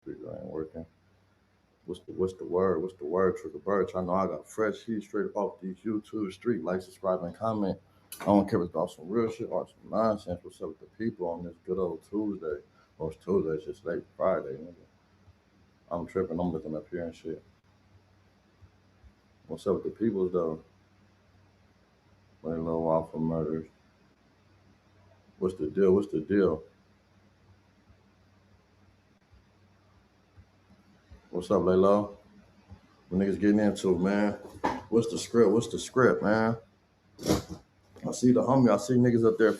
Speaker ain't working. What's the word? What's the word? Triggerbird. I know I got fresh heat straight off these YouTube street. Like, subscribe, and comment. I don't care if it's about some real shit or some nonsense. What's up with the people on this good old Tuesday? Well, it's Tuesday, it's just late Friday, nigga. I'm tripping. I'm looking up here and shit. What's up with the peoples though? Lay low off for murders. What's the deal? What's the deal? What's up, lay low? What niggas getting into, man? What's the script? What's the script, man? I see the homie. I see niggas up there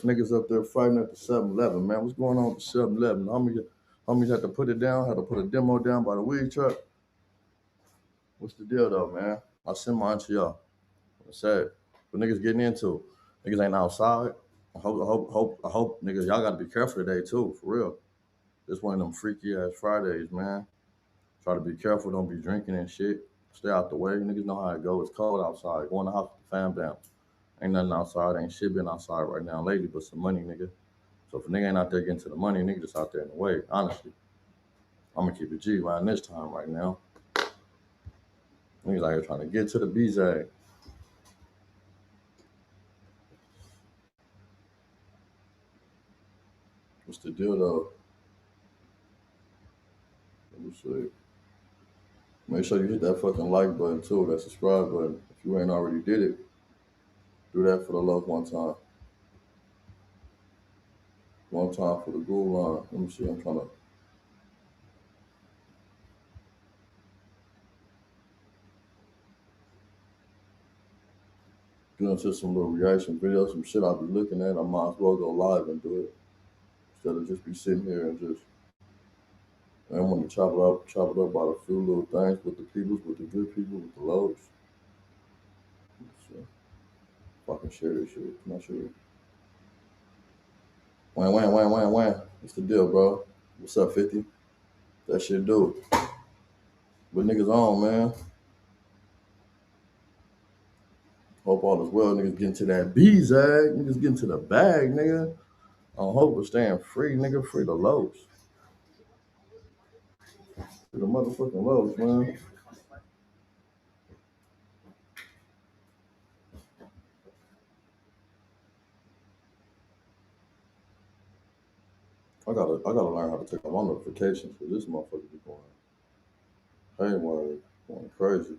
fighting at the 7-Eleven, man. What's going on with the 7-Eleven? Homies had to put it down, had to put a demo down by the weed truck. What's the deal though, man? I'll send mine to y'all. What's that? What niggas getting into? Niggas ain't outside. I hope niggas, y'all gotta be careful today too, for real. This one of them freaky ass Fridays, man. Try to be careful, don't be drinking and shit. Stay out the way. Niggas know how it go. It's cold outside. Go in the house with the fam down. Ain't nothing outside. Ain't shit been outside right now lately but some money, nigga. So if a nigga ain't out there getting to the money, nigga just out there in the way. Honestly, I'm gonna keep it G around this time right now. Niggas out here trying to get to the BZ. What's the deal though? Let me see. Make sure you hit that fucking like button too, that subscribe button. If you ain't already did it, do that for the love one time. One time for the Google line. Let me see. I'm trying to get into some little reaction videos, some shit I'll be looking at. I might as well go live and do it instead of just be sitting here and just. I want to chop it up about a few little things with the peoples, with the good people, with the lows. So, fucking share this shit. I'm not sure. Wham. What's the deal, bro? What's up, 50? That shit do it. What niggas on, man? Hope all is well. Niggas getting to that B-Zag. Niggas getting to the bag, nigga. I hope we're staying free, nigga. Free the lows. Free the motherfucking lows, man. I gotta learn how to take off my notifications for this motherfucker be going. Haywire, going crazy.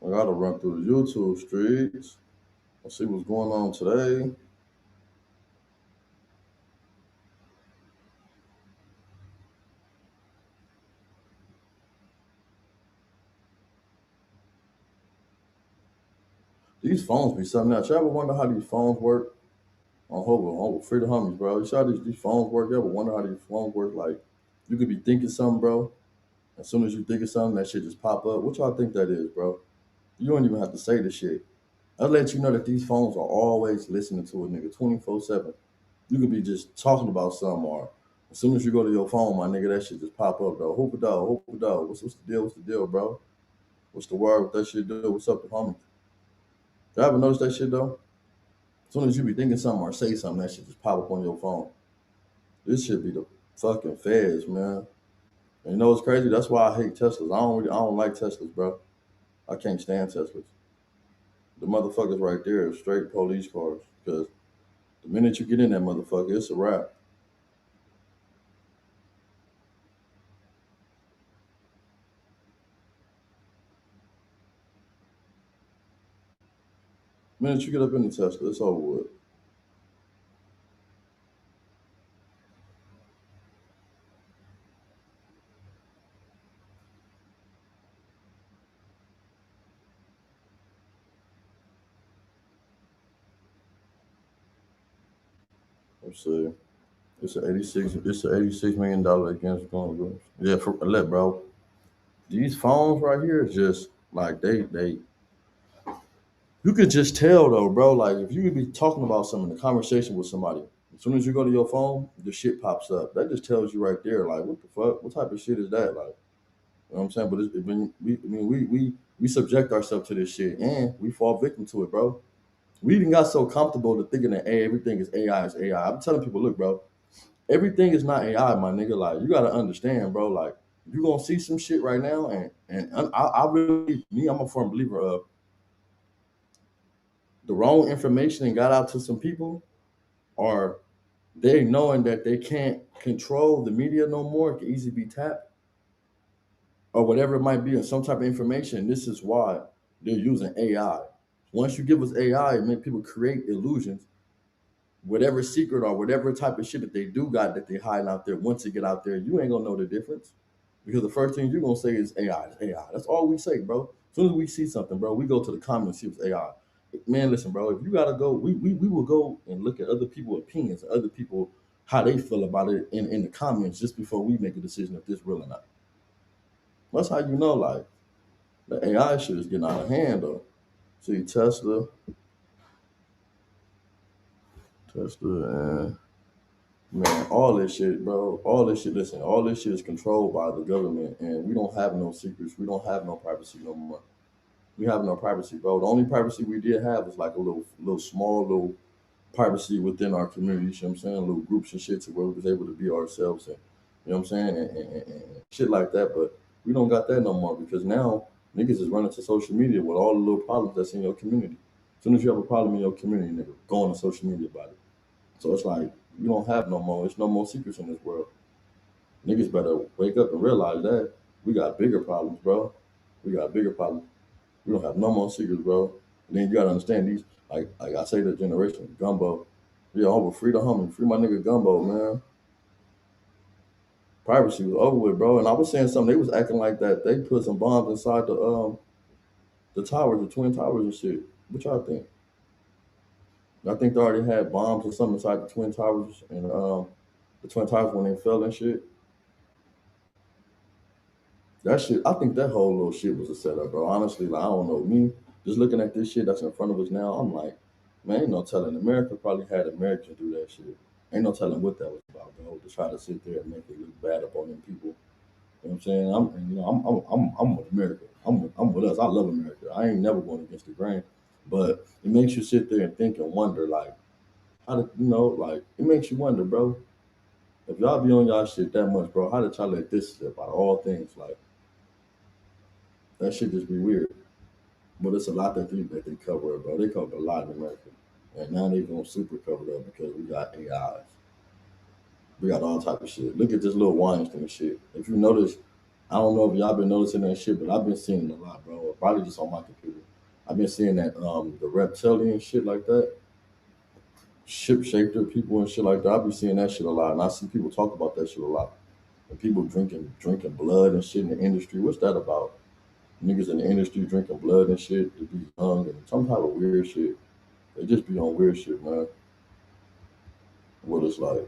I gotta run through the YouTube streets and see what's going on today. These phones be something else. You ever wonder how these phones work? On free the homies, bro. You saw these phones work? You ever wonder how these phones work? Like, you could be thinking something, bro. As soon as you think of something, that shit just pop up. What y'all think that is, bro? You don't even have to say the shit. I'll let you know that these phones are always listening to a nigga 24/7. You could be just talking about something, or as soon as you go to your phone, my nigga, that shit just pop up though. Hoop a dog. What's the deal? What's the deal, bro? What's the word with that shit, dude? What's up, the homie? You ever notice that shit though? As soon as you be thinking something or say something, that shit just pop up on your phone. This should be the fucking feds, man. And you know what's crazy? That's why I hate Teslas. I don't like Teslas, bro. I can't stand Teslas. The motherfuckers right there are straight police cars. Because the minute you get in that motherfucker, it's a wrap. The minute you get up in the Tesla, it's over with. Let's see. It's a $86 million against going. Yeah, for let bro. These phones right here is just like they you could just tell though, bro. Like if you could be talking about something in a conversation with somebody, as soon as you go to your phone, the shit pops up. That just tells you right there, like what the fuck? What type of shit is that? Like You know what I'm saying? But we subject ourselves to this shit and we fall victim to it, bro. We even got so comfortable to thinking that, hey, everything is AI is AI. I'm telling people, look, bro, everything is not AI, my nigga. Like, you gotta understand, bro. Like, you gonna see some shit right now, and I really, me, I'm a firm believer of the wrong information and got out to some people, or they knowing that they can't control the media no more, it can easily be tapped, or whatever it might be, and some type of information. This is why they're using AI. Once you give us AI, it make people create illusions. Whatever secret or whatever type of shit that they do got that they hiding out there, once it get out there, you ain't gonna know the difference. Because the first thing you're gonna say is AI, it's AI. That's all we say, bro. As soon as we see something, bro, we go to the comments, see it's AI. Man, listen, bro, if you gotta go, we will go and look at other people's opinions, other people, how they feel about it in the comments just before we make a decision if this real or not. That's how you know, like, the AI shit is getting out of hand, though. See, Tesla, and man, all this shit, bro, all this shit, listen, all this shit is controlled by the government, and we don't have no secrets. We don't have no privacy no more. We have no privacy, bro. The only privacy we did have was like a little small little privacy within our community. You know what I'm saying? Little groups and shit to where we was able to be ourselves, and you know what I'm saying, and shit like that. But we don't got that no more because now niggas is running to social media with all the little problems that's in your community. As soon as you have a problem in your community, nigga, go on to social media about it. So it's like you don't have no more. It's no more secrets in this world. Niggas better wake up and realize that we got bigger problems, bro. We got bigger problems. We don't have no more secrets, bro. And then you gotta understand these, like I say, the generation gumbo. Yeah, over free the homie, free my nigga gumbo, man. Privacy was over with, bro. And I was saying something. They was acting like that. They put some bombs inside the towers, the twin towers and shit. What y'all think? I think they already had bombs or something inside the twin towers and the twin towers when they fell and shit. That shit, I think that whole little shit was a setup, bro. Honestly, like I don't know. Me, just looking at this shit that's in front of us now, I'm like, man, ain't no telling. America probably had Americans do that shit. Ain't no telling what that was about, bro. To try to sit there and make it look bad up on them people. You know what I'm saying? I'm with America. I'm with us. I love America. I ain't never going against the grain. But it makes you sit there and think and wonder, like, how did like it makes you wonder, bro. If y'all be on y'all shit that much, bro, how did y'all let this slip out of all things? Like that shit just be weird. But it's a lot that they cover up, bro. They cover a lot in America. And now they gonna super cover it up because we got AIs. We got all type of shit. Look at this little Weinstein shit. If you notice, I don't know if y'all been noticing that shit, but I've been seeing it a lot, bro. Probably just on my computer. I've been seeing that the reptilian shit like that, ship shaped people and shit like that. I've been seeing that shit a lot, and I see people talk about that shit a lot. And people drinking blood and shit in the industry. What's that about? Niggas in the industry drinking blood and shit to be young and some type of weird shit. They just be on weird shit, man. What it's like.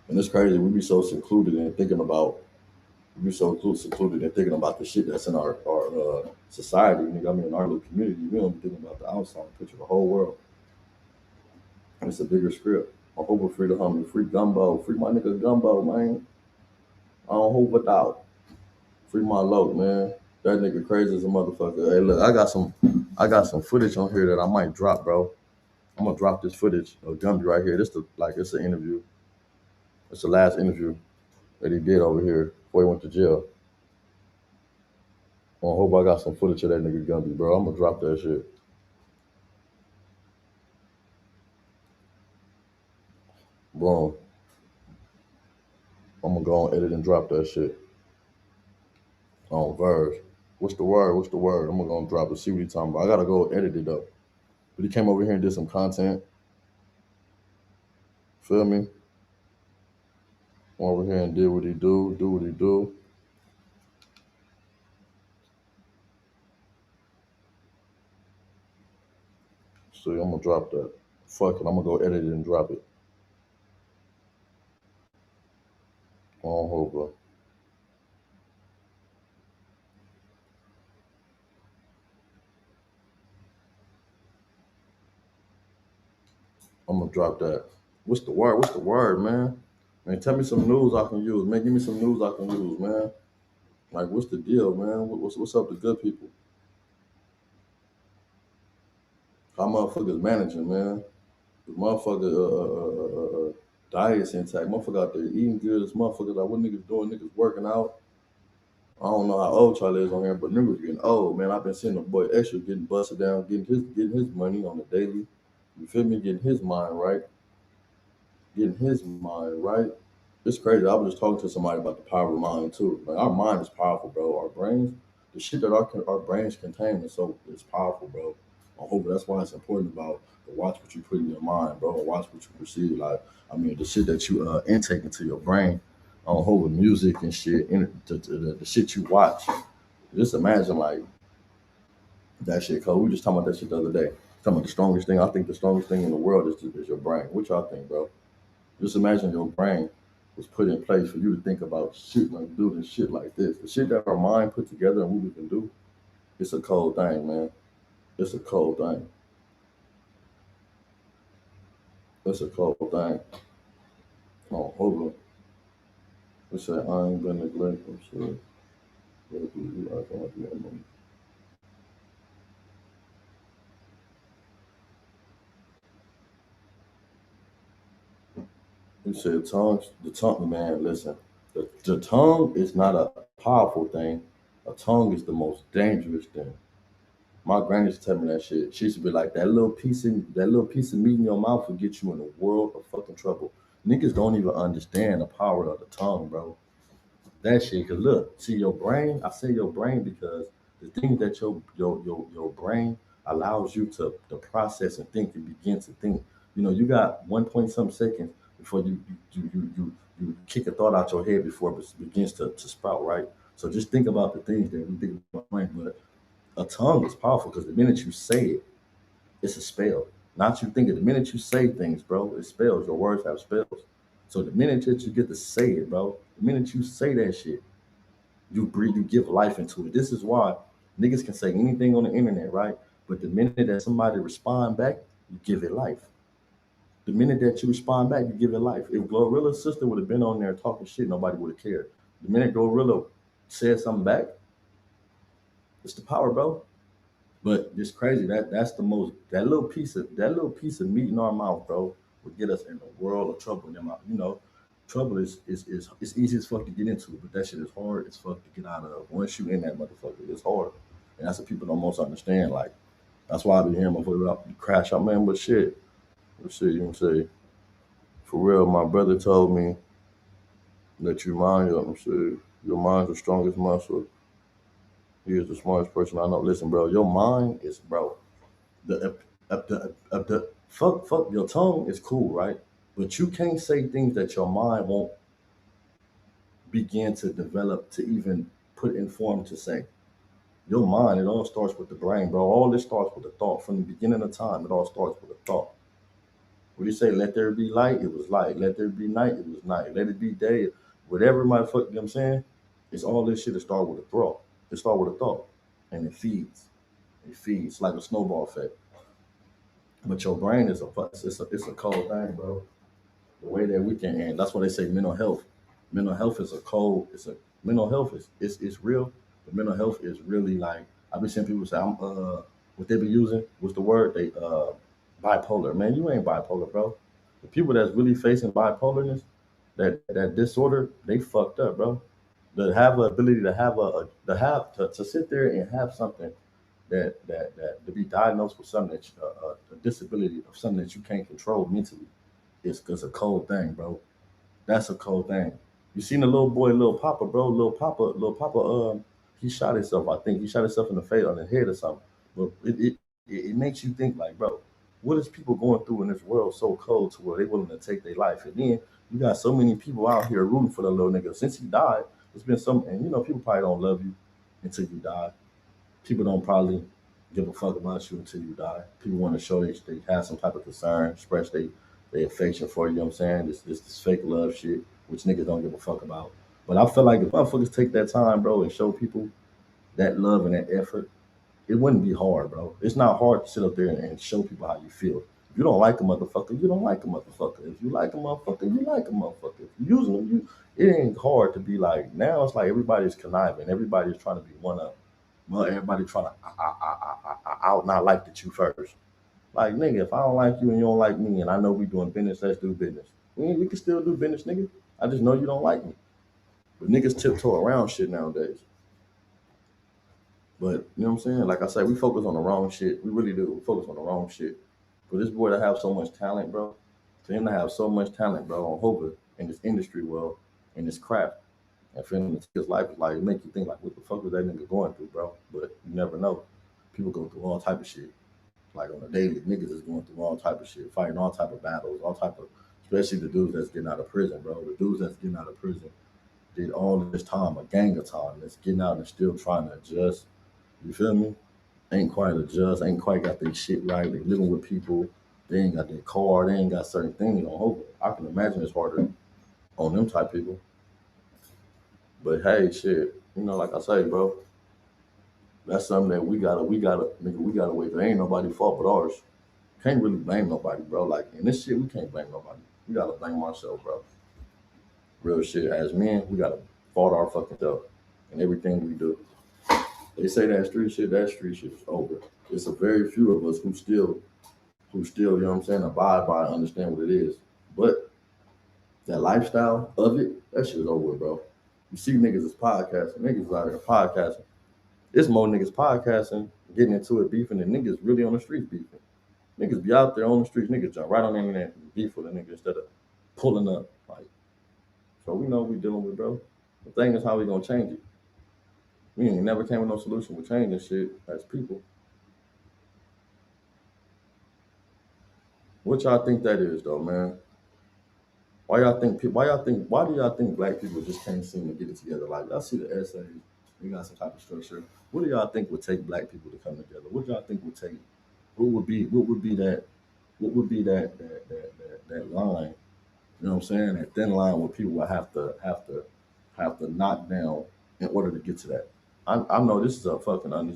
And it's crazy. We be so secluded in thinking about, we be so secluded in thinking about the shit that's in our society, nigga. I mean, in our little community. We don't be thinking about the outside picture, the whole world. And it's a bigger script. I hope we're free to homie, free gumbo, free my nigga gumbo, man. I don't hope without. Free my low, man. That nigga crazy as a motherfucker. Hey, look, I got some footage on here that I might drop, bro. I'm gonna drop this footage of Gumby right here. It's an interview. It's the last interview that he did over here before he went to jail. I hope I got some footage of that nigga Gumby, bro. I'm gonna drop that shit. Boom. I'm gonna go on edit and drop that shit on Verge. What's the word? What's the word? I'm gonna go and drop it. See what he talking about. I gotta go edit it up. But he came over here and did some content. Feel me? Went over here and did what he do what he do. See, I'm gonna drop that. Fuck it. I'm gonna go edit it and drop it. On hold, I'm gonna drop that. What's the word? What's the word, man? Man, tell me some news I can use. Man, give me some news I can use, man. Like, what's the deal, man? What's up to good people? How motherfuckers managing, man? The motherfucker diets intact. Motherfucker out there eating good. This motherfucker like what niggas doing? Niggas working out. I don't know how old y'all is on here, but niggas getting old, man. I've been seeing the boy Extra getting busted down, getting his money on the daily. You feel me? Getting his mind right. It's crazy. I was just talking to somebody about the power of mind too. Like our mind is powerful, bro. Our brains, the shit that our brains contain is so it's powerful, bro. I hope that's why it's important about to watch what you put in your mind, bro. And watch what you perceive. Like I mean, the shit that you intake into your brain, on whole with music and shit, the shit you watch. Just imagine like that shit. Cause we were just talking about that shit the other day. Talking about the strongest thing. I think the strongest thing in the world is your brain. What y'all think, bro? Just imagine your brain was put in place for you to think about shit like doing shit like this. The shit that our mind put together and what we can do, it's a cold thing, man. It's a cold thing. It's a cold thing. Oh, hold on. It said I ain't been neglected. Shit. He said the tongue, man, listen. The tongue is not a powerful thing. A tongue is the most dangerous thing. My granny used to tell me that shit. She used to be like, that little piece of meat in your mouth will get you in a world of fucking trouble. Niggas don't even understand the power of the tongue, bro. That shit. Cause look, see your brain. I say your brain because the thing that your brain allows you to process and think and begin to think. You know, you got 1 point some seconds before you kick a thought out your head before it begins to sprout, right? So just think about the things that we think about brain. But a tongue is powerful because the minute you say it, it's a spell. Not you thinking. The minute you say things, bro, it spells. Your words have spells. So the minute that you get to say it, bro, the minute you say that shit, you breathe, you give life into it. This is why niggas can say anything on the internet, right? But the minute that somebody respond back, you give it life. The minute that you respond back, you give it life. If Glorilla's sister would have been on there talking shit, nobody would have cared. The minute Glorilla said something back, it's the power, bro. But it's crazy that's the most that little piece of meat in our mouth, bro, would get us in a world of trouble. Trouble is it's easy as fuck to get into, but that shit is hard as fuck to get out of. Once you in that motherfucker, it's hard, and that's what people don't most understand. Like that's why I be hearing motherfuckers out crash out, man. But shit, let's see, you can say for real. My brother told me that your mind's the strongest muscle. He is the smartest person I know. Listen, bro, your mind is bro. The fuck your tongue is cool, right? But you can't say things that your mind won't begin to develop to even put in form to say. Your mind, it all starts with the brain, bro. All this starts with a thought. From the beginning of time, it all starts with a thought. What do you say? Let there be light, it was light. Let there be night, it was night. Let it be day, whatever my fuck, you know what I'm saying? It's all this shit that start with a thought. It start with a thought. And it feeds. It feeds like a snowball effect. But your brain is it's a cold thing, bro. The way that we can, and that's why they say mental health. Mental health is a cold. It's a mental health is real. But mental health is really like I've been seeing people say I'm what they be using. What's the word? They bipolar. Man, you ain't bipolar, bro. The people that's really facing bipolarness, that disorder, they fucked up, bro. To have the ability to have to sit there and have something that to be diagnosed with something that a disability of something that you can't control mentally is a cold thing, bro. That's a cold thing. You seen the little boy, little Papa, bro, little Papa. He shot himself. I think he shot himself in the face, on the head or something. But it makes you think like, bro, what is people going through in this world so cold to where they willing to take their life? And then you got so many people out here rooting for the little nigga. Since he died, it's been some, and people probably don't love you until you die. People don't probably give a fuck about you until you die. People want to show they have some type of concern, express they affection for you. You know what I'm saying? This fake love shit, which niggas don't give a fuck about. But I feel like if motherfuckers take that time, bro, and show people that love and that effort, it wouldn't be hard, bro. It's not hard to sit up there and show people how you feel. You don't like a motherfucker, you don't like a motherfucker. If you like a motherfucker, you like a motherfucker. If you using them, it ain't hard to be like, now it's like everybody's conniving, everybody's trying to be one up. Well, everybody trying to out not like the you first. Like, nigga, if I don't like you and you don't like me, and I know we doing business, let's do business. We can still do business, nigga. I just know you don't like me. But niggas tiptoe around shit nowadays. But you know what I'm saying? Like I said, we focus on the wrong shit. We really do. We focus on the wrong shit. For this boy to have so much talent, bro, for him to have so much talent, bro, on Hoover in this industry, well, in this craft, and for him to take his life, like, it make you think, like, what the fuck was that nigga going through, bro? But you never know. People go through all type of shit. Like on a daily, niggas is going through all type of shit, fighting all type of battles, all type of, especially the dudes that's getting out of prison, bro. The dudes that's getting out of prison did all this time, a gang of time, that's getting out and still trying to adjust. You feel me? Ain't quite adjust, ain't quite got their shit right. They living with people. They ain't got their car. They ain't got certain things on hold. I can imagine it's harder on them type people. But hey, shit, like I say, bro, that's something that nigga, we gotta wait. There ain't nobody fault but ours. Can't really blame nobody, bro. Like in this shit, we can't blame nobody. We gotta blame ourselves, bro. Real shit. As men, we gotta fault our fucking self in everything we do. They say that street shit is over. It's a very few of us who still, you know what I'm saying, abide by and understand what it is. But that lifestyle of it, that shit is over with, bro. You see niggas is podcasting, niggas out here podcasting. It's more niggas podcasting, getting into it, beefing, than niggas really on the streets beefing. Niggas be out there on the streets, niggas jump right on the internet and beef with a nigga instead of pulling up. Like, so we know what we dealing with, bro. The thing is how we gonna change it. We ain't never came with no solution with changing shit as people. What y'all think that is though, man? Why do y'all think black people just can't seem to get it together? Like, I see the essays, we got some type of structure. What do y'all think would take black people to come together? What do y'all think would take, what would be that line, you know what I'm saying? That thin line where people will have to knock down in order to get to that. I know this is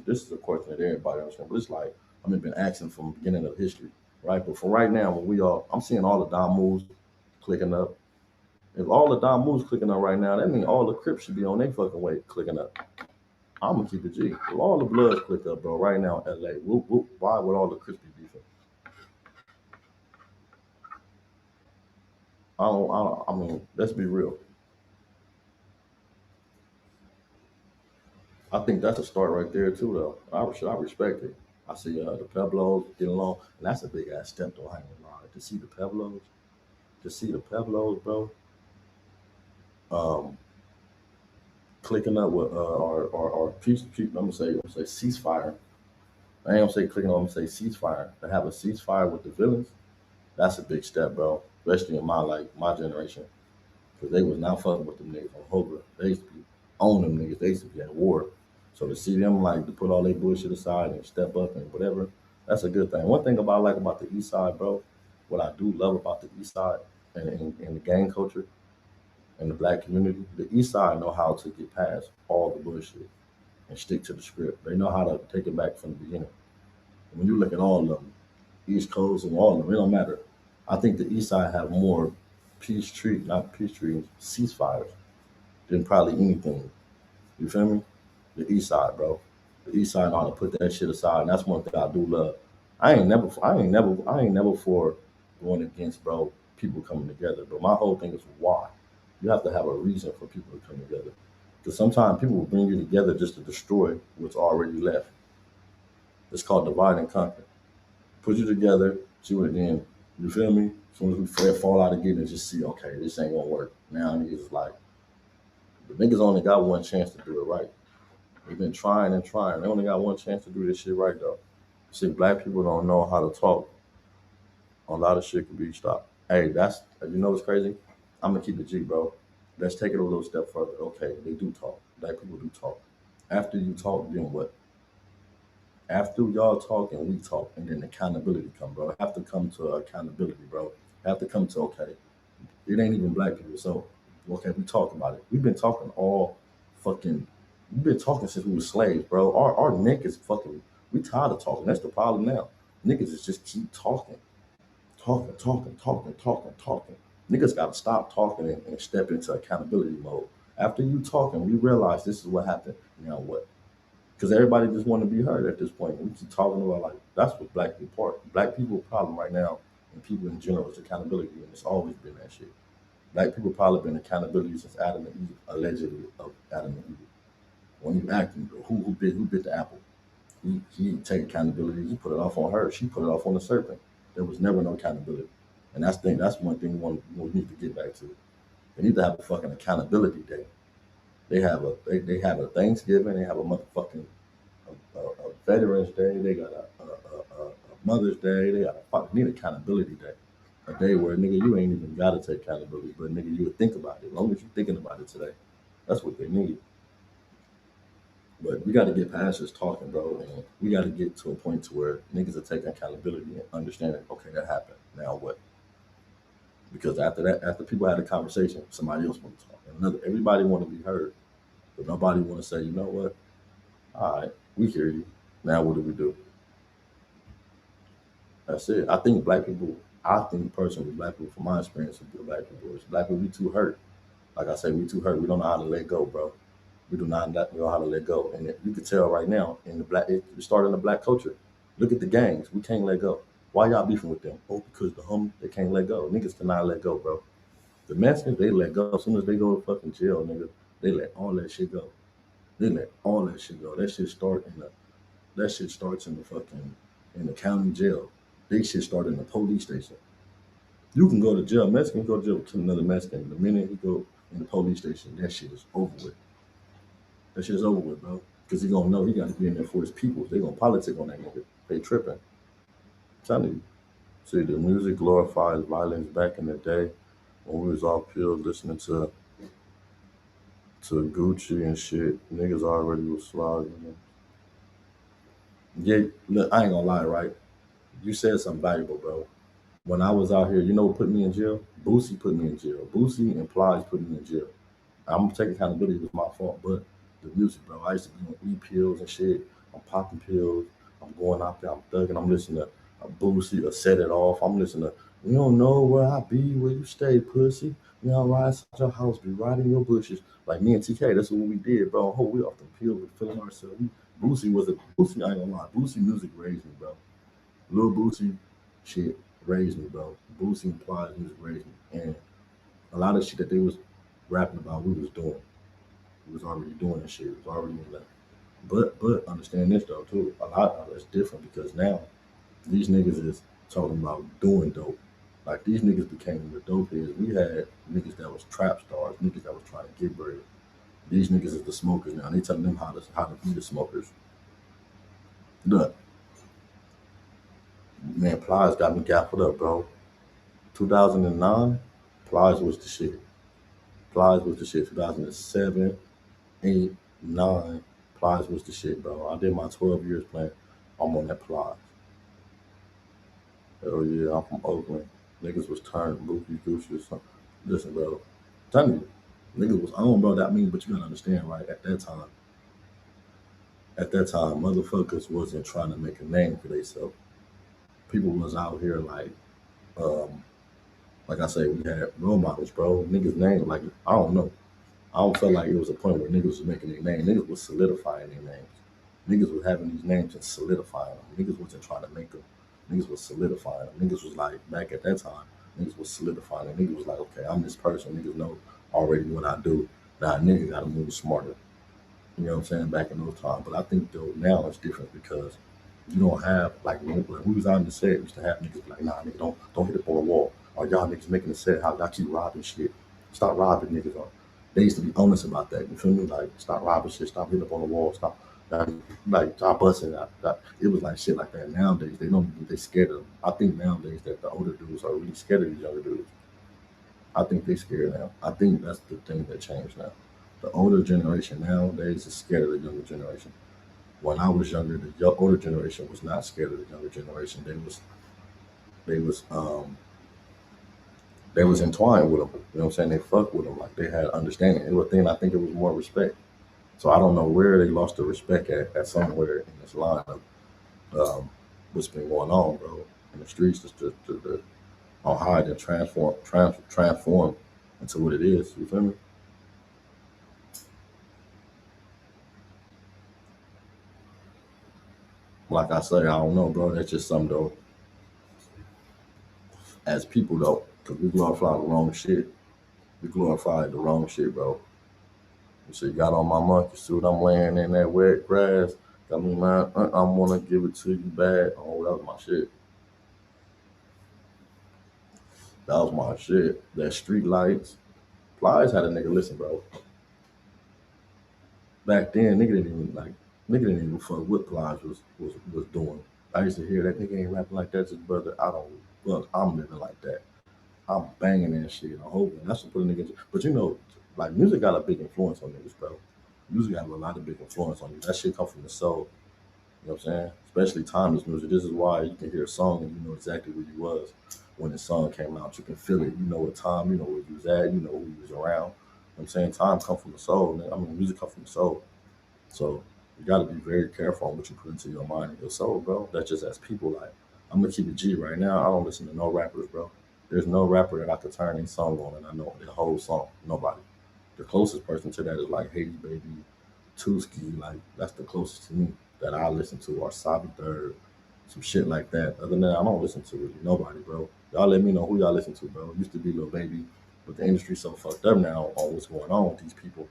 this is a question that everybody understands, but it's like I've been asking from the beginning of history, right? But for right now, I'm seeing all the Dom moves clicking up. If all the Dom moves clicking up right now, that means all the Crips should be on their fucking way clicking up. I'm gonna keep it G. If all the Bloods click up, bro, right now in LA, why would all the Crips be beefing? I mean, let's be real. I think that's a start right there too, though. I respect it. I see the Peblos getting along, and that's a big ass step though. I ain't gonna lie. To see the Peblos, bro, um, clicking up with our peace. I'm gonna say ceasefire. I ain't gonna say clicking on. I'm gonna say ceasefire. To have a ceasefire with the villains, that's a big step, bro. Especially in my generation, because they was not fucking with them niggas on Hoover. They used to be on them niggas. They used to be at war. So to see them like to put all their bullshit aside and step up and whatever, that's a good thing. One thing I like about the East Side, bro, what I do love about the East Side and the gang culture and the black community, the East Side know how to get past all the bullshit and stick to the script. They know how to take it back from the beginning. When you look at all of them, East Coast and all of them, it don't matter. I think the East Side have more not peace treaties, ceasefires than probably anything. You feel me? The East Side, bro. The East Side know how to put that shit aside, and that's one thing I do love. I ain't never for going against, bro, people coming together. But my whole thing is why. You have to have a reason for people to come together. Because sometimes people will bring you together just to destroy what's already left. It's called divide and conquer. Put you together, see what then. You feel me? As soon as we fall out again and just see, okay, this ain't gonna work. Now niggas is like, the niggas only got one chance to do it right. They've been trying and trying. They only got one chance to do this shit right though. See, black people don't know how to talk. A lot of shit can be stopped. Hey, what's crazy? I'm gonna keep it G, bro. Let's take it a little step further. Okay, they do talk. Black people do talk. After you talk, then what? After y'all talk and we talk, and then accountability come, bro. Have to come to accountability, bro. Have to come to okay. It ain't even black people, so okay, we talk about it. We've been talking all fucking. We've been talking since we were slaves, bro. Our neck is fucking. We tired of talking. That's the problem now. Niggas is just keep talking. talking. Niggas gotta stop talking and step into accountability mode. After you talking, we realize this is what happened. Now what? Because everybody just want to be heard at this point. We keep talking about like that's what black people are. Black people problem right now, and people in general is accountability, and it's always been that shit. Black people probably been accountability since Adam and Eve, allegedly of Adam and Eve. When you acting, who bit the apple? He didn't take accountability. He put it off on her. She put it off on the serpent. There was never no accountability, and that's one thing we need to get back to. They need to have a fucking accountability day. They have a Thanksgiving. They have a motherfucking a Veterans Day. They got a Mother's Day. They got a fuck need accountability day. A day where nigga you ain't even gotta take accountability, but nigga you would think about it. As long as you're thinking about it today, that's what they need. But we got to get past this talking, bro, and we got to get to a point to where niggas are taking accountability and understanding. Okay, that happened. Now what? Because after that, after people had a conversation, somebody else want to talk. And everybody want to be heard, but nobody want to say, you know what? All right, we hear you. Now what do we do? That's it. I think black people. I think personally, black people, from my experience with black people, is black people we too hurt. Like I say, we too hurt. We don't know how to let go, bro. We do not know how to let go, and you can tell right now in the black. It started in the black culture. Look at the gangs. We can't let go. Why y'all beefing with them? Oh, because the they can't let go. Niggas cannot let go, bro. The Mexicans they let go as soon as they go to fucking jail, nigga. They let all that shit go. They let all that shit go. That shit starts in the fucking in the county jail. They shit start in the police station. You can go to jail. Mexican go to jail to another Mexican. The minute he go in the police station, that shit is over with. That shit's over with, bro. Because he gonna know he gotta be in there for his people. They gonna politic on that nigga. They tripping. I'm telling you. See, the music glorifies violence back in the day when we was all pure listening to Gucci and shit. Niggas already was slogging. Yeah, look, I ain't gonna lie, right? You said something valuable, bro. When I was out here, you know what put me in jail? Boosie put me in jail. Boosie and Plies put me in jail. I'm taking accountability. It was my fault, but the music, bro. I used to be on pills and shit. I'm popping pills. I'm going out there. I'm thugging. I'm listening to a Boosie or Set It Off. I'm listening to You Don't Know Where I Be, Where You Stay, Pussy. You know, ride outside your house, be riding your bushes. Like me and TK, that's what we did, bro. Oh, we off the pills, we feeling ourselves. Boosie. I ain't gonna lie. Boosie music raised me, bro. Lil Boosie shit raised me, bro. Boosie and Plies music raised me, and a lot of shit that they was rapping about, we was doing. We was already doing this shit. It was already in that. But understand this though too. A lot of it's different because now these niggas is talking about doing dope. Like these niggas became the dope heads. We had niggas that was trap stars, niggas that was trying to get bread. These niggas is the smokers now. They telling them how to be the smokers. Look, man, Plies got me gaffled up, bro. 2009, Plies was the shit. Plies was the shit. 2007, 8, 9, Plies was the shit, bro. I did my 12 years playing. I'm on that Plies. Hell yeah, I'm from Oakland. Niggas was turned Goofy Goosey or something. Listen, bro. I'm telling you, niggas was on, bro. That means, but you gotta understand, right? At that time, motherfuckers wasn't trying to make a name for themselves. People was out here um, like I say, we had role models, bro. Niggas name, like I don't know. I don't feel like it was a point where niggas was making their name. Niggas was solidifying their names. Niggas was having these names and solidifying them. Niggas wasn't trying to make them. Niggas was solidifying them. Niggas was like, back at that time, niggas was solidifying them. Niggas was like, okay, I'm this person. Niggas know already what I do. Now, nigga got to move smarter. You know what I'm saying? Back in those times. But I think, though, now it's different because you don't have, like, when we was out in the set, we used to have niggas be like, nah, nigga, don't hit up on the wall. Or y'all niggas making a set, how y'all keep robbing shit. Stop robbing niggas. Or they used to be honest about that. You feel me? Like, stop robbing shit. Stop hitting up on the wall. Stop. Like, stop busting. It was like shit like that. Nowadays, they don't. They scared of them. I think nowadays that the older dudes are really scared of these younger dudes. I think they scared now. I think that's the thing that changed now. The older generation nowadays is scared of the younger generation. When I was younger, the older generation was not scared of the younger generation. They was entwined with them. You know what I'm saying? They fucked with them like they had understanding. It was thing. I think it was more respect. So I don't know where they lost the respect at somewhere in this line of what's been going on, bro, in the streets. on how it then transform into what it is. You feel me? Like I say, I don't know, bro. That's just something though. As people though, because we glorify the wrong shit. We glorify the wrong shit, bro. You see, got on my monkey suit. I'm laying in that wet grass. Got me, man. I wanna give it to you bad. Oh, that was my shit. That was my shit. That street lights. Plies had a nigga listen, bro. Back then, nigga didn't even fuck what Plies was doing. I used to hear that nigga ain't rapping like that, his brother. I don't. Look, I'm living like that. I'm banging that shit. I'm hoping that's what put a nigga. But you know, like music got a big influence on niggas, bro. Music got a lot of big influence on you. That shit come from the soul. You know what I'm saying? Especially timeless music. This is why you can hear a song and you know exactly where you was when the song came out. You can feel it. You know what time, you know where you was at, you know who you was around. You know what I'm saying? Time come from the soul, man. I mean music come from the soul. So you gotta be very careful on what you put into your mind and your soul, bro. That's just as people like I'm gonna keep it G right now. I don't listen to no rappers, bro. There's no rapper that I could turn a song on and I know the whole song. Nobody. The closest person to that is like Haiti Baby, Tuski, like that's the closest to me that I listen to, or Sabi Third, some shit like that. Other than that, I don't listen to really nobody, bro. Y'all let me know who y'all listen to, bro. It used to be Lil Baby, but the industry's so fucked up now on what's going on with these people.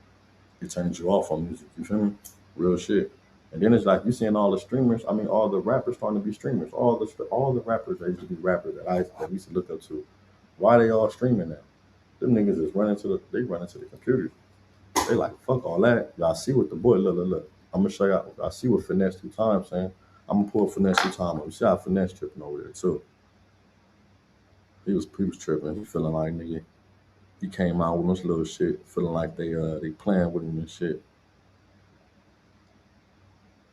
It turns you off on music. You feel me? Real shit. And then it's like you seeing all the streamers. I mean, all the rappers starting to be streamers. All the rappers that used to be rappers that we used to look up to. Why they all streaming now? Them niggas is running to they running to the computers. They like, fuck all that. Y'all see what the boy, look. I'm gonna show y'all. I see what finesse 2 times saying. I'm gonna pull finesse 2 times. You see how finesse tripping over there too. He was tripping. He feeling like nigga. He came out with this little shit, feeling like they playing with him and shit.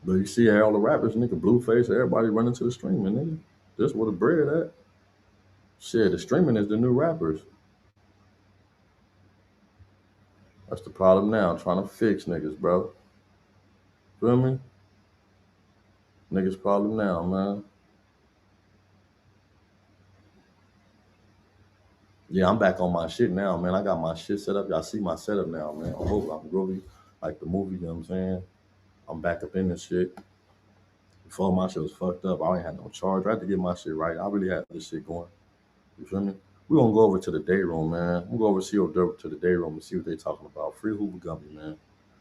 But you see all the rappers, nigga, Blueface, everybody running to the streaming, nigga. That's where the bread at. Shit, the streaming is the new rappers. That's the problem now. I'm trying to fix niggas, bro. Feel me? Niggas problem now, man. Yeah, I'm back on my shit now, man. I got my shit set up. Y'all see my setup now, man. I'm really like the movie, you know what I'm saying? I'm back up in this shit. Before my shit was fucked up. I ain't had no charge. I had to get my shit right. I really had this shit going. You feel me? We're gonna go over to the day room, man. We'll go over to the day room and see what they talking about. Free Hoover Gumby, man.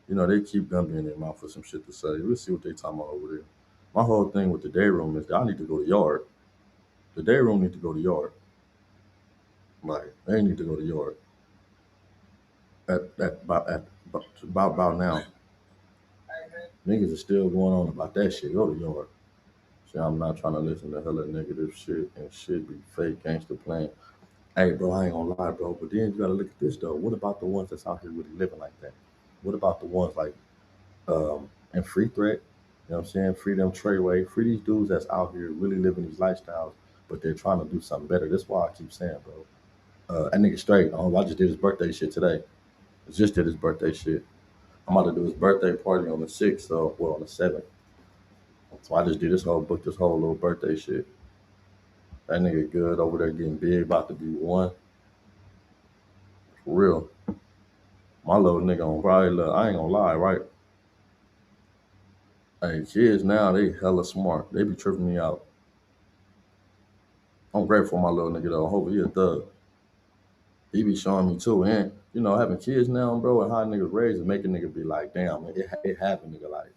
You know, they keep Gumby in their mouth for some shit to say. We'll see what they talking about over there. My whole thing with the day room is that I need to go to yard. The day room need to go to yard. Like, they need to go to yard. About now. Niggas are still going on about that shit. Go to yard. See, I'm not trying to listen to hella negative shit and shit be fake gangster playing. Hey, bro, I ain't gonna lie, bro. But then you gotta look at this though. What about the ones that's out here really living like that? What about the ones like and Free Threat? You know what I'm saying? Free them Treyway. Free these dudes that's out here really living these lifestyles, but they're trying to do something better. That's why I keep saying, bro. That nigga straight. I just did his birthday shit today. I just did his birthday shit. I'm about to do his birthday party on the 6th, so well on the 7th. So I just did this whole little birthday shit. That nigga good over there getting big, about to be one. For real. My little nigga on probably look, I ain't gonna lie, right? Hey, kids now, they hella smart. They be tripping me out. I'm grateful for my little nigga though. Hopefully he a thug. He be showing me too. And, you know, having kids now, bro, and how niggas raised and making nigga be like, damn, it having nigga like,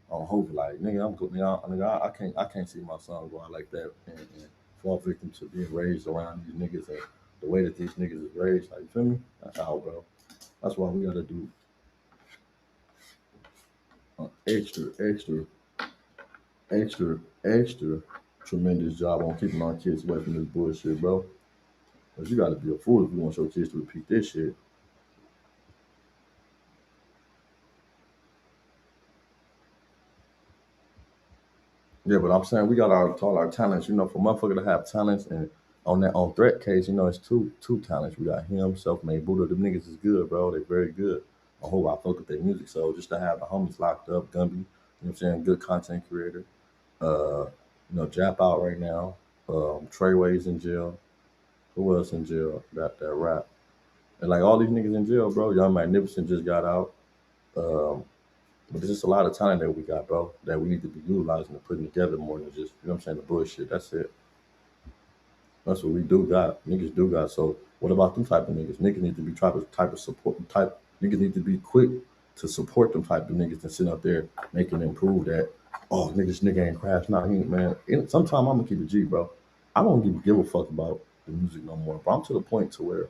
on hope like, nigga, I'm good. Nigga, I can't see my son going like that and fall victim to being raised around these niggas and the way that these niggas is raised. Like, you feel me? That's how, bro. That's why we gotta do extra, extra tremendous job on keeping our kids away from this bullshit, bro. Cause you gotta be a fool if you want your kids to repeat this shit. Yeah, but I'm saying we got all our talents, you know, for motherfucker to have talents and on threat case, you know, it's two talents. We got him, self made Buddha. Them niggas is good, bro. They very good. I hope I fuck with their music. So just to have the homies locked up, Gumby, you know what I'm saying, good content creator. You know, Jap out right now. Treyway's in jail. Who else in jail? That rap. And like all these niggas in jail, bro. Young Magnificent just got out. Um, but there's just a lot of talent that we got, bro, that we need to be utilizing and putting together more than just, you know what I'm saying, the bullshit. That's it. That's what we do got. Niggas do got. So what about them type of niggas? Niggas need to be type of support type. Niggas need to be quick to support them type of niggas and sit up there making them prove that, oh, nigga ain't crashed. Nah, he ain't, man. Sometimes I'm gonna keep it G, bro. I don't give a fuck about the music no more. But I'm to the point to where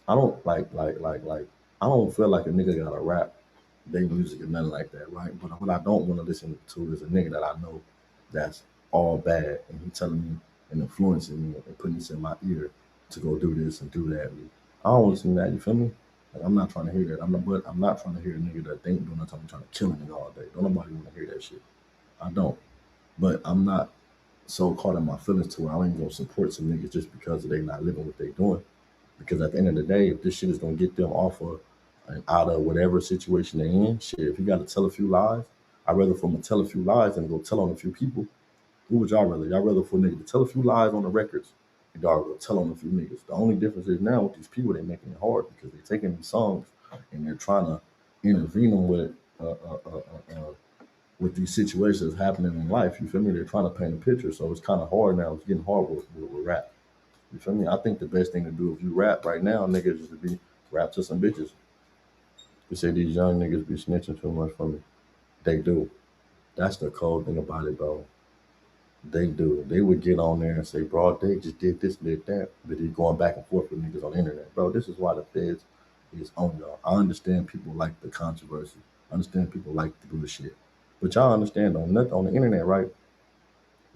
I don't like. I don't feel like a nigga got to rap they music or nothing like that, right? But what I don't want to listen to is a nigga that I know that's all bad and he telling me and influencing me and putting this in my ear to go do this and do that. I don't listen to that. You feel me? Like, I'm not trying to hear that. I'm not trying to hear a nigga that ain't doing nothing. I'm trying to kill a nigga all day. Don't nobody want to hear that shit. I don't. But I'm not so caught in my feelings to where I ain't gonna support some niggas just because they not living what they doing. Because at the end of the day, if this shit is gonna get them off of and out of whatever situation they're in, shit, if you gotta tell a few lies, I'd rather for them to tell a few lies than go tell on a few people. Who would y'all rather? Y'all rather for a nigga to tell a few lies on the records and y'all go tell on a few niggas. The only difference is now with these people, they're making it hard because they're taking these songs and they're trying to intervene them with these situations happening in life. You feel me? They're trying to paint a picture, so it's kind of hard now. It's getting hard with rap. You feel me? I think the best thing to do if you rap right now, niggas, is to be rap to some bitches. You say these young niggas be snitching too much for me. They do. That's the cold thing about it, bro. They do. They would get on there and say, bro, they just did this, did that. But they going back and forth with niggas on the internet. Bro, this is why the feds is on y'all. I understand people like the controversy. I understand people like the bullshit. But y'all understand on the internet, right?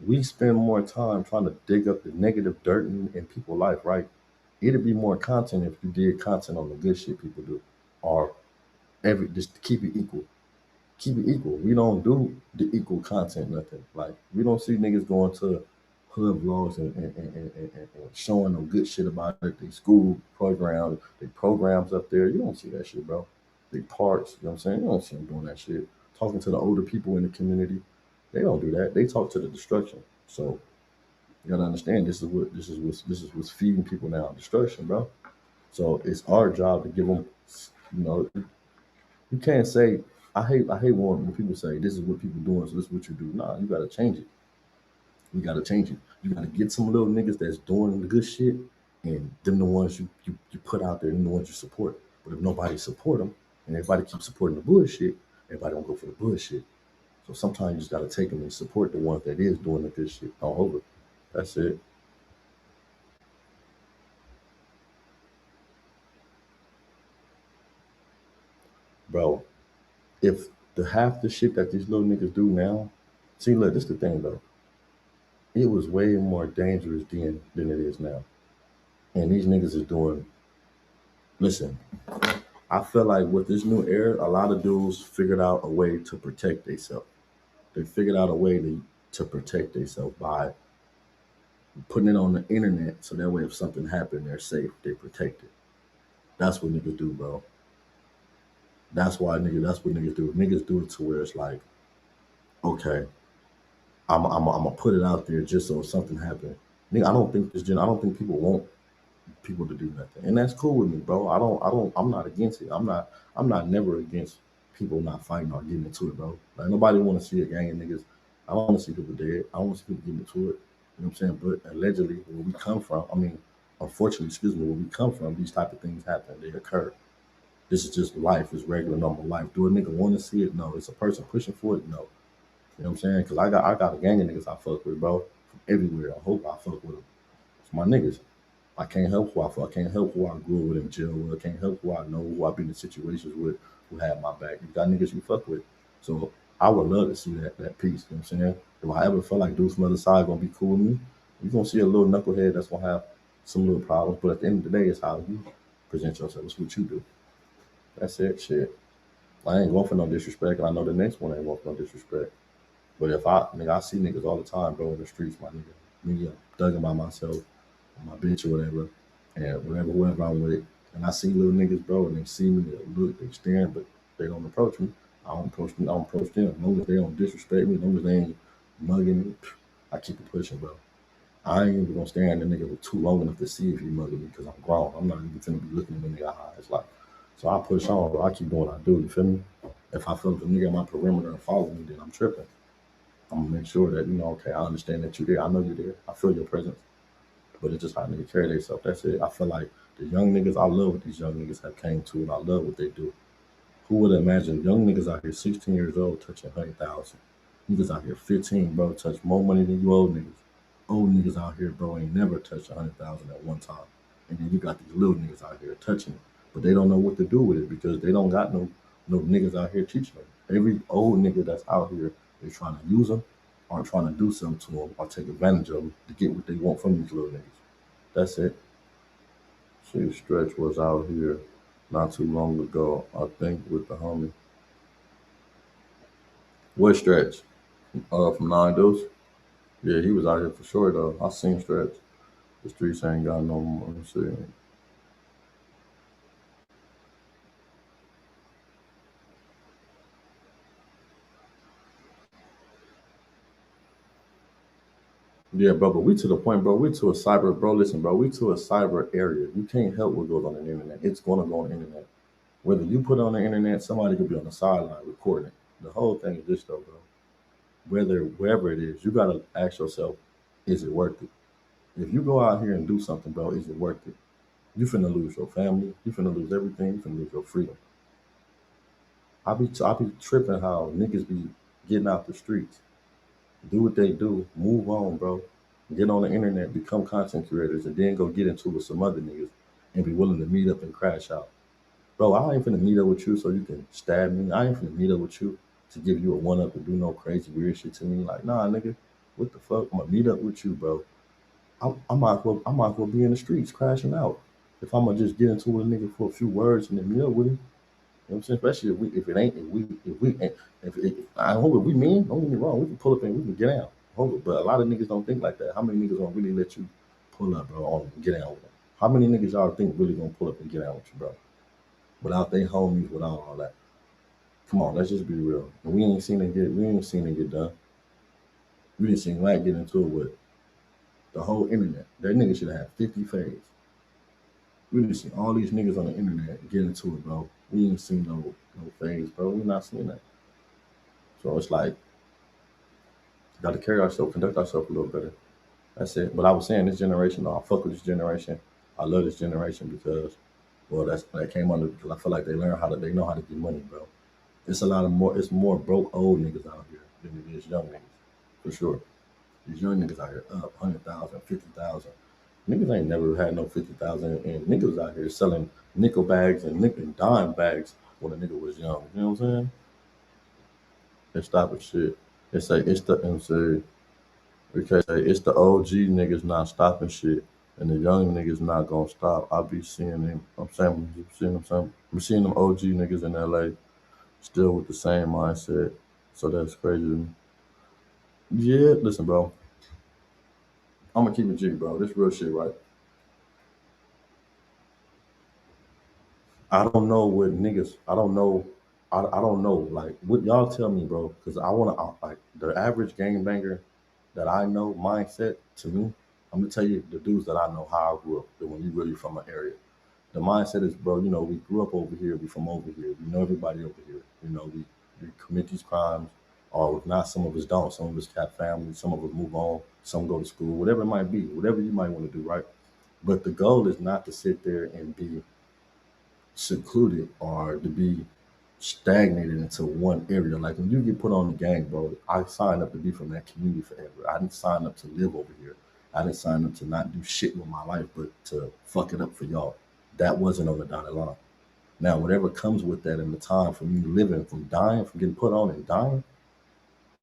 We spend more time trying to dig up the negative dirt in people's life, right? It'd be more content if you did content on the good shit people do, or just to keep it equal. Keep it equal. We don't do the equal content nothing. Like we don't see niggas going to hood vlogs and showing them good shit about it. They school programs, they programs up there. You don't see that shit, bro. They parks. You know what I'm saying? You don't see them doing that shit. Talking to the older people in the community, they don't do that. They talk to the destruction. So you gotta understand this is what's feeding people now destruction, bro. So it's our job to give them, you know, you can't say I hate when people say this is what people doing, so this is what you do. Nah, you gotta change it. You gotta change it. You gotta get some little niggas that's doing the good shit, and them the ones you put out there, them the ones you support. But if nobody support them, and everybody keeps supporting the bullshit, everybody don't go for the bullshit. So sometimes you just gotta take them and support the ones that is doing the good shit all over. That's it, bro. If the half the shit that these little niggas do now, see, look, this the thing though. It was way more dangerous then than it is now. And these niggas is doing. Listen, I feel like with this new era, a lot of dudes figured out a way to protect themselves. They figured out a way to protect themselves by putting it on the internet, so that way if something happened, they're safe, they protected. That's what niggas do, bro. That's what niggas do. Niggas do it to where it's like, okay, I'm gonna put it out there just so if something happened. Nigga, I don't think people want people to do nothing. And that's cool with me, bro. I'm not against it. I'm not never against people not fighting or getting into it, bro. Like nobody wanna see a gang of niggas. I don't wanna see people dead. I don't wanna see people getting into it. You know what I'm saying? But allegedly where we come from, I mean, unfortunately, excuse me, where we come from, these type of things happen. They occur. This is just life, it's regular normal life. Do a nigga wanna see it? No. It's a person pushing for it? No. You know what I'm saying? Cause I got a gang of niggas I fuck with, bro. From everywhere. I hope I fuck with them. It's my niggas. I can't help who I fuck. I can't help who I grew up with in jail with. I can't help who I know, who I've been in situations with, who had my back. You got niggas you fuck with. So I would love to see that piece. You know what I'm saying? If I ever feel like dudes from the other side gonna be cool with me, you're gonna see a little knucklehead that's gonna have some little problems. But at the end of the day, it's how you present yourself. It's what you do. That's it. Shit. I ain't going for no disrespect, and I know the next one ain't going for no disrespect. But if I see niggas all the time, bro, in the streets, my nigga. Me, thugging by myself, my bitch or whatever, and whoever I'm with. And I see little niggas, bro, and they see me, they look, they staring, but they don't approach me. I don't approach them. As long as they don't disrespect me, as long as they ain't mugging me, I keep it pushing, bro. I ain't even gonna stare at the nigga for too long enough to see if he muggle me because I'm grown. I'm not even finna be looking at the nigga eyes like. So I push on, bro. I keep doing what I do. You feel me? If I feel the nigga on my perimeter and follow me, then I'm tripping. I'm gonna make sure that okay, I understand that you're there. I know you're there. I feel your presence. But it's just how niggas carry themselves. That's it. I feel like the young niggas, I love what these young niggas have came to, and I love what they do. Who would imagine young niggas out here, 16 years old, touching 100,000? Niggas out here, 15, bro, touch more money than you old niggas. Old niggas out here, bro, ain't never touched 100,000 at one time. And then you got these little niggas out here touching it, but they don't know what to do with it because they don't got no niggas out here teaching them. Every old nigga that's out here is trying to use them, or trying to do something to them, or take advantage of them to get what they want from these little niggas. That's it. See, Stretch was out here not too long ago, I think, with the homie. What Stretch? From Nine Deuce? Yeah, he was out here for sure, though. I seen Stretch. The streets ain't got no more. Let me see. Yeah, bro, but we to the point, bro. We to a cyber, bro. Listen, bro, we to a cyber area. You can't help what goes on the internet. It's gonna go on the internet. Whether you put it on the internet, somebody could be on the sideline recording it. The whole thing is this, though, bro. Whether wherever it is, you gotta ask yourself, is it worth it? If you go out here and do something, bro, is it worth it? You finna lose your family. You finna lose everything. You finna lose your freedom. I be tripping how niggas be getting out the streets, do what they do, move on, bro. Get on the internet, become content creators, and then go get into it with some other niggas and be willing to meet up and crash out. Bro, I ain't finna meet up with you so you can stab me. I ain't finna meet up with you to give you a one up and do no crazy weird shit to me. Like, nah, nigga, what the fuck? I'm gonna meet up with you, bro. I might as well be in the streets crashing out. If I'm gonna just get into a nigga for a few words and then meet up with him, you know what I'm saying? Especially if it ain't if we ain't if it, I hope if we mean, don't get me wrong, we can pull up and we can get out. Hold it, but a lot of niggas don't think like that. How many niggas gonna really let you pull up, bro, on and get out with them? How many niggas y'all think really gonna pull up and get out with you, bro? Without they homies, without all that. Come on, let's just be real. And we ain't seen it get done. We didn't see Matt get into it with the whole internet. That nigga should have 50 fades. We didn't see all these niggas on the internet get into it, bro. We ain't seen no fades, bro. We not seeing that. So it's like got to carry ourselves, conduct ourselves a little better. That's it. But I was saying this generation, though, I fuck with this generation. I love this generation because, well, that came under because I feel like they know how to get money, bro. It's more broke old niggas out here than it is young niggas, for sure. These young niggas out here up 100,000, 50,000. Niggas ain't never had no 50,000, and niggas out here selling nickel bags and nickel and dime bags when a nigga was young. You know what I'm saying? They stop at shit. They say it's the MC. Because it's the OG niggas not stopping shit, and the young niggas not gonna stop. I be seeing them. I'm seeing them OG niggas in LA still with the same mindset. So that's crazy to me. Yeah, listen, bro. I'm gonna keep it G, bro. This real shit, right? I don't know what niggas. I don't know. I don't know. Like, what y'all tell me, bro? Because I wanna like the average game banger that I know mindset to me. I'm gonna tell you the dudes that I know how I grew up. That when you really from an area. The mindset is, bro, we grew up over here, we from over here, we know everybody over here. We commit these crimes, or if not, some of us don't. Some of us have families, some of us move on, some go to school, whatever it might be, whatever you might want to do, right? But the goal is not to sit there and be secluded or to be stagnated into one area. Like when you get put on the gang, bro, I signed up to be from that community forever. I didn't sign up to live over here. I didn't sign up to not do shit with my life, but to fuck it up for y'all. That wasn't on the dotted line. Now, whatever comes with that in the time from you living, from dying, from getting put on and dying,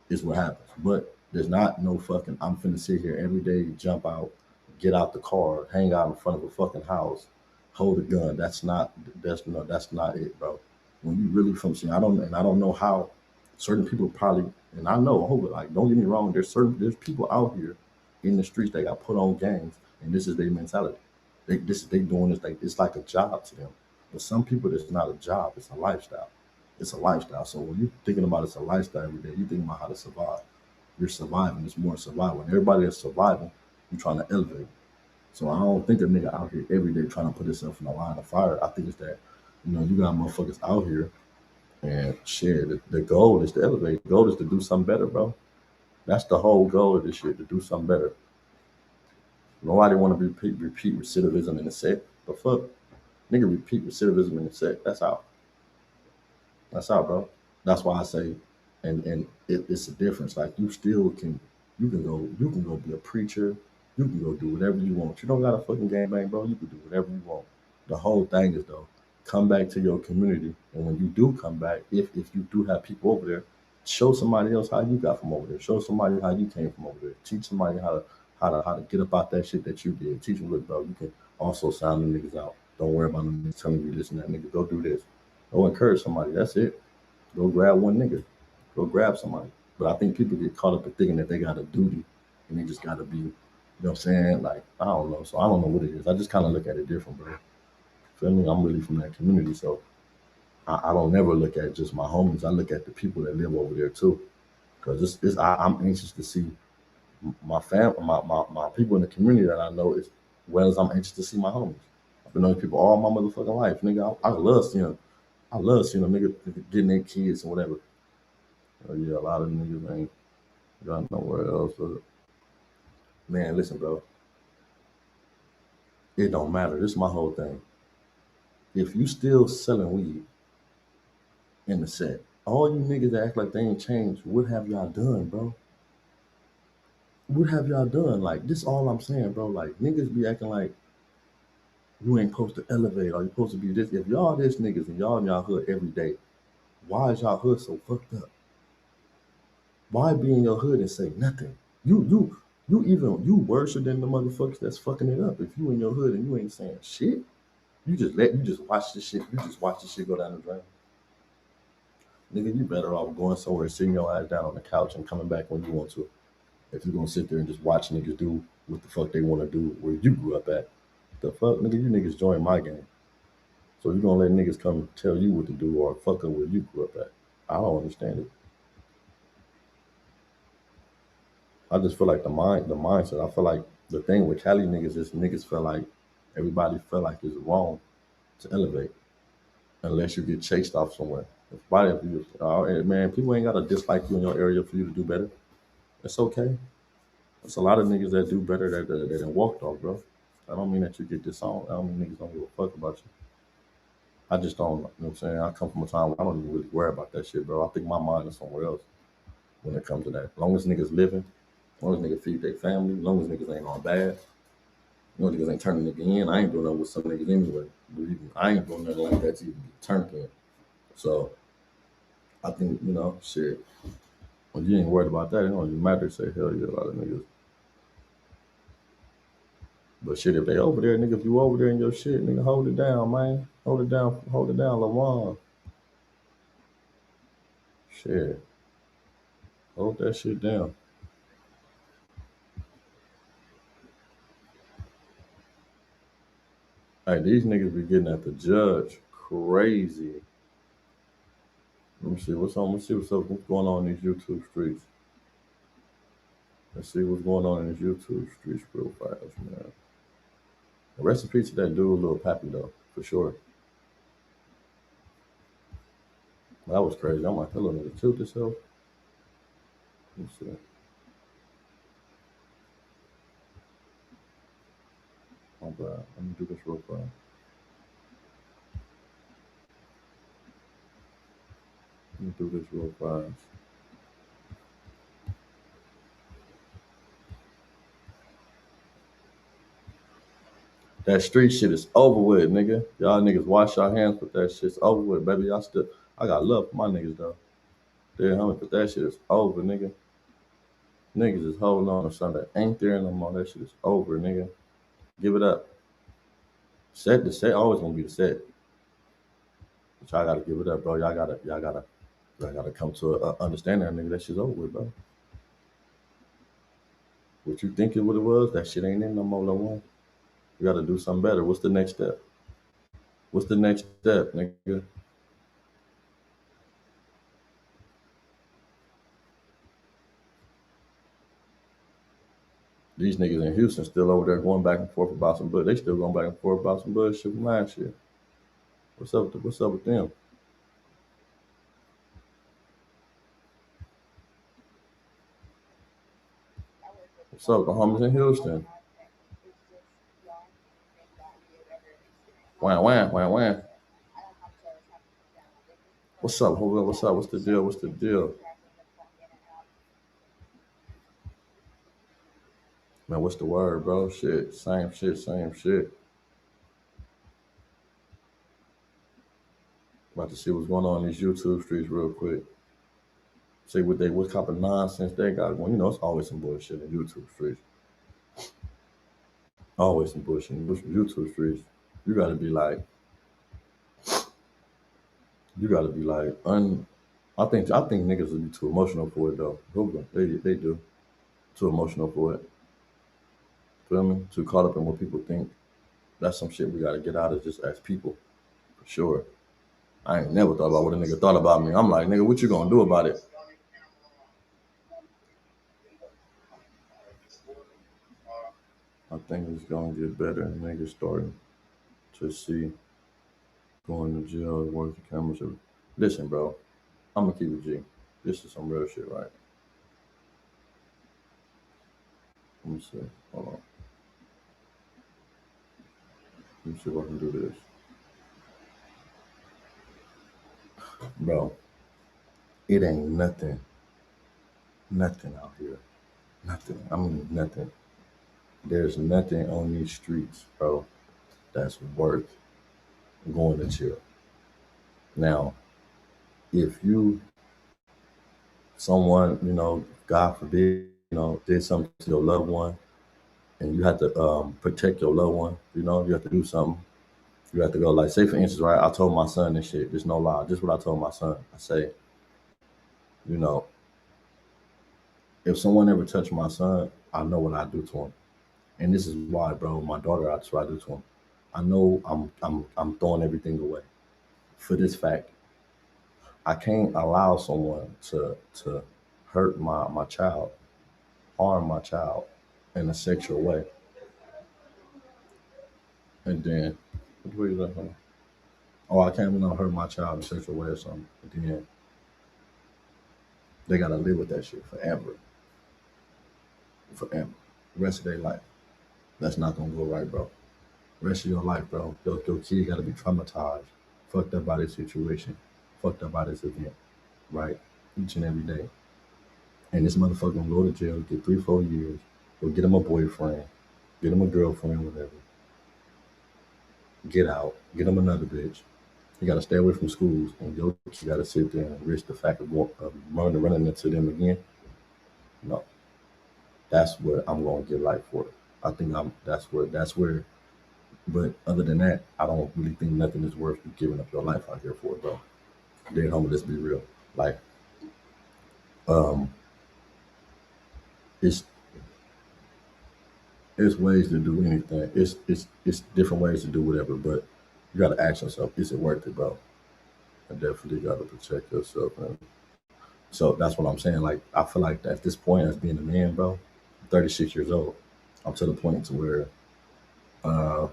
is what happens. But there's not no fucking, I'm finna sit here every day, jump out, get out the car, hang out in front of a fucking house, hold a gun. That's not it, bro. When you really from see, I don't know how certain people probably, and I know, hold it, like, don't get me wrong, there's people out here in the streets that got put on gangs, and this is their mentality. They doing this like it's like a job to them. But some people, it's not a job, it's a lifestyle. It's a lifestyle. So when you're thinking about it's a lifestyle every day, you think about how to survive. You're surviving. It's more survival. And everybody that's surviving, You're trying to elevate. So I don't think a nigga out here every day trying to put himself in the line of fire. I think it's that, you got motherfuckers out here and shit. The goal is to elevate. The goal is to do something better, bro. That's the whole goal of this shit, to do something better. Nobody want to repeat recidivism in the set. The fuck? Nigga repeat recidivism in the set. That's out. That's out, bro. That's why I say, and it's a difference. Like you can go be a preacher. You can go do whatever you want. You don't got a fucking game bang, bro. You can do whatever you want. The whole thing is though, come back to your community, and when you do come back, if you do have people over there, show somebody else how you got from over there. Show somebody how you came from over there. Teach somebody how to get up out that shit that you did. Teach them, look, bro, you can also sound the niggas out. Don't worry about them niggas telling you this and that. Nigga, go do this. Go encourage somebody. That's it. Go grab one nigga. Go grab somebody. But I think people get caught up in thinking that they got a duty and they just gotta be, what I'm saying? Like, I don't know. So I don't know what it is. I just kind of look at it different, bro. Feel me? I'm really from that community. So I don't never look at just my homies. I look at the people that live over there too. Because I'm anxious to see my my people in the community that I know as well as I'm anxious to see my homies. I've been knowing people all my motherfucking life. Nigga, I love seeing them nigga getting their kids and whatever. Yeah, a lot of niggas ain't got nowhere else. But man, listen, bro, it don't matter. This is my whole thing. If you still selling weed in the set, all you niggas that act like they ain't changed, what have y'all done, bro? What have y'all done? Like, this all I'm saying, bro. Like, niggas be acting like you ain't supposed to elevate or you supposed to be this. If y'all this niggas and y'all in y'all hood every day, why is y'all hood so fucked up? Why be in your hood and say nothing? You worse than the motherfuckers that's fucking it up. If you in your hood and you ain't saying shit, you just watch this shit. You just watch this shit go down the drain. Nigga, you better off going somewhere and sitting your ass down on the couch and coming back when you want to. If you're gonna sit there and just watch niggas do what the fuck they want to do where you grew up at, the fuck, nigga, you niggas join my game. So you gonna let niggas come tell you what to do or fuck up where you grew up at? I don't understand it. I just feel like the mindset. I feel like the thing with Cali niggas is niggas feel like everybody feel like it's wrong to elevate unless you get chased off somewhere. If you, man, people ain't gotta dislike you in your area for you to do better. It's okay. There's a lot of niggas that do better that done walked off, bro. I don't mean that you get disowned. I don't mean niggas don't give a fuck about you. I just don't, you know what I'm saying? I come from a time where I don't even really worry about that shit, bro. I think my mind is somewhere else when it comes to that. As long as niggas living, as long as niggas feed their family, as long as niggas ain't on bad, niggas ain't turning nigga in. I ain't doing nothing with some niggas anyway. Believe me, I ain't doing nothing like that to even be turned in. So I think, shit, when you ain't worried about that, it don't even matter to say hell yeah, a lot of niggas. But shit, if they over there, nigga, if you over there in your shit, nigga, hold it down, man. Hold it down, LaRon. Shit, hold that shit down. Hey, these niggas be getting at the judge crazy. Let me see what's on. Let's see what's going on in these YouTube streets. Let's see what's going on in these YouTube streets real fast, man. Rest in peace to that dude, Lil Pappy, though, for sure. That was crazy. I'm like, that little nigga killed himself. Let's see. Oh, bad. Let me do this real fast. Let me do this real fast. That street shit is over with, nigga. Y'all niggas wash your hands with that shit's over with, baby. I got love for my niggas, though. Damn, homie, but that shit is over, nigga. Niggas is holding on to something that ain't there no more. That shit is over, nigga. Give it up. The set always gonna be the set. But y'all gotta give it up, bro. Y'all gotta come to a understanding that nigga. That shit's over with, bro. What you think it what it was, that shit ain't in no more, no one. You gotta do something better. What's the next step? What's the next step, nigga? These niggas in Houston still over there going back and forth about some bullshit. They still going back and forth about some bullshit from last year. What's up with them? What's up with the homies in Houston? Wham, wham, wham, wham. What's up, homie? What's up? What's the deal? What's the deal? Man, what's the word, bro? Shit, same shit, same shit. About to see what's going on in these YouTube streets real quick. See what type of nonsense they got going. You know, it's always some bullshit in YouTube streets. Always some bullshit in YouTube streets. You gotta be like, you gotta be like, I think niggas would be too emotional for it though. They do too emotional for it. Feel me? Too caught up in what people think. That's some shit we gotta get out of just as people, for sure. I ain't never thought about what a nigga thought about me. I'm like, nigga, what you gonna do about it? I think it's gonna get better. Niggas starting to see going to jail, work the cameras. Listen, bro, I'm gonna keep it G. This is some real shit, right? Let me see. Hold on. Let me see if I can do this, bro. It ain't nothing out here. Nothing. I mean, nothing. There's nothing on these streets, bro, that's worth going to jail. Now, if you, someone, God forbid, did something to your loved one, and you have to protect your loved one, you have to do something. You have to go, like, say for instance, right? I told my son this shit. There's no lie. This is what I told my son. I say, you know, if someone ever touched my son, I know what I do to him. And this is why, bro, my daughter, that's what I do to him. I know I'm throwing everything away for this fact. I can't allow someone to hurt my child, harm my child in a sexual way. And then what is that? Oh, I can't hurt my child in a sexual way or something. And then they gotta live with that shit forever. Forever. The rest of their life. That's not gonna go right, bro. Rest of your life, bro. Your kid gotta be traumatized, fucked up by this situation, fucked up by this event, right? Each and every day. And this motherfucker gonna go to jail, get 3, 4 years, go get him a boyfriend, get him a girlfriend, whatever. Get out, get him another bitch. You gotta stay away from schools, and your kid gotta sit there and risk the fact of running into them again. No, that's what I'm gonna get life for. I think that's where. But other than that, I don't really think nothing is worth you giving up your life out here for, bro. Dead homie, let's be real. Like, um, it's it's ways to do anything. It's different ways to do whatever, but you gotta ask yourself, is it worth it, bro? I definitely gotta protect yourself, man. So that's what I'm saying. Like, I feel like at this point, as being a man, bro, I'm 36 years old. I'm to the point to where, uh,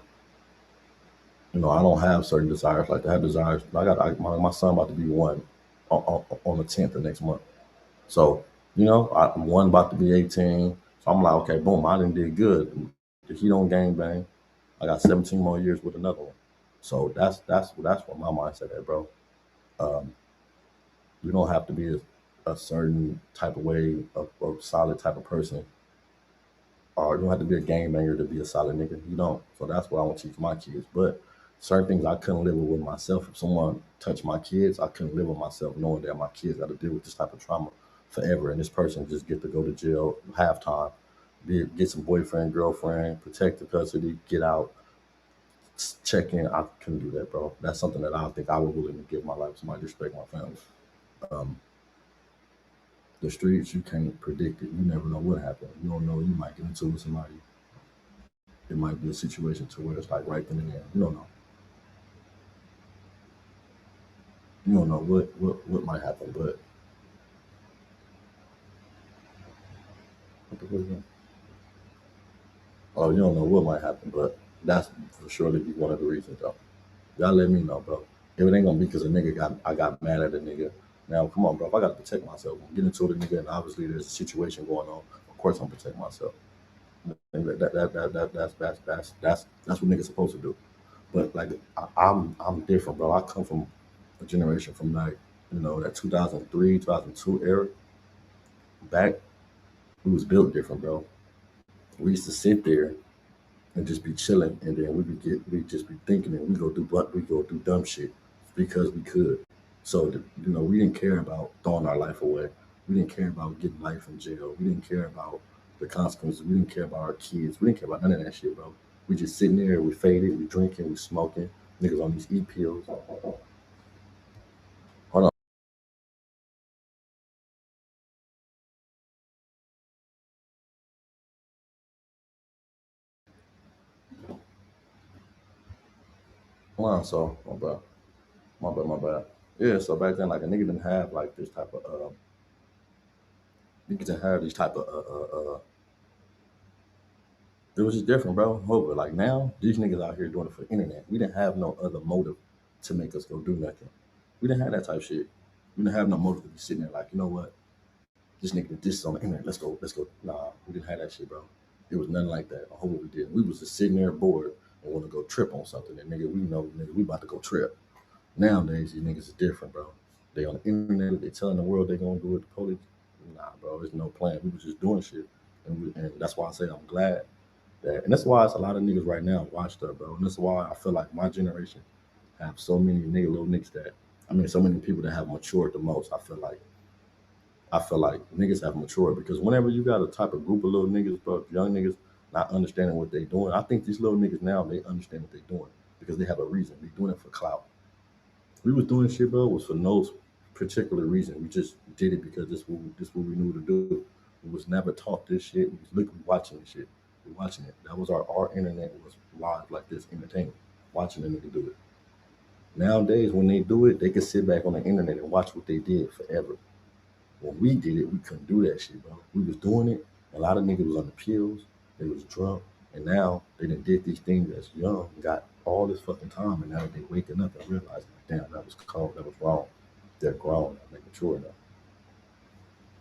I don't have certain desires. Like, I have desires. My son about to be one on the 10th of next month. So, I'm one about to be 18. So I'm like, okay, boom, I done did good. If he don't gang bang, I got 17 more years with another one. So that's what my mindset at, bro. Um, you don't have to be a certain type of way of solid type of person, or you don't have to be a gang banger to be a solid nigga. You don't. So that's what I want to teach my kids. But certain things I couldn't live with myself. If someone touched my kids, I couldn't live with myself knowing that my kids got to deal with this type of trauma forever, and this person just get to go to jail halftime, get some boyfriend, girlfriend, protective custody, get out, check in. I couldn't do that, bro. That's something that I don't think I would willing to give my life to. Somebody respect my family. Um, the streets, you can't predict it. You never know what happened. You don't know. You might get into it with somebody. It might be a situation to where it's like right then and there. You don't know. You don't know what might happen. But what the fuck is that? Oh, you don't know what might happen, but that's for surely be one of the reasons though. Y'all let me know, bro. If it ain't gonna be because a nigga got I got mad at a nigga. Now come on, bro. If I gotta protect myself, I'm getting to the nigga and obviously there's a situation going on, of course I'm protect myself. That's what niggas supposed to do. But like I'm different, bro. I come from a generation from like, that 2003, 2002 era back. We was built different, bro. We used to sit there and just be chilling, and then we just be thinking, and we go do dumb shit because we could. So we didn't care about throwing our life away. We didn't care about getting life in jail. We didn't care about the consequences. We didn't care about our kids. We didn't care about none of that shit, bro. We just sitting there, we faded, we drinking, we smoking. Niggas on these pills. Hold on, so my bad. Yeah, so back then, like a nigga didn't have like this type of niggas didn't have these type of it was just different, bro. Over like now, these niggas out here doing it for the internet. We didn't have no other motive to make us go do nothing. We didn't have that type of shit. We didn't have no motive to be sitting there like, you know what? This nigga did this on the internet. Let's go. Nah, we didn't have that shit, bro. It was nothing like that. I hope we did. We was just sitting there bored and want to go trip on something. And nigga, we know, nigga, we about to go trip. Nowadays, these niggas is different, bro. They on the internet. They telling the world they gonna do it. The police, nah, bro. There's no plan. We was just doing shit, and that's why I say I'm glad that, and that's why it's a lot of niggas right now watched up, bro. And that's why I feel like my generation have so many little niggas that, I mean, so many people that have matured the most. I feel like niggas have matured because whenever you got a type of group of little niggas, bro, young niggas not understanding what they doing, I think these little niggas now they understand what they doing because they have a reason. They doing it for clout. We was doing shit, bro, was for no particular reason. We just did it because this what we knew to do. We was never taught this shit. We was literally watching this shit. We watching it. That was our internet was live like this, entertainment. Watching a nigga do it. Nowadays, when they do it, they can sit back on the internet and watch what they did forever. When we did it, we couldn't do that shit, bro. We was doing it. A lot of niggas was on the pills. They was drunk. And now they done did these things as young, got all this fucking time, and now they waking up and realizing, like, damn, that was cold, that was wrong. They're grown, they're mature now.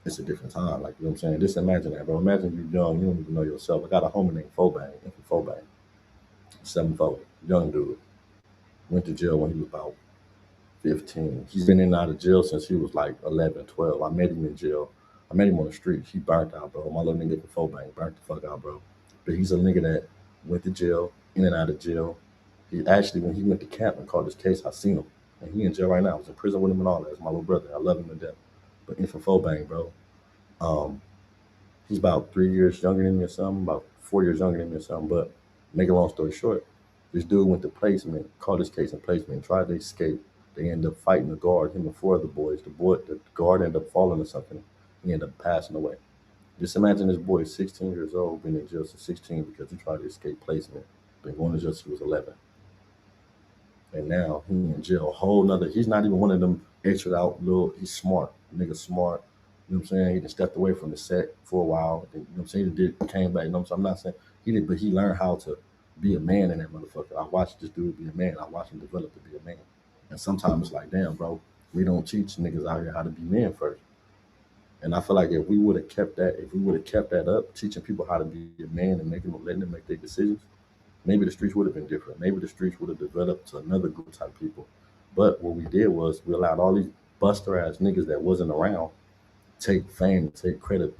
It's a different time, like, you know what I'm saying? Just imagine that, bro. Imagine you young, you don't even know yourself. I got a homie named Fobang, Infant Fobang, 7'4", young dude. Went to jail when he was about 15. He's been in and out of jail since he was like 11, 12. I met him in jail. I met him on the street. He burnt out, bro. My little nigga before bang, burnt the fuck out, bro. But he's a nigga that went to jail, in and out of jail. He actually, when he went to camp and caught his case, I seen him. And he in jail right now. I was in prison with him and all that. It's my little brother. I love him to death. But infant bang, bro. Um, He's about 3 years younger than me or something, about 4 years younger than me or something. But make a long story short, this dude went to placement, caught his case in placement, tried to escape. They ended up fighting the guard, him and four other boys. The guard ended up falling or something. He ended up passing away. Just imagine this boy, 16 years old, been in jail since 16 because he tried to escape placement. Been going to jail since he was 11. And now he in jail, a whole nother. He's not even one of them extra out little. He's smart, nigga smart. You know what I'm saying? He just stepped away from the set for a while. You know what I'm saying? He did came back. You know what I'm saying? I'm not saying he did, but he learned how to be a man in that motherfucker. I watched this dude be a man. I watched him develop to be a man. And sometimes it's like, damn, bro, we don't teach niggas out here how to be men first. And I feel like if we would have kept that, if we would have kept that up, teaching people how to be a man and making them letting them make their decisions, maybe the streets would have been different. Maybe the streets would have developed to another group type people. But what we did was we allowed all these buster ass niggas that wasn't around take fame, take credit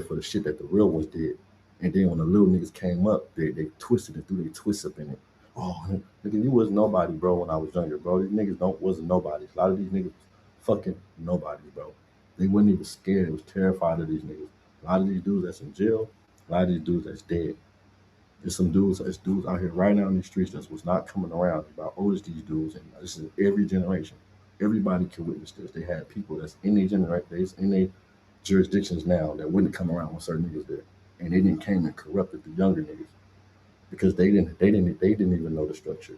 for the shit that the real ones did. And then when the little niggas came up, they twisted and threw their twists up in it. Oh, nigga, you was nobody, bro, when I was younger, bro. These niggas don't wasn't nobody. A lot of these niggas fucking nobody, bro. They wasn't even scared. They was terrified of these niggas. A lot of these dudes that's in jail, a lot of these dudes that's dead. There's dudes out here right now in these streets that was not coming around about old as these dudes, and this is every generation. Everybody can witness this. They had people that's in their generation, in their jurisdictions now that wouldn't come around when certain niggas did, and they didn't came and corrupted the younger niggas because they didn't even know the structure.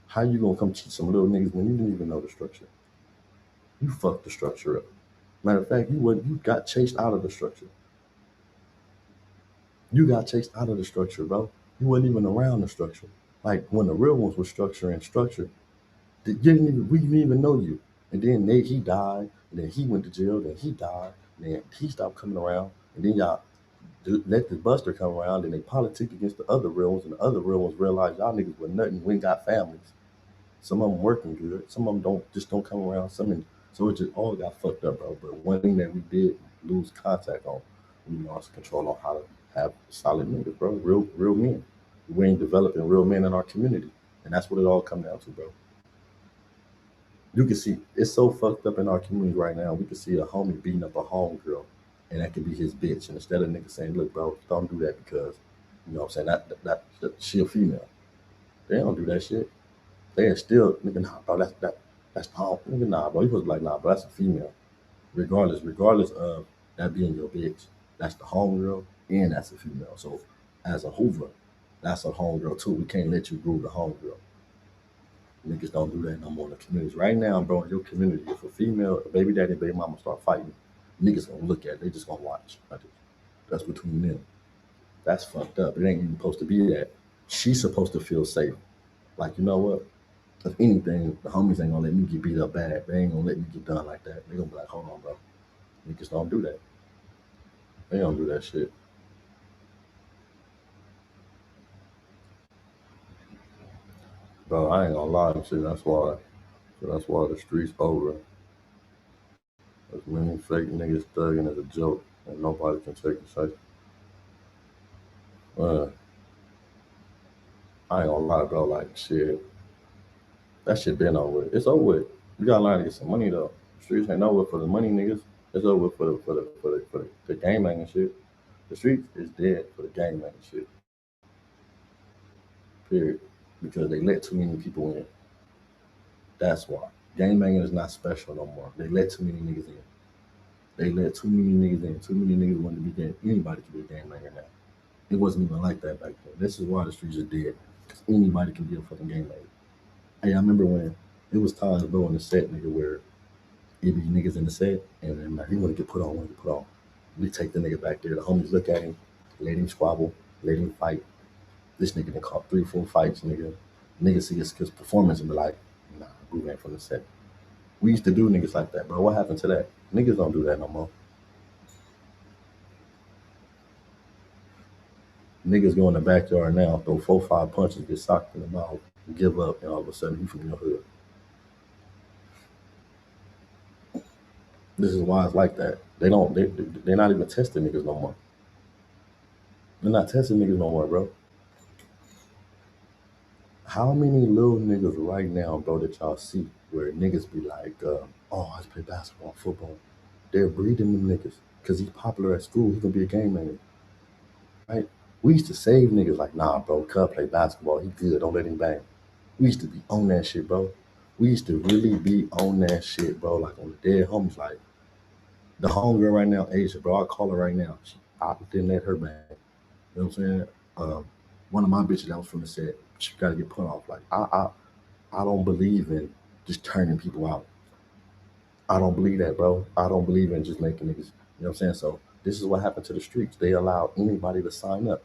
How you gonna come teach some little niggas when you didn't even know the structure? You fucked the structure up. Matter of fact, you got chased out of the structure. You got chased out of the structure, bro. You wasn't even around the structure. Like when the real ones were structure, we didn't even know you. And then he died, and then he went to jail, then he died, and then he stopped coming around, and then y'all let the buster come around, and they politic against the other real ones, and the other real ones realized y'all niggas were nothing. We ain't got families. Some of them working good. Some of them don't come around. So it just all got fucked up, bro. But one thing that we did lose contact on, we lost control on how to have solid niggas, bro. Real men. We ain't developing real men in our community, and that's what it all come down to, bro. You can see it's so fucked up in our community right now. We can see a homie beating up a homegirl, and that could be his bitch. And instead of niggas saying, "Look, bro, don't do that," because you know what I'm saying that she a female. They don't do that shit. They are still nigga, nah, bro. That's Tom. Nigga, nah, bro. You supposed to be like, nah, bro. That's a female. Regardless of that being your bitch, that's the homegirl, and that's a female. So as a Hoover, that's a homegirl too. We can't let you groove the homegirl. Niggas don't do that no more in the communities. Right now, bro, in your community, if a female, a baby daddy and baby mama start fighting, niggas gonna look at it. They just gonna watch. That's between them. That's fucked up. It ain't even supposed to be that. She's supposed to feel safe. Like, you know what? If anything, the homies ain't gonna let me get beat up bad. They ain't gonna let me get done like that. They gonna be like, hold on, bro. Niggas don't do that. They don't do that shit. Bro, I ain't gonna lie and shit. That's why the streets over. As many fake niggas thugging as a joke, and nobody can take it safe. Uh, I ain't gonna lie, bro. Like shit, that shit been over with. It's over with. We gotta learn to get some money though. Streets ain't over for the money, niggas. It's over with for the game and shit. The streets is dead for the game and shit. Period. Because they let too many people in. That's why. Gang banging is not special no more. They let too many niggas in. They let too many niggas in. Too many niggas wanted to be gang. Anybody can be a gang banger now. It wasn't even like that back then. This is why the streets are dead. Because anybody can be a fucking gang banger. Hey, I remember when it was times, bro, in the set, nigga, where it be niggas in the set, and then like, he want to get put on, want to get put on. We take the nigga back there. The homies look at him, let him squabble, let him fight. This nigga done caught 3, 4 fights, nigga. Niggas see his performance and be like, nah, we ain't from the set. We used to do niggas like that, bro. What happened to that? Niggas don't do that no more. Niggas go in the backyard now, throw 4, 5 punches, get socked in the mouth, give up, and all of a sudden you from your hood. This is why it's like that. They're not even testing niggas no more. They're not testing niggas no more, bro. How many little niggas right now, bro, that y'all see where niggas be like, oh, I just play basketball, football. They're breeding them niggas because he's popular at school. He gonna be a game man, right? We used to save niggas like, nah, bro, Cub play basketball. He good. Don't let him bang. We used to be on that shit, bro. We used to really be on that shit, bro. Like on the dead homies. Like the homegirl right now, Asia, bro. I call her right now. I didn't let her bang. You know what I'm saying? Um, one of my bitches that was from the set, she got to get put off. Like I don't believe in just turning people out. I don't believe that, bro. I don't believe in just making niggas. You know what I'm saying? So this is what happened to the streets. They allow anybody to sign up.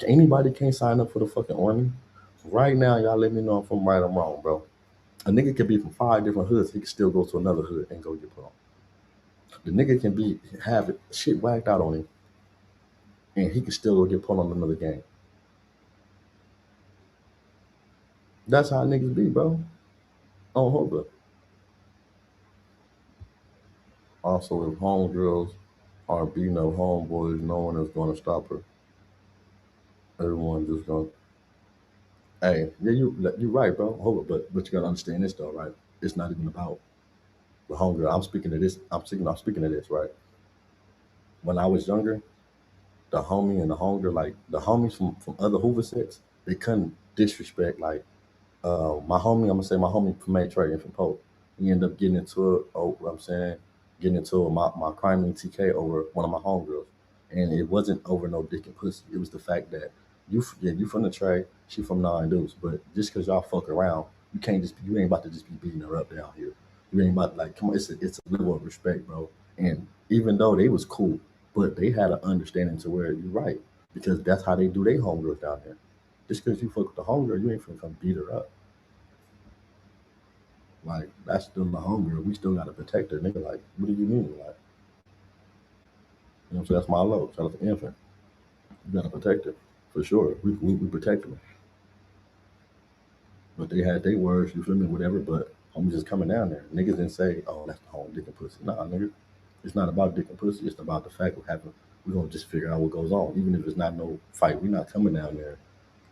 Anybody can't sign up for the fucking army. Right now, y'all let me know if I'm right or wrong, bro. A nigga can be from 5 different hoods. He can still go to another hood and go get put on. The nigga can be have it, shit whacked out on him, and he can still go get put on another gang. That's how niggas be, bro. On hold up. Also, if homegirls are beating up homeboys, no one is going to stop her. Everyone just going, hey, yeah, you right, bro. Hold up, but you gotta understand this though, right? It's not even about the homegirl. I'm speaking to this. I'm speaking to this, right? When I was younger, the homie and the homegirl, like the homies from other Hoover sets, they couldn't disrespect like my homie, I'm gonna say my homie from May Trey and from Pope, he ended up getting into it. Oh, what I'm saying, getting into it, my crime and TK over one of my homegirls, and it wasn't over no dick and pussy. It was the fact that you from the Trey, she from Nine Deuce, but just because y'all fuck around, you ain't about to just be beating her up down here. You ain't about to, like, come on, it's a level of respect, bro. And even though they was cool, but they had an understanding to where you're right. because that's how they do their homegirls down there. Just because you fuck with the homegirl, you ain't finna come beat her up. Like, that's still the homegirl. We still gotta protect her, nigga. Like, what do you mean? Like, you know, so that's my low. Shout out to Infant. You gotta protect her for sure. We protect her. But they had their words, you feel me, whatever. But homies just coming down there. Niggas didn't say, oh, that's the home dick and pussy. Nah, nigga. It's not about dick and pussy. It's about the fact of having, we're going to just figure out what goes on. Even if it's not no fight, we're not coming down there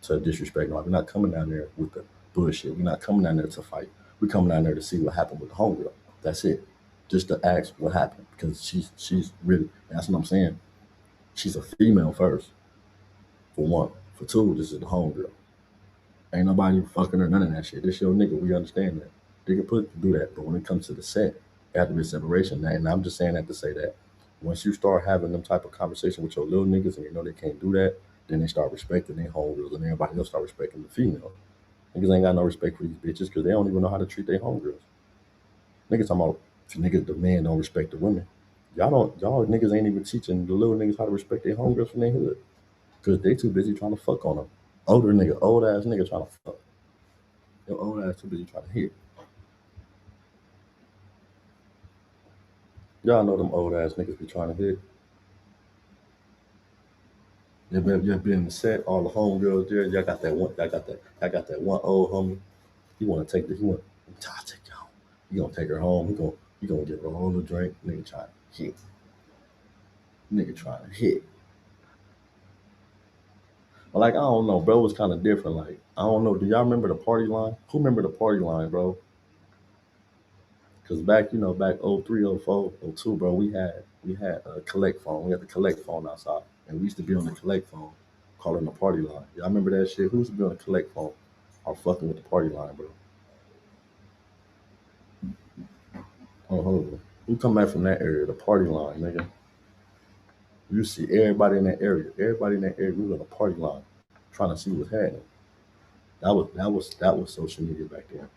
to disrespect. We're not coming down there with the bullshit. We're not coming down there to fight. We're coming down there to see what happened with the homegirl. That's it. Just to ask what happened. Because she's really, that's what I'm saying. She's a female first, for one. For two, this is the homegirl. Ain't nobody fucking her, none of that shit. This your nigga. We understand that. They can put do that. But when it comes to the set, after the separation, and I'm just saying that to say that once you start having them type of conversation with your little niggas and you know they can't do that, then they start respecting their homegirls and everybody else start respecting the female. Niggas ain't got no respect for these bitches because they don't even know how to treat their homegirls. Niggas talking about if niggas the man don't respect the women. Y'all niggas ain't even teaching the little niggas how to respect their homegirls from their hood. Cause they too busy trying to fuck on them. Old ass nigga trying to fuck. Your old ass too busy trying to hit. Y'all know them old ass niggas be trying to hit. You been in the set, all the homegirls there. Y'all got that one old homie. He wanna take the he want I'll take you home. He gonna take her home. He gonna give her all the drink. Nigga trying to hit. Nigga trying to hit. But like I don't know, bro. It was kind of different. Like I don't know. Do y'all remember the party line? Who remember the party line, bro? Because back, back 03, 04, 02, bro, we had a collect phone. We had the collect phone outside. And we used to be on the collect phone calling the party line. Y'all remember that shit? Who used to be on the collect phone or fucking with the party line, bro? Oh, hold on. Who come back from that area, the party line, nigga? You see everybody in that area. Everybody in that area, we was on the party line trying to see what's happening. That was social media back then.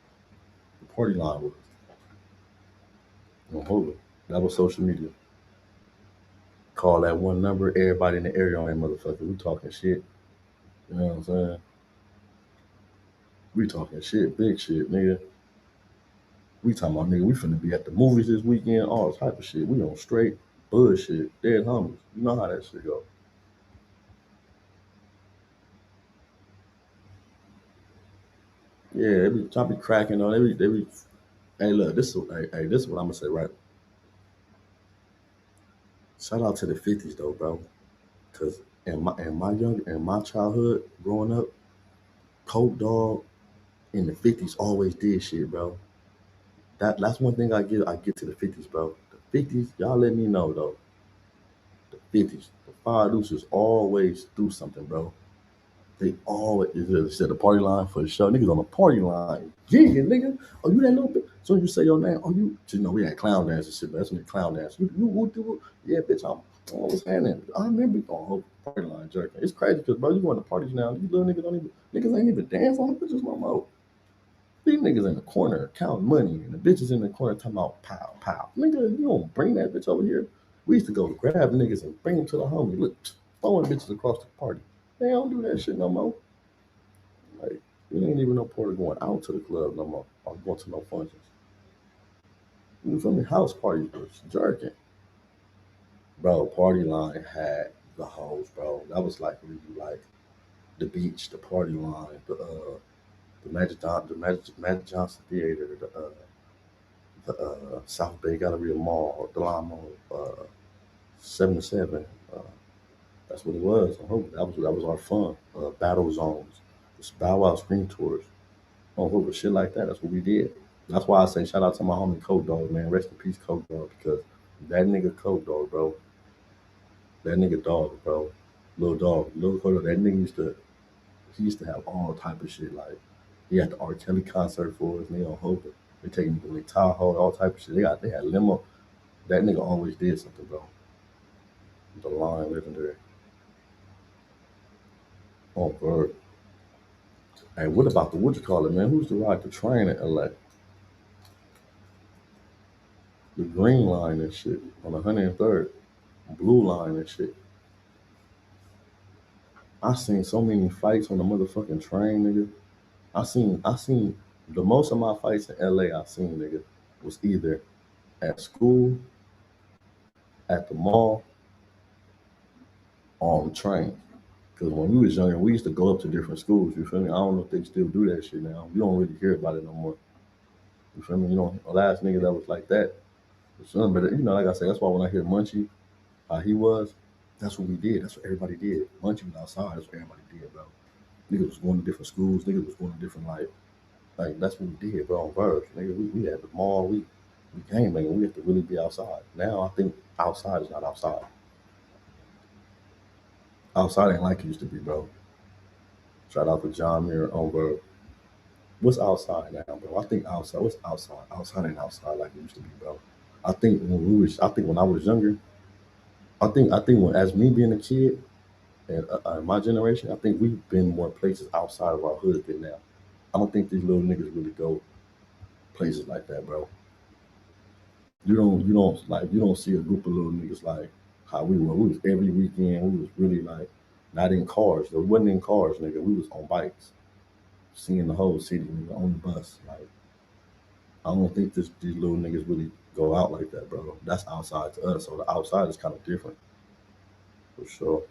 The party line was. Oh, hold on. That was social media. Call that one number, everybody in the area on that motherfucker. We talking shit. You know what I'm saying? We talking shit, big shit, nigga. We talking about nigga, we finna be at the movies this weekend, all type of shit. We on straight bullshit, dead homies. You know how that shit go. Yeah, they be trying to be cracking on. They be. Hey, look, this is what I'm gonna say, right? Shout out to the '50s though, bro. Cause in my childhood growing up, Coke Dog in the '50s always did shit, bro. That's one thing I get to the '50s, bro. The '50s, y'all let me know though. The '50s, the Fire Deuces always do something, bro. They always set the party line for the show. Niggas on the party line. Yeah, nigga. Oh, you that little bit. So you say your name. Oh, you know, we had clown dance and shit, but that's when the clown dance. Yeah, bitch, oh, what's happening? I remember on whole party line jerking. It's crazy because, bro, you going to parties now. You little niggas niggas ain't even dance on the bitches no more. These niggas in the corner counting money, and the bitches in the corner talking about pow, pow. Nigga, you don't bring that bitch over here. We used to go grab niggas and bring them to the homie. Look, throwing bitches across the party. They don't do that shit no more. Like, we ain't even no part of going out to the club no more or going to no functions. You feel me? House parties was jerking. Bro, party line had the hoes, bro. That was like really like the beach, the party line, the Magic Johnson Theater, the South Bay Galleria Mall, the Lime Mall, 77. Uh, that's what it was. I hope that was our fun. Battle zones, Bow Wow screen tours. On hoop shit like that. That's what we did. That's why I say shout out to my homie Coke Dog, man. Rest in peace, Coke Dog, because that nigga Coke Dog, bro. That nigga dog, bro. Little Coke Dog. That nigga he used to have all type of shit. Like he had the R. Kelly concert for us, nigga on Hope. They taking me to Lake Tahoe, all type of shit. They had limo. That nigga always did something, bro. The line legendary. Oh, bird. Hey, what about the what you call it, man? Who's to ride the train in LA? The green line and shit on 103rd, blue line and shit. I seen so many fights on the motherfucking train, nigga. I seen the most of my fights in LA I seen, nigga, was either at school, at the mall, on the train. Because when we was younger, we used to go up to different schools. You feel me? I don't know if they still do that shit now. You don't really hear about it no more. You feel me? You know, the last nigga that was like that was son. But you know, like I said, that's why when I hear Munchie, how he was, that's what we did. That's what everybody did. Munchie was outside. That's what everybody did, bro. Niggas was going to different schools. Niggas was going to different like that's what we did, bro. On Verge, nigga, we had the mall. We game banging. We have to really be outside. Now I think outside is not outside. Outside ain't like it used to be, bro. Shout out to John Muir over. What's outside now, bro? I think outside. What's outside? Outside ain't outside like it used to be, bro. I think I think when I was younger. I think when as me being a kid and my generation, I think we've been more places outside of our hood than now. I don't think these little niggas really go places like that, bro. You don't see a group of little niggas like how we were. We was every weekend. We was really like not in cars. Though. We wasn't in cars, nigga. We was on bikes, seeing the whole city, nigga, on the bus. Like I don't think these little niggas really go out like that, bro. That's outside to us. So the outside is kind of different for sure.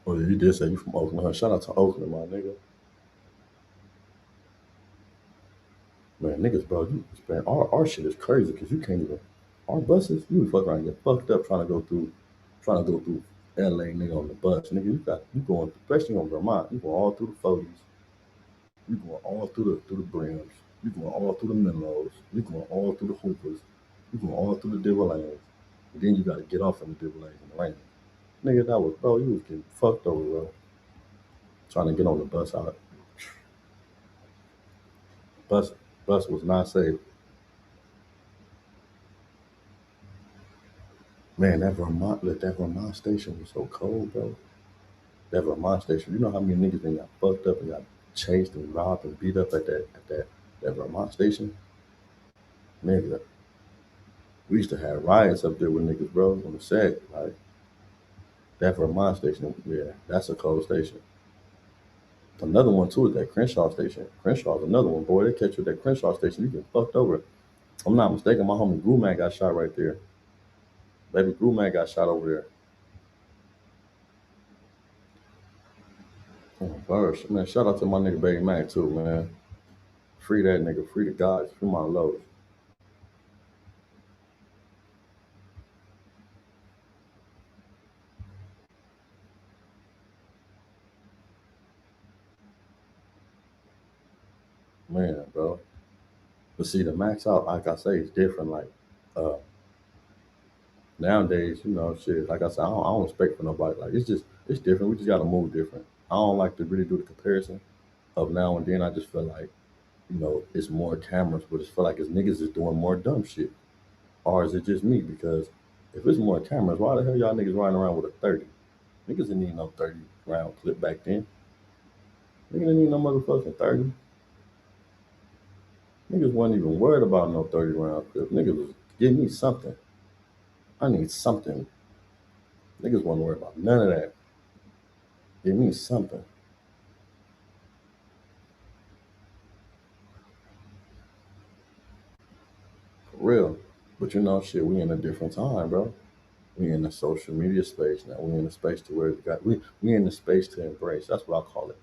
Oh, yeah, you did say you from Oakland, huh? Shout out to Oakland, my nigga. Man, niggas, bro, man, our shit is crazy because you can't even. Our buses, you be fuck around and get fucked up trying to go through LA, nigga, on the bus, nigga. You going, especially on Vermont, you going all through the 40s, you going all through the brims, you going all through the Menlos, you going all through the Hoopers, you going all through the Divil lanes, and then you got to get off in the Divil lanes in the rain. Nigga, that was, bro, you was getting fucked over, bro, trying to get on the bus out. Bus, bus was not safe. Man, that Vermont station was so cold, bro. That Vermont station, you know how many niggas then got fucked up and got chased and robbed and beat up at that Vermont station? Nigga, we used to have riots up there with niggas, bro, on the set. Like that Vermont station, yeah, that's a cold station. Another one too is that Crenshaw station. Crenshaw's another one, boy. They catch you at that Crenshaw station, you get fucked over. If I'm not mistaken, my homie Grumag got shot right there. Baby Grumag got shot over there. Oh, gosh, man, shout out to my nigga Baby Mac too, man. Free that nigga, free the guys, free my lows. Man, bro. But see, the max out, like I say, is different. Like uh, nowadays, shit. Like I said, I don't expect for nobody. Like it's different. We just gotta move different. I don't like to really do the comparison of now and then. I just feel like it's more cameras, but it's feel like it's niggas is doing more dumb shit. Or is it just me? Because if it's more cameras, why the hell y'all niggas riding around with a 30? Niggas didn't need no 30 round clip back then. Niggas didn't need no motherfucking 30. Niggas wasn't even worried about no 30 round clip. Niggas was give me something. I need something. Niggas wasn't worried about none of that. Give me something. For real. But shit, we in a different time, bro. We in the social media space now. We in the space to where we in the space to embrace. That's what I call it.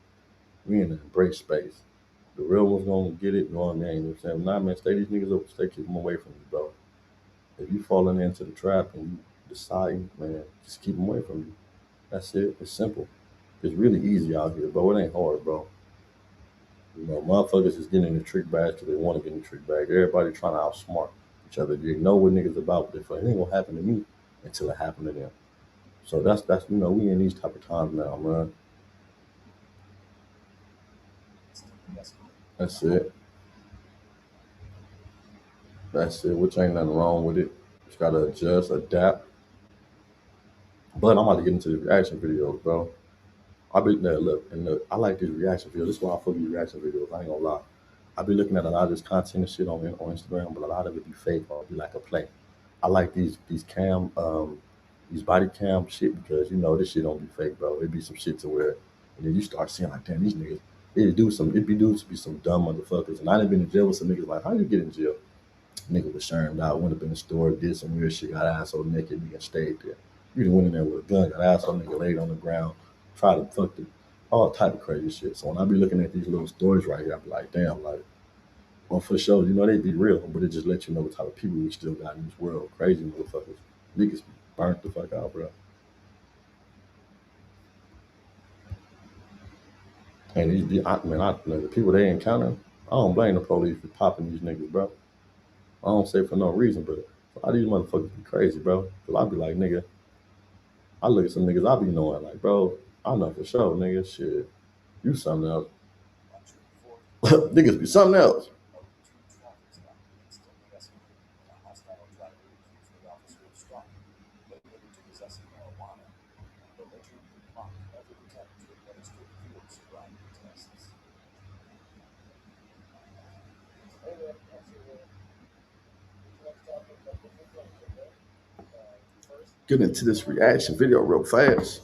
We in the embrace space. The real ones gonna get it, go on there. You know what I'm saying? Nah, man, stay these niggas up, stay keep them away from you, bro. If you falling into the trap and you deciding, man, just keep them away from you. That's it. It's simple. It's really easy out here, bro. It ain't hard, bro. Motherfuckers is getting in the trick bag because they want to get in the trick bag. Everybody trying to outsmart each other. They know what niggas about, but they feel like it ain't gonna happen to me until it happen to them. So that's we in these type of times now, man. That's it. That's it. Which ain't nothing wrong with it. Just gotta adjust, adapt. But I'm about to get into the reaction videos, bro. I be there, look, and look, I like these reaction videos. This is why I fuck with these reaction videos. I ain't gonna lie. I be looking at a lot of this content and shit on Instagram, but a lot of it be fake or be like a play. I like these cam these body cam shit because you know this shit don't be fake, bro. It be some shit to where and then you start seeing like damn these niggas it be dudes be some dumb motherfuckers. And I done been in jail with some niggas like how you get in jail? Nigga was shermed out, went up in the store, did some weird shit, got asshole naked, nigga stayed there. You done went in there with a gun, got asshole nigga laid on the ground, tried to fuck the all type of crazy shit. So when I be looking at these little stories right here, I be like, damn, like, well, for sure, you know, they be real, but it just let you know what type of people we still got in this world. Crazy motherfuckers. Niggas be burnt the fuck out, bro. And the people they encounter, I don't blame the police for popping these niggas, bro. I don't say for no reason, but a lot of these motherfuckers be crazy, bro. Cause I be like, nigga, I look at some niggas I be knowing, like, bro, I know for sure, nigga, shit, you something else. Niggas be something else. Get into this reaction video real fast.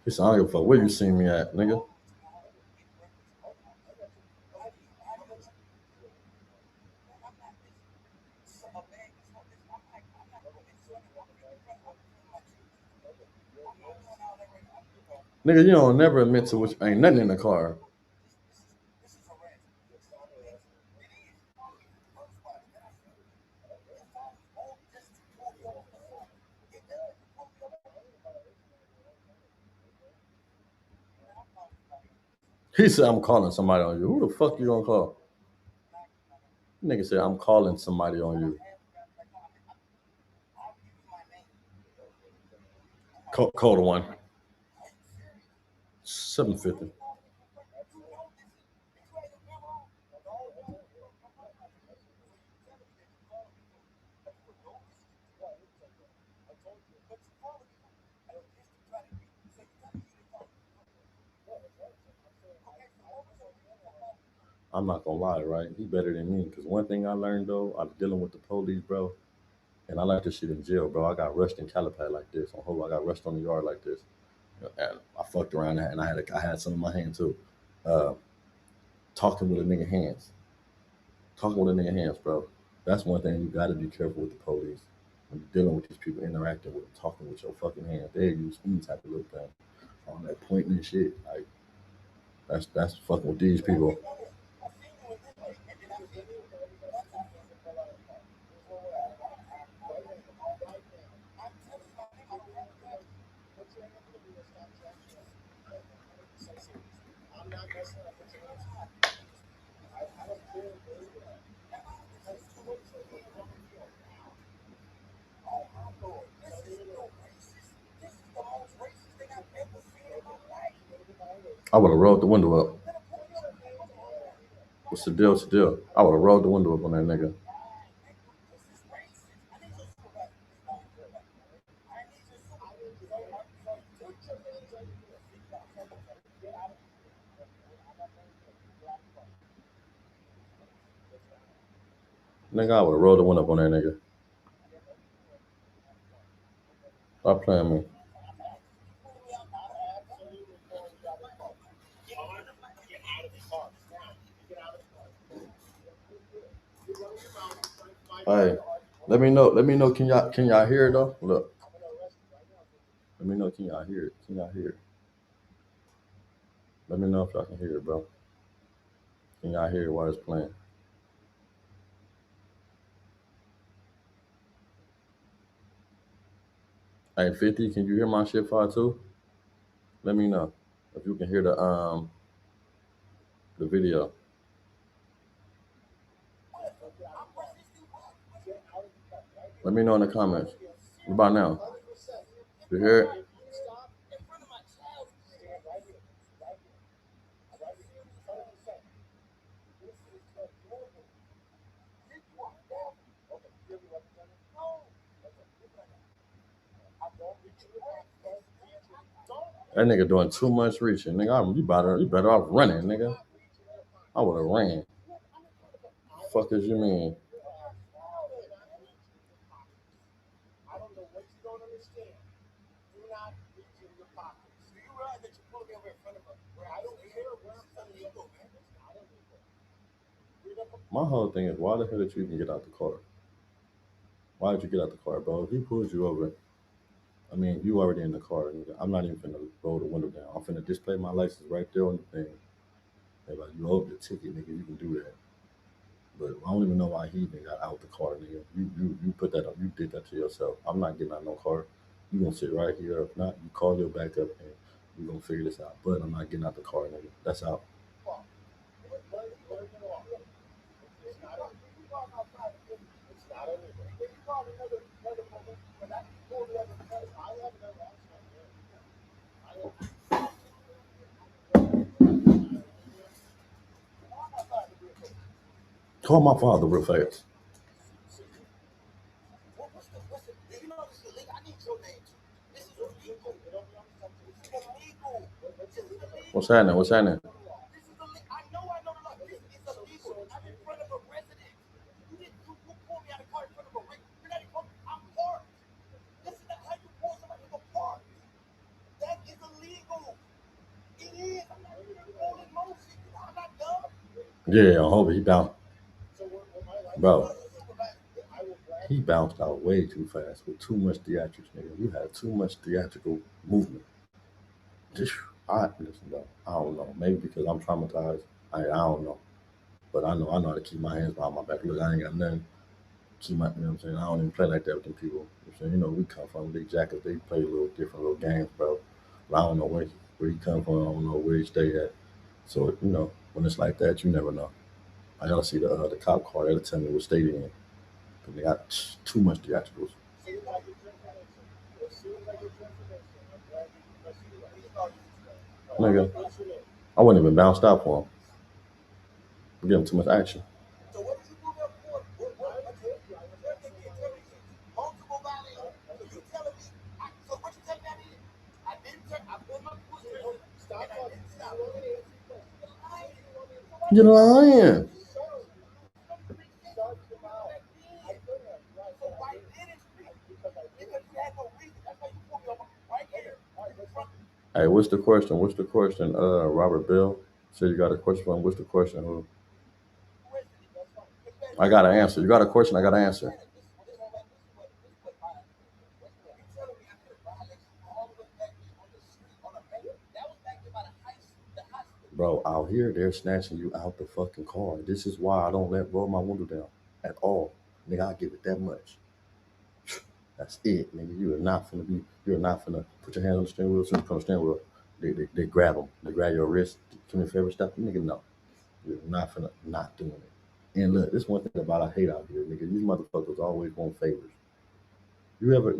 He said, I don't give a fuck where you see me at, nigga. Nigga, you don't never admit to which ain't nothing in the car. He said, I'm calling somebody on you. Who the fuck you gonna call? Nigga said, I'm calling somebody on you. Call the one. 750. I'm not gonna lie, right? He better than me. Cause one thing I learned though, I was dealing with the police, bro, and I learned this shit in jail, bro. I got rushed in Calipad like this. On hold, I got rushed on the yard like this. And I fucked around and I had some in my hand too. Uh, talking with a nigga hands. Talking with a nigga hands, bro. That's one thing you gotta be careful with the police. When you're dealing with these people, interacting with them, talking with your fucking hands. They use any type of little thing. On that pointing and shit. Like that's fucking with these people. I would have rolled the window up. What's the deal? What's the deal? I would have rolled the window up on that nigga. Nigga, I would have rolled the window up on that nigga. Stop playing me. Hey, let me know. Let me know. Can y'all hear it though? Look, let me know. Can y'all hear it? Can y'all hear it? Let me know if y'all can hear it, bro. Can y'all hear it while it's playing? Hey, 50, can you hear my shit file too? Let me know if you can hear the video. Let me know in the comments. What about now? You hear it? That nigga doing too much reaching. Nigga, you better off running, nigga. I would have ran. Fuck as you mean? My whole thing is, why the hell did you even get out the car? Why did you get out the car, bro? If he pulled you over, I mean, you already in the car. Nigga. I'm not even finna roll the window down. I'm finna display my license right there on the thing. They like, you owe the ticket, nigga. You can do that. But I don't even know why he even got out the car, nigga. You put that up. You did that to yourself. I'm not getting out no car. You gonna sit right here. If not, you call your backup and we gonna figure this out. But I'm not getting out the car, nigga. That's out. Call my father real fast. What's happening? What's happening? Yeah, I hope he bounced. Bro, he bounced out way too fast with too much theatrics, nigga. You had too much theatrical movement. Just, listen, bro. I don't know. Maybe because I'm traumatized. I don't know. But I know how to keep my hands behind my back. Look, I ain't got nothing. Keep my, you know what I'm saying? I don't even play like that with them people. You know what I'm saying? You know, we come from big jackets. They play a little different little games, bro. But I don't know where he come from. I don't know where he stay at. So, you know, when it's like that, you never know. I gotta see the cop car. That'll tell me what state he in. Cause they got too much theatricals. Nigga, I wouldn't even bounced out for him. Give him too much action. You're lying. Hey, what's the question? What's the question? Robert Bell said you got a question for him. What's the question? I got to answer. You got a question? I got to answer. Bro, out here, they're snatching you out the fucking car. This is why I don't let roll my window down at all. Nigga, I give it that much. That's it, nigga. You're not finna put your hands on the steering wheel. Soon as you put on the steering wheel, they grab them. They grab your wrist. Give me a favor, stop. Nigga, no. You're not finna not doing it. And look, this one thing about I hate out here, nigga. These motherfuckers always want favors. You ever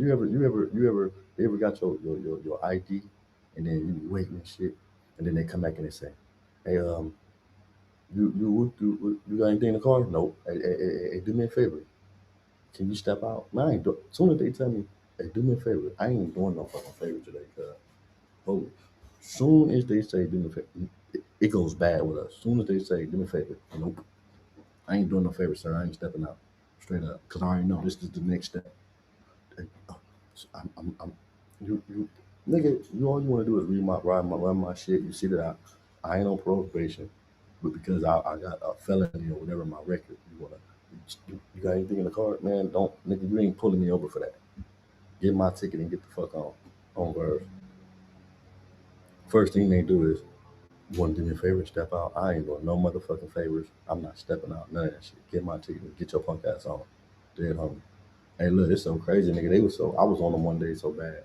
got your ID and then you be waiting and shit, and then they come back and they say, hey, you got anything in the car? Nope. Hey, do me a favor. Can you step out? Man, I ain't do. Soon as they tell me, hey, do me a favor, I ain't doing no fucking favor today, cuz. Oh, soon as they say do me a favor, it goes bad with us. Soon as they say do me a favor, nope, I ain't doing no favor, sir. I ain't stepping out, straight up, cause I already know this is the next step. Hey, so I'm you, nigga. You all you want to do is run my shit. You see that I ain't on probation, but because I got a felony or whatever in my record, you got anything in the car, man? Don't, nigga. You ain't pulling me over for that. Get my ticket and get the fuck on verse. First thing they do is, you want to do me a favor, step out. I ain't doing no motherfucking favors. I'm not stepping out, none of that shit. Get my ticket and get your punk ass on. Dead homie. Hey, look, it's so crazy, nigga. I was on them one day so bad.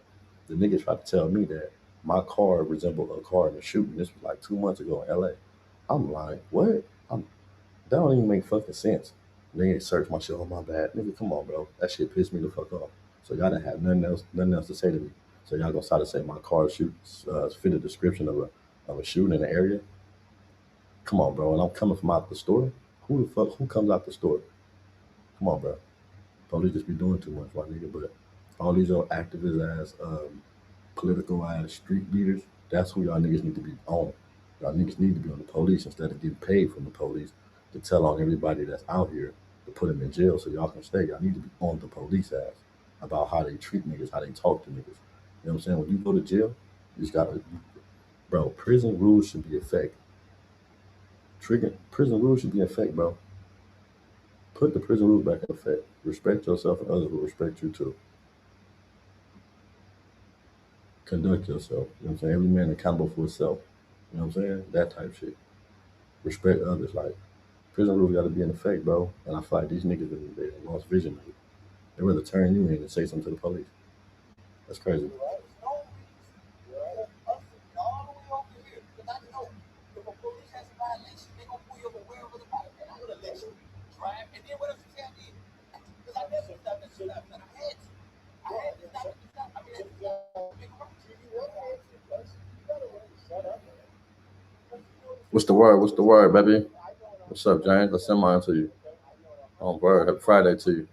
The nigga tried to tell me that my car resembled a car in the shooting. This was like 2 months ago in LA. I'm like, what? That don't even make fucking sense. They ain't search my shit. Oh my bad, nigga. Come on, bro. That shit pissed me the fuck off. So y'all didn't have nothing else to say to me. So y'all gonna start to say my car shoots fit the description of a shooting in the area. Come on, bro. And I'm coming from out the store. Who the fuck? Who comes out the store? Come on, bro. Police just be doing too much, my nigga. But All these old activists as political ass street leaders, that's who y'all niggas need to be on. Y'all niggas need to be on the police instead of getting paid from the police to tell on everybody that's out here to put them in jail so y'all can stay. Y'all need to be on the police ass about how they treat niggas, how they talk to niggas. You know what I'm saying? When you go to jail, you just gotta, bro, prison rules should be in effect. Prison rules should be in effect, bro. Put the prison rules back in effect. Respect yourself and others will respect you too. Conduct yourself. You know what I'm saying? Every man accountable for himself. You know what I'm saying? That type shit. Respect others. Like prison rules got to be in effect, bro. And I feel like these niggas they lost vision of it. They rather turn you in and say something to the police. That's crazy. What's the word? What's the word, baby? What's up, James? I send mine to you. On word. Happy Friday to you.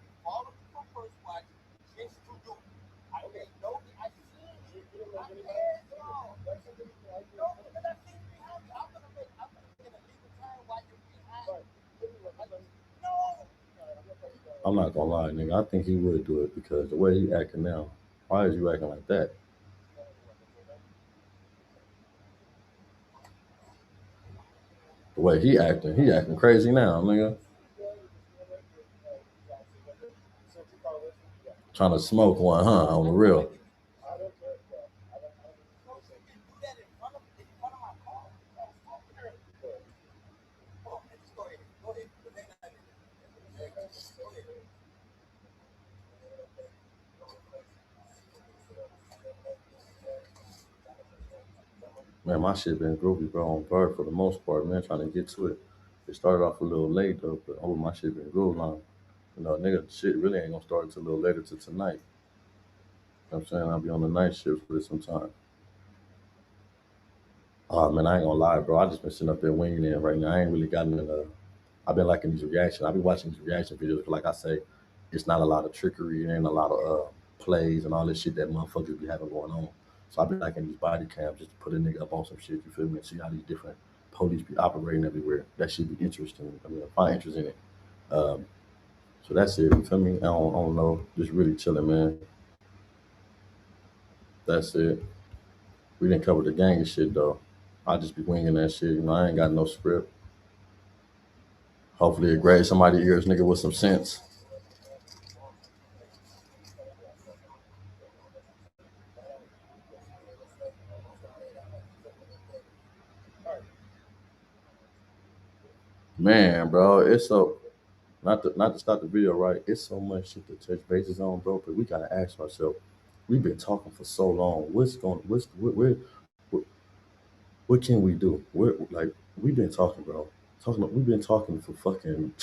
I'm not gonna lie, nigga. I think he would do it because the way he acting now. Why is you acting like that? The way he acting crazy now, nigga. Trying to smoke one, huh? On the real. Man, my shit been groovy, bro, on bird for the most part, man. Trying to get to it. It started off a little late though, but oh, my shit been groovy long. You know, nigga, shit really ain't gonna start until a little later to tonight. You know what I'm saying? I'll be on the night shift for it sometime. Oh man, I ain't gonna lie, bro. I just been sitting up there winging it right now. I ain't really gotten in the. I've been liking these reactions. I've been watching these reaction videos. Like I say, it's not a lot of trickery. It ain't a lot of plays and all this shit that motherfuckers be having going on. So I've been liking these body cams just to put a nigga up on some shit. You feel me? And see how these different police be operating everywhere. That should be interesting. I mean, I find interest in it. Um, so that's it. You feel me? I don't know. Just really chilling, man. That's it. We didn't cover the gang and shit though. I just be winging that shit. You know, I ain't got no script. Hopefully it grades somebody ears, nigga, with some sense. Man, bro, it's so not to stop the video, right? It's so much shit to touch bases on, bro. But we gotta ask ourselves. We've been talking for so long. What can we do? We've been talking, bro. We've been talking for fucking,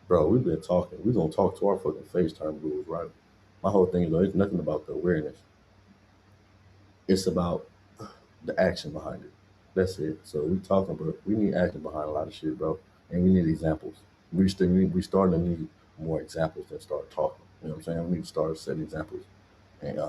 bro. We've been talking. We gonna talk to our fucking FaceTime rules, right? My whole thing is though, it's nothing about the awareness. It's about the action behind it. That's it. So we talking, but we need action behind a lot of shit, bro. And we need examples. We starting to need more examples than start talking. You know what I'm saying? We need to start setting examples and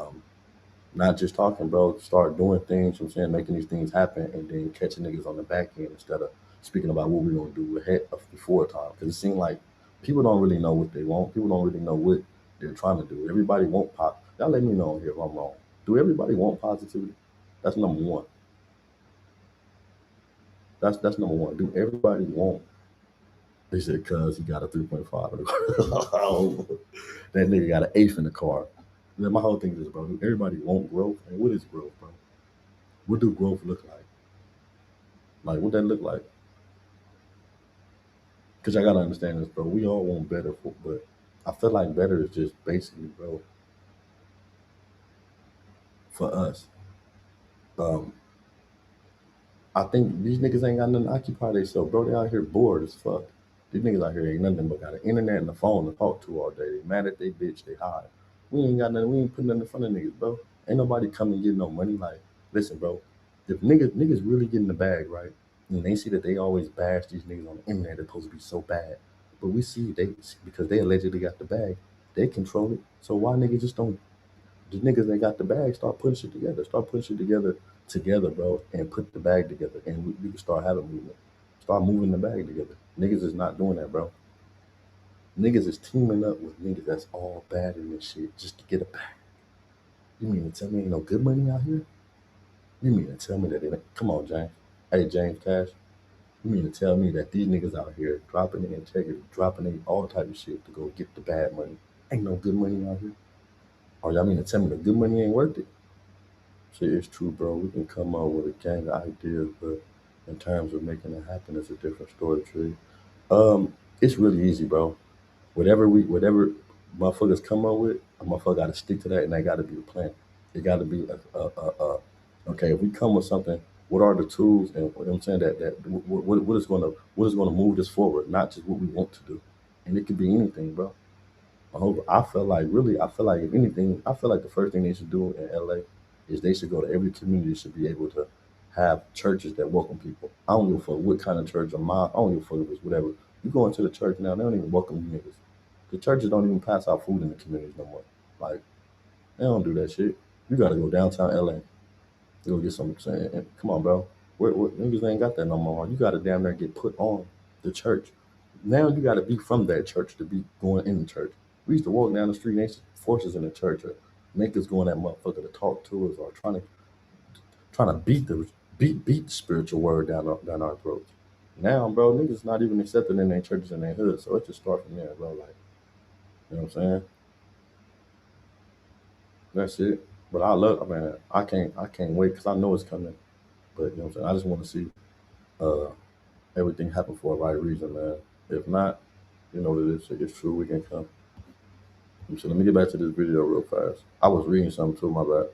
not just talking, bro. Start doing things. You know what I'm saying, making these things happen, and then catching niggas on the back end instead of speaking about what we're gonna do ahead of before time. Because it seems like people don't really know what they want. People don't really know what they're trying to do. Everybody want pop. Y'all let me know here if I'm wrong. Do everybody want positivity? That's number one. That's number one. Do everybody want? They said, "Cause he got a 3.5 in the car." That nigga got an eighth in the car. Then my whole thing is, bro, do everybody want growth? And what is growth, bro? What do growth look like? Like, what that look like? Because I gotta understand this, bro. We all want better, but I feel like better is just basically, bro, for us. Um, I think these niggas ain't got nothing to occupy themselves, bro. They out here bored as fuck. These niggas out here ain't nothing but got the internet and the phone to talk to all day. They mad at they bitch, they hide. We ain't got nothing, we ain't putting nothing in front of niggas, bro. Ain't nobody come and get no money. Like, listen, bro, if niggas really get in the bag, right? And they see that they always bash these niggas on the internet, they're supposed to be so bad. But we see they because they allegedly got the bag, they control it. So why niggas just don't? The niggas that got the bag start putting shit together. Start putting shit together, bro, and put the bag together, and we can start having movement. Start moving the bag together. Niggas is not doing that, bro. Niggas is teaming up with niggas that's all bad in this shit just to get a bag. You mean to tell me ain't no good money out here? You mean to tell me that it ain't? Come on, James. Hey, James Cash. You mean to tell me that these niggas out here dropping their integrity, dropping their all type of shit to go get the bad money? Ain't no good money out here. Or y'all mean to tell me the good money ain't worth it? Shit, it's true, bro. We can come up with a gang of ideas, but in terms of making it happen, it's a different story, Tree. It's really easy, bro. Whatever motherfuckers come up with, a motherfucker got to stick to that, and that got to be the plan. It got to be okay. If we come with something, what are the tools, and what I'm saying that what is gonna move this forward, not just what we want to do, and it could be anything, bro. I feel like if anything, I feel like the first thing they should do in LA is they should go to every community should be able to have churches that welcome people. I don't give a fuck what kind of church or mine. I don't give a fuck if it's whatever. You go into the church now, they don't even welcome you niggas. The churches don't even pass out food in the communities no more. Like they don't do that shit. You gotta go downtown LA. Go get some saying, come on, bro. Where niggas ain't got that no more. You gotta damn near get put on the church. Now you gotta be from that church to be going in the church. We used to walk down the street and they used to force us in the church or make us go in that motherfucker to talk to us or trying to beat the spiritual word down our throats. Now, bro, niggas not even accepted in their churches and their hoods. So it just start from there, bro. Like, you know what I'm saying? That's it. But I can't wait because I know it's coming. But you know what I'm saying? I just want to see uh, everything happen for a right reason, man. If not, you know that it's true. We can come. So let me get back to this video real fast. I was reading something too, my bad.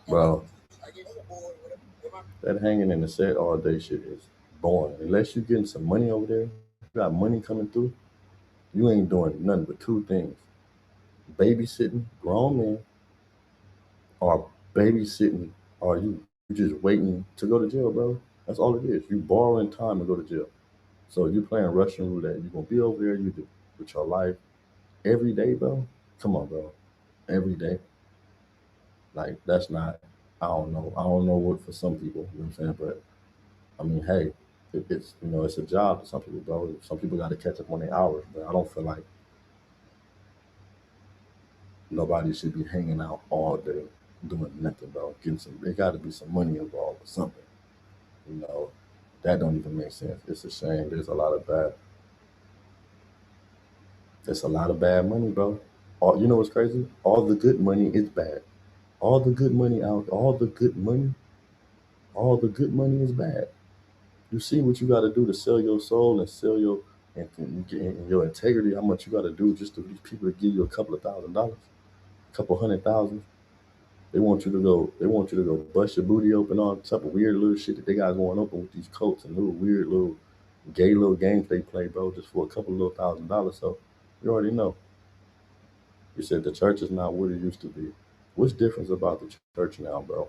Bro, that hanging in the set all day shit is boring. Unless you getting some money over there, you got money coming through, you ain't doing nothing but two things. Babysitting grown men or babysitting or you just waiting to go to jail, bro. That's all it is. You borrowing time to go to jail. So you playing Russian roulette. You're gonna be over there, you do with your life every day, bro. Come on, bro. Every day. Like that's not. I don't know. I don't know what for some people. You know what I'm saying? But I mean, hey, it's it's a job to some people, bro. Some people got to catch up on their hours, but I don't feel like nobody should be hanging out all day doing nothing, bro. Getting some. There got to be some money involved or something. You know, that don't even make sense. It's a shame. There's a lot of bad money, bro. You know what's crazy? All the good money is bad. All the good money out. All the good money is bad. You see what you got to do to sell your soul and sell and your integrity. How much you got to do just to these people to give you a couple of $1,000, a couple 100,000. They want you to go. They want you to go bust your booty open, all type of weird little shit that they got going open with these coats and little weird little gay little games they play, bro, just for a couple of little $1,000. So you already know. You said the church is not what it used to be. What's different about the church now, bro?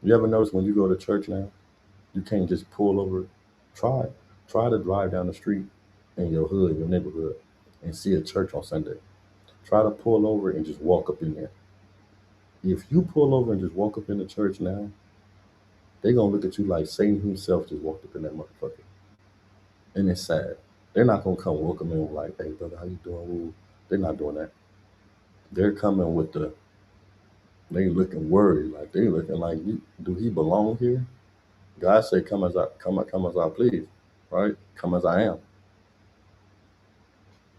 You ever notice when you go to church now, you can't just pull over. Try try to drive down the street in your hood, your neighborhood, and see a church on Sunday. Try to pull over and just walk up in there. If you pull over and just walk up in the church now, they gonna look at you like Satan himself just walked up in that motherfucker. And it's sad. They're not gonna come welcome in like, hey brother, how you doing? Ooh. They're not doing that. They're coming with they looking worried, like they looking like, do he belong here? God say, come as I please, right? Come as I am.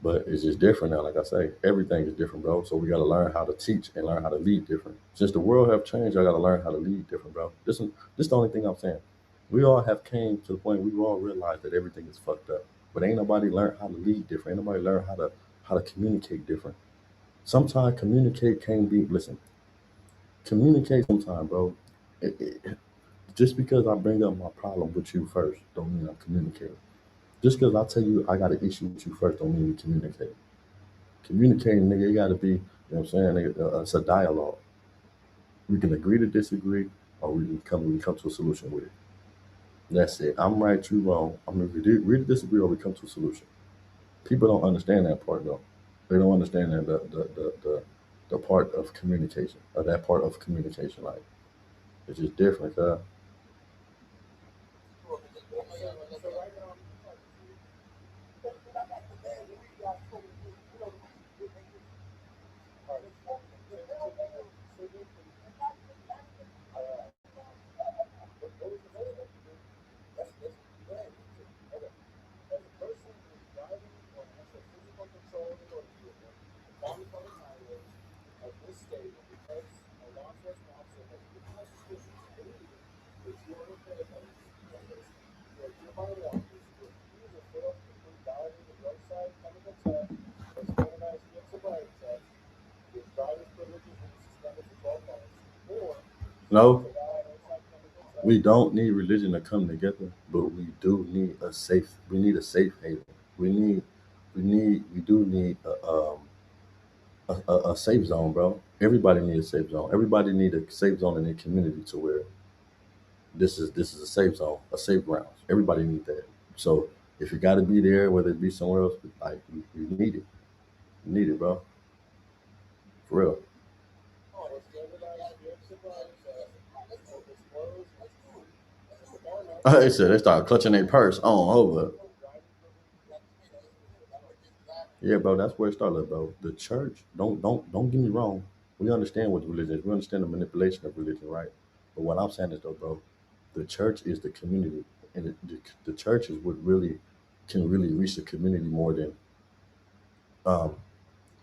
But it's just different now. Like I say, everything is different, bro. So we got to learn how to teach and learn how to lead different. Since the world have changed, I got to learn how to lead different, bro. This the only thing I'm saying. We all have came to the point we all realize that everything is fucked up. But ain't nobody learned how to lead different. Ain't nobody learned how to communicate different. Sometimes communicate can't be. Listen, communicate sometimes, bro. Just because I bring up my problem with you first, don't mean I'm communicating. Just because I tell you I got an issue with you first, don't mean we communicate. Communicating, nigga, it gotta be, you know what I'm saying? Nigga, it's a dialogue. We can agree to disagree, or we can come to a solution with it. That's it. I'm right, you wrong. I mean, we agree to disagree, or we come to a solution. People don't understand that part though. They don't understand that the part of communication, or that part of communication. Like it's just different. No, we don't need religion to come together, but we do need a safe. We need a safe haven. We need, we do need a safe zone, bro. Everybody needs a safe zone. Everybody need a safe zone in their community to where this is a safe zone, a safe ground. Everybody need that. So if you got to be there, whether it be somewhere else, like we need it. We need it, bro. For real. They said they started clutching their purse on over. Yeah, bro, that's where it started, bro. The church, don't get me wrong. We understand what religion is. We understand the manipulation of religion, right? But what I'm saying is though, bro, the church is the community, and the church is what really can really reach the community more than um,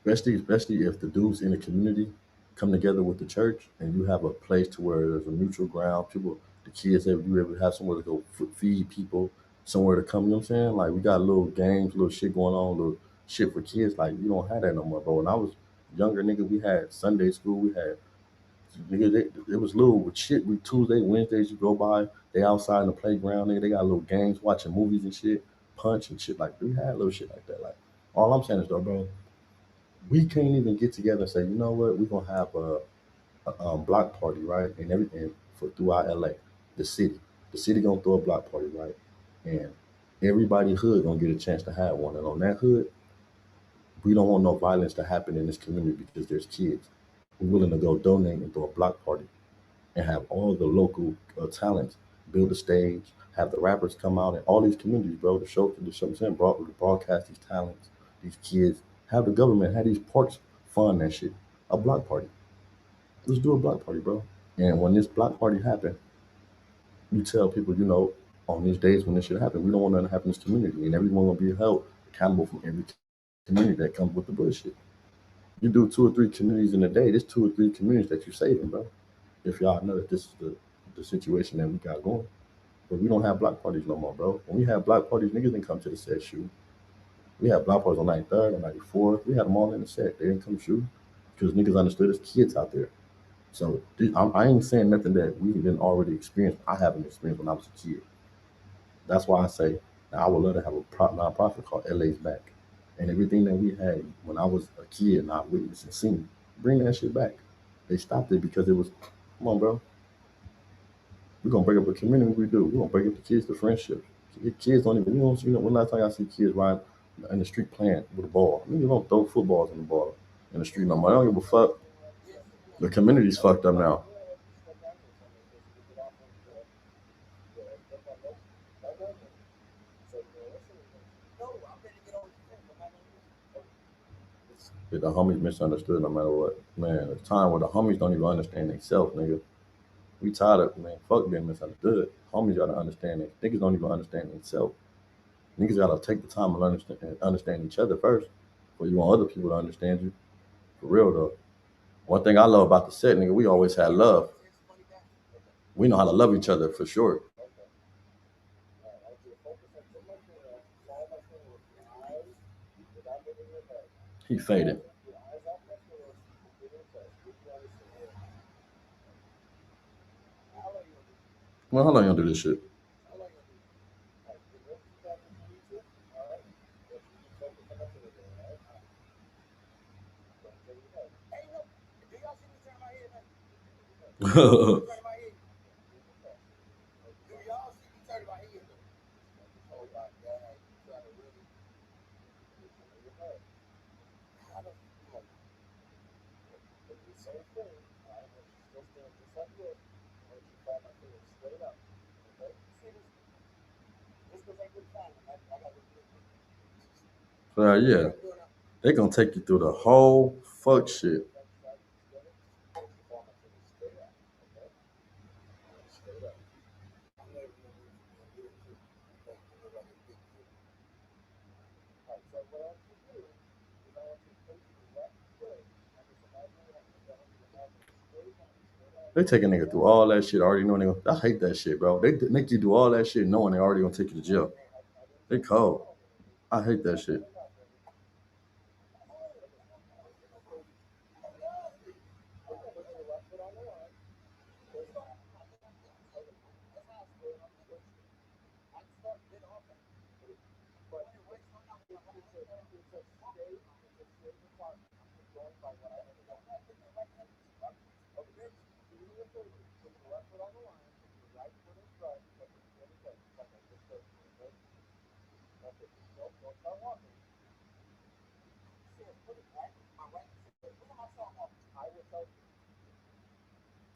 especially if the dudes in the community come together with the church, and you have a place to where there's a neutral ground. People, the kids, you able to have somewhere to go feed people, somewhere to come. You know what I'm saying? Like we got little games, little shit going on, little shit for kids. Like you don't have that no more, bro. When I was younger, nigga, we had Sunday school. We had nigga, it was little with shit. We Tuesday, Wednesdays, you go by, they outside in the playground. Nigga, they got little games, watching movies and shit, punch and shit. Like we had little shit like that. Like all I'm saying is though, bro, we can't even get together and say, you know what, we're gonna have a block party, right? And everything for throughout LA, the city. The city gonna throw a block party, right? And everybody hood gonna get a chance to have one. And on that hood, we don't want no violence to happen in this community because there's kids. We're willing to go donate and throw a block party and have all the local talents build a stage, have the rappers come out and all these communities, bro, to show, I'm saying, broadcast these talents, these kids, have the government, have these parks fund that shit. A block party. Let's do a block party, bro. And when this block party happen, you tell people, on these days when this shit happen, we don't want nothing to happen in this community, and everyone will be held accountable from every community that comes with the bullshit. You do two or three communities in a day. There's two or three communities that you're saving, bro. If y'all know that this is the situation that we got going. But we don't have block parties no more, bro. When we have block parties, niggas didn't come to the set shoot. We had block parties on 93rd, on 94th. We had them all in the set. They didn't come shoot because niggas understood there's kids out there. So I ain't saying nothing that we didn't already experience. I haven't experienced when I was a kid. That's why I say now I would love to have a nonprofit called LA's Back. And everything that we had when I was a kid and I witnessed and seen, bring that shit back. They stopped it because it was, come on, bro. We're gonna break up a community. We do. We're gonna break up the kids to friendship. Kids don't even. You know. When last time I see kids ride in the street playing with a ball? I mean, you don't throw footballs in the ball in the street no more. I don't give a fuck. The community's fucked up now. Yeah, the homies misunderstood no matter what. Man, it's time where the homies don't even understand themselves, nigga. We tired of, man. Fuck being misunderstood. Homies gotta understand it. Niggas don't even understand themselves. Niggas gotta take the time and understand each other first, before you want other people to understand you. For real though. One thing I love about the set, nigga, we always had love. We know how to love each other for sure. He faded. Well, how long you gonna do this shit? Yeah, they gonna take you through the whole fuck shit. They take a nigga through all that shit already knowing they gonna, I hate that shit, bro. They make you do all that shit knowing they already gonna take you to jail. They cold. I hate that shit.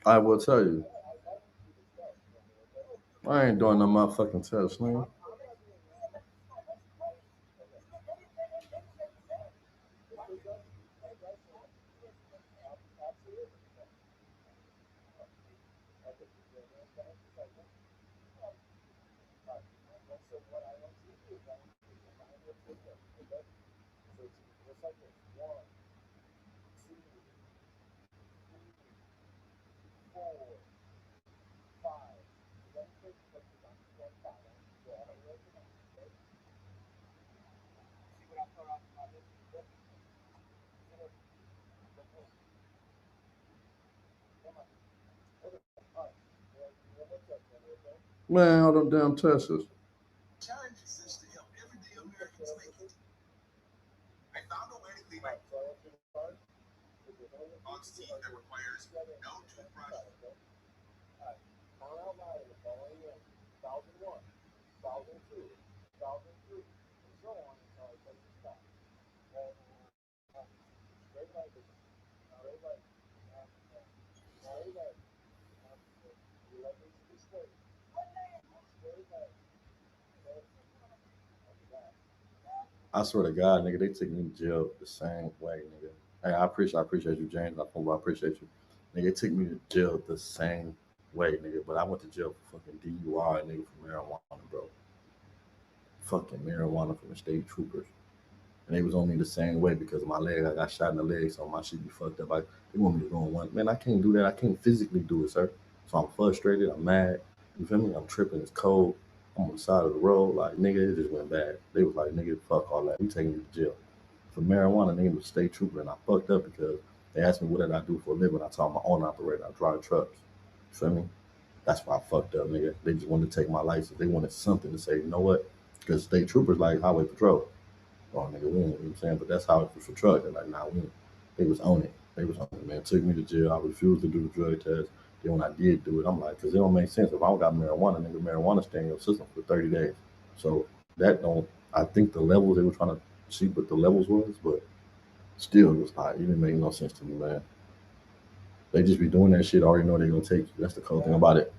I will tell you, I ain't doing no motherfucking test, man. Man, all them damn tests. I swear to God, nigga, they took me to jail the same way, nigga. Hey, I appreciate you, James. I appreciate you. Nigga, they took me to jail the same way, nigga. But I went to jail for fucking DUI, nigga, for marijuana, bro. Fucking marijuana from the state troopers. And they was on me the same way because of my leg. I got shot in the leg, so my shit be fucked up. They want me to go on one. Man, I can't do that. I can't physically do it, sir. So I'm frustrated. I'm mad. You feel me? I'm tripping. It's cold. I'm on the side of the road. Like, nigga, it just went bad. They was like, nigga, fuck all that. We taking you to jail. For marijuana, nigga was state trooper. And I fucked up because they asked me what did I do for a living. I told them I'm an owner operator. I drive trucks. You feel me? That's why I fucked up, nigga. They just wanted to take my license. They wanted something to say, you know what? Because state troopers like highway patrol. Oh, nigga, we ain't, you know what I'm saying? But that's how it was for truck. They're like, nah, we ain't. They was on it. They was on it, man. Took me to jail. I refused to do the drug test. Then when I did do it, I'm like, because it don't make sense. If I don't got marijuana, nigga, marijuana stay in your system for 30 days. So that don't, I think the levels they were trying to see what the levels was, but still, it was like, it didn't make no sense to me, man. They just be doing that shit, already know they're going to take you. That's the cool thing about it.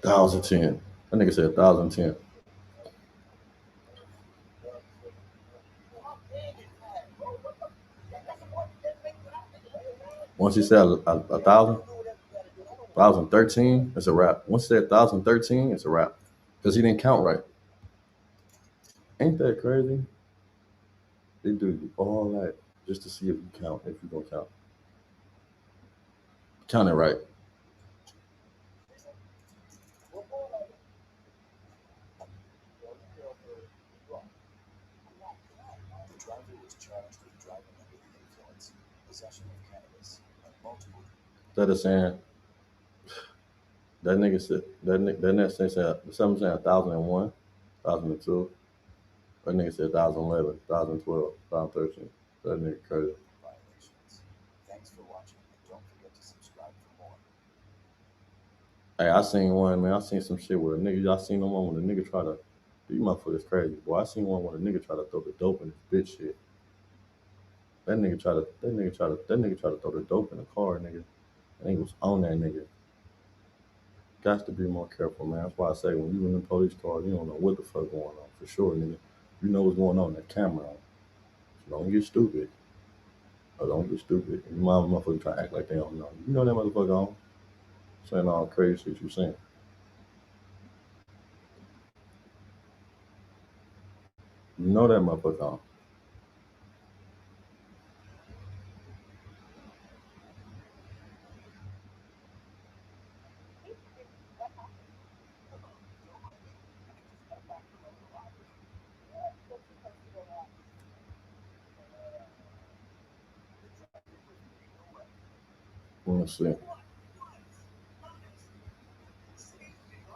1010. That nigga said 1010. Once he said a thousand, 1013, it's a wrap. Once he said 1013, it's a wrap. Because he didn't count right. Ain't that crazy? They do all that just to see if you count, if you gonna count. Count it right. That is saying that nigga said that next thing said something saying 1001, 1002. That nigga said 1011, 1012, 1013. That nigga crazy. Hey, I seen one, man. I seen some shit with a nigga. Y'all seen the one when a nigga try to. You motherfuckers crazy, boy. I seen one when a nigga try to throw the dope in his bitch shit. That nigga try to throw the dope in the car, nigga. And he was on that nigga. Got to be more careful, man. That's why I say when you in the police car, you don't know what the fuck going on for sure, nigga. You know what's going on. That camera on. So don't get stupid. Or don't get stupid. You motherfucker try to act like they don't know. You know that motherfucker on. Saying all crazy shit you saying. You know that motherfucker on. Let's see.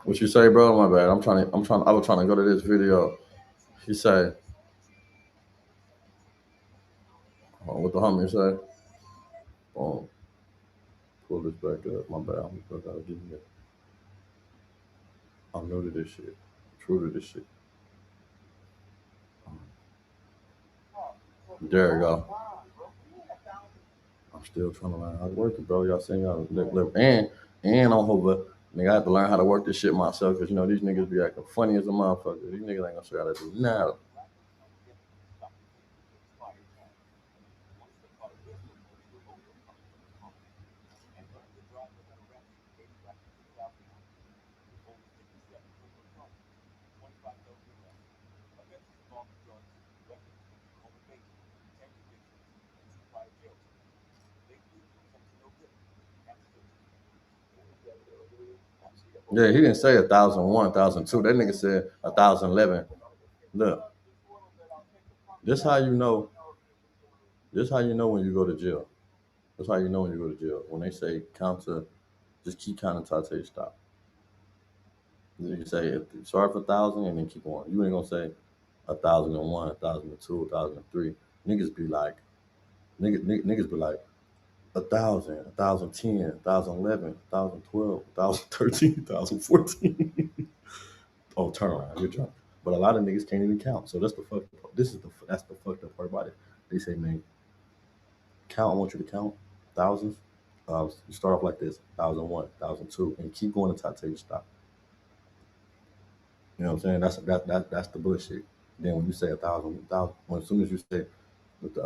What you say, bro? My bad. I was trying to go to this video. He say, what the homie say? Oh, pull this back up. My bad. I gotta give you that. I'm new to this shit. True to this shit. There you go. I'm still trying to learn how to work it, bro. Y'all saying y'all live. And on Hova, nigga, I have to learn how to work this shit myself because you know these niggas be acting funny as a motherfucker. These niggas ain't gonna show you how to do now. Yeah, he didn't say 1,001, 1,002. That nigga said 1,011. Look, this how you know. This how you know when you go to jail. That's how you know when you go to jail. When they say count to, just keep counting until I tell you stop. You can say start for 1,000 and then keep going. You ain't gonna say 1,001, 1,002, 1,003. Niggas be like, niggas be like 1,000, 1,010, 1,011, 1,012, 1,013, 1,014. Oh, turn around, you're drunk. But a lot of niggas can't even count. So that's the fuck. That's the fucked up part about it. They say, man, count. I want you to count thousands. You start off like this: 1,001, 1,002, and keep going until I tell you stop. You know what I'm saying? That's the bullshit. Then when you say 1,000, when as soon as you say 1,009,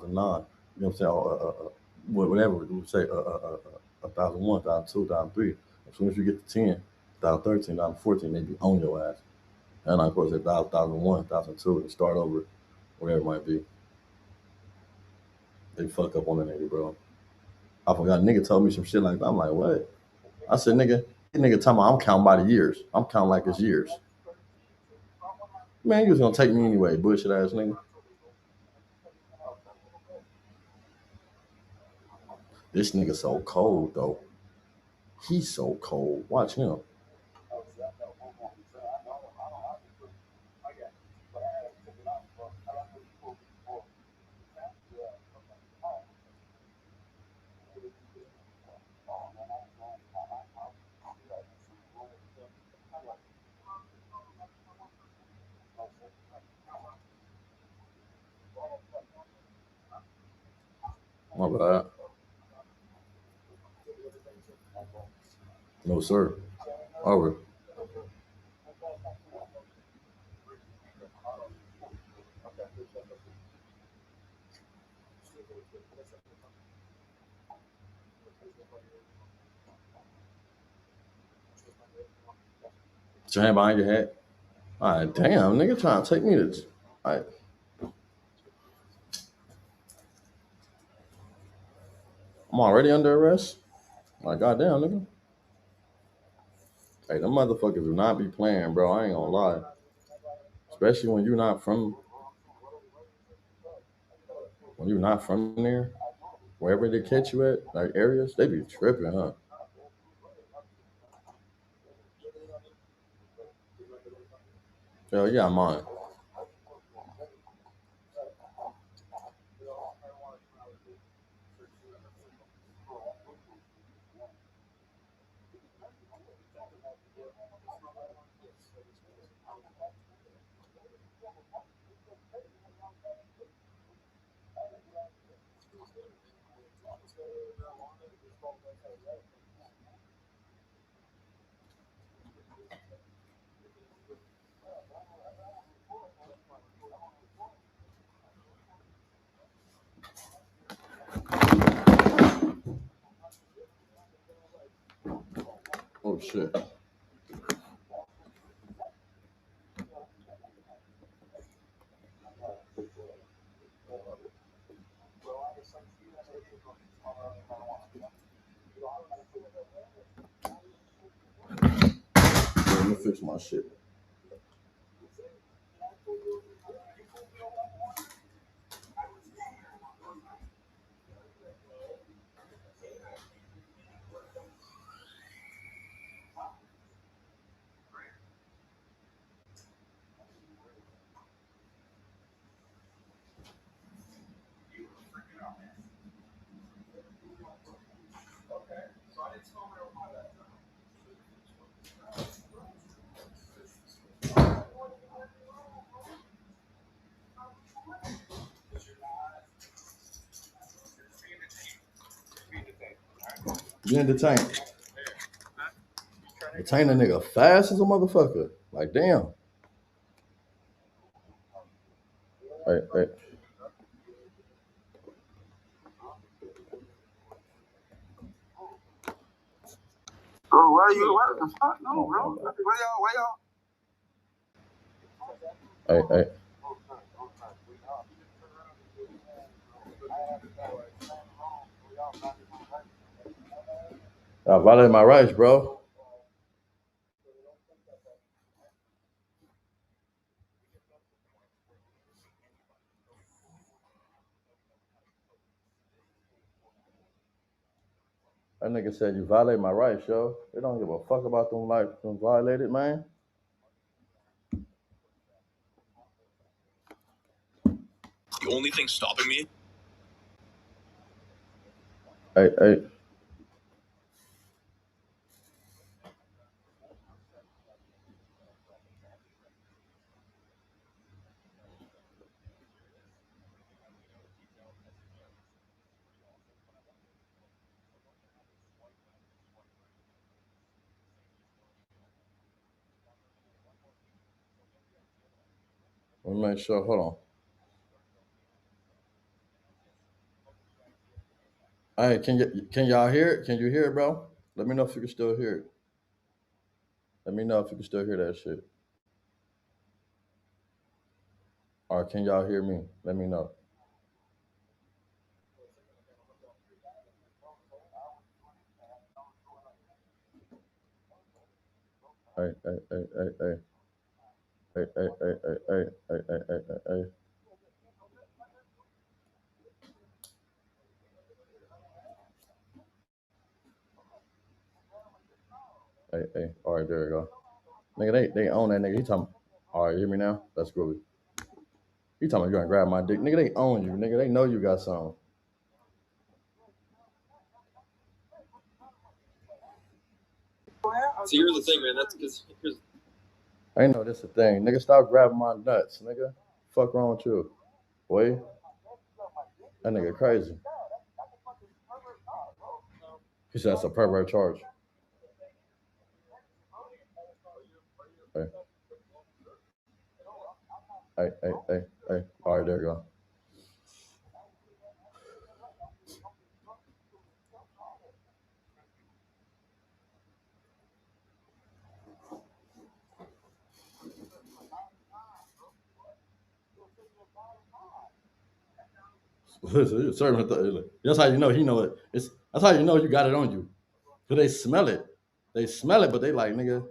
you know what I'm saying? Whatever you say, 1,001, 1,002, 1,003. As soon as you get to 10, 1,013, 1,014, they be on your ass. And of course, 1,001, 1,002, and start over, whatever it might be. They fuck up on the nigga, bro. I forgot. Nigga told me some shit like that. I'm like, what? I said, nigga talking about I'm counting by the years. I'm counting like it's years. Man, you was gonna take me anyway, bullshit ass nigga. This nigga so cold though. He's so cold. Watch him. My bad. No sir. Over. Put your hand behind your head. All right, damn, nigga trying to take me to. All right, I'm already under arrest. Like, goddamn, nigga. Hey, them motherfuckers do not be playing, bro. I ain't gonna lie. Especially when you're not from there, wherever they catch you at, like areas, they be tripping, huh? Hell yeah, mine. Oh shit. Let me fix my shit. Be entertained. Entertain a nigga fast as a motherfucker. Like damn. Hey. Bro, why the fuck? No, bro. Where y'all? Hey. I violated my rights, bro. That nigga said you violate my rights, yo. They don't give a fuck about them violated, man. The only thing stopping me. Hey. Let me make sure. Hold on. Hey, can y'all hear it? Can you hear it, bro? Let me know if you can still hear it. Let me know if you can still hear that shit. Or can y'all hear me? Let me know. Hey. Hey. Hey. All right, there you go. Nigga, they own that nigga. He talking. All right, you hear me now? That's groovy. He talking about you gonna grab my dick. Nigga, they own you. Nigga, they know you got something. See, here's the thing, man. That's because I know this a thing. Nigga, stop grabbing my nuts, nigga. Fuck wrong with you? Boy, that nigga crazy. He said that's a pervert charge. Hey. Hey. All right, there you go. That's how you know he know it. That's how you know you got it on you. Cause they smell it. They smell it, but they like nigga.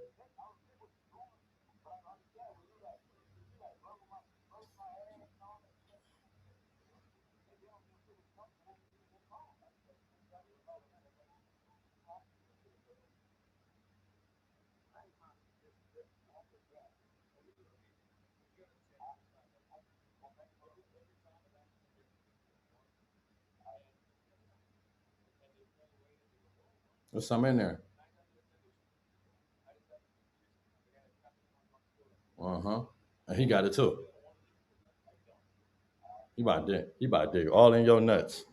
There's some in there. huh. And he got it too. He about to dig all in your nuts.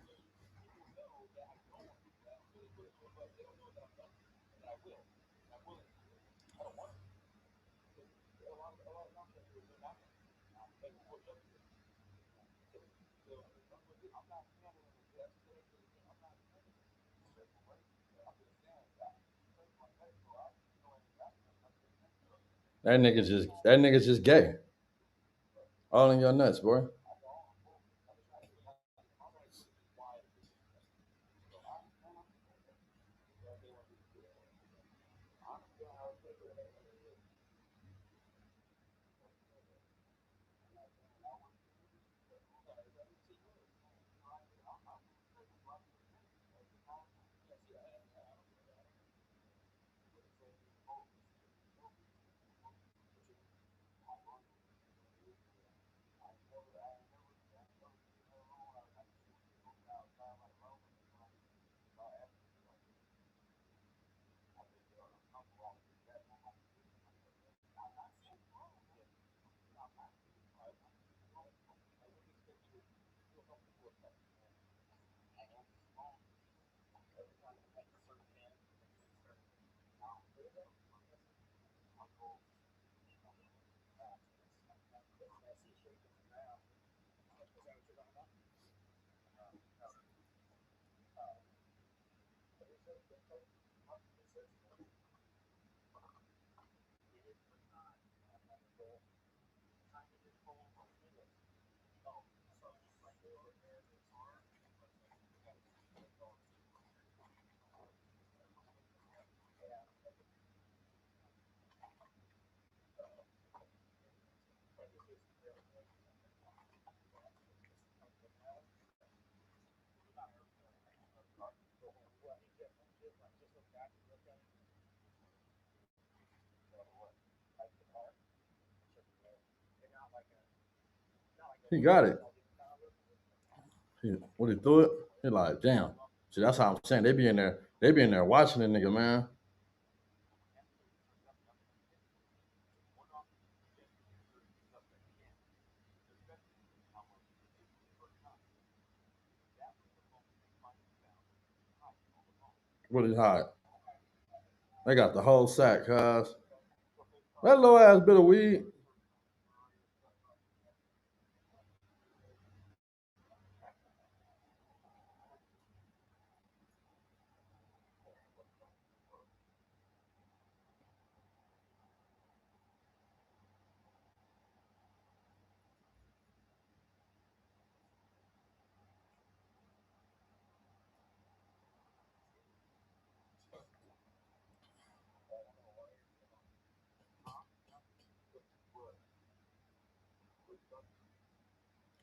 That nigga's just gay. All in your nuts, boy. He got it. When he threw it, he like, damn. See, that's how I'm saying. They be in there watching the nigga, man. Really hot. They got the whole sack, cuz. That little ass bit of weed.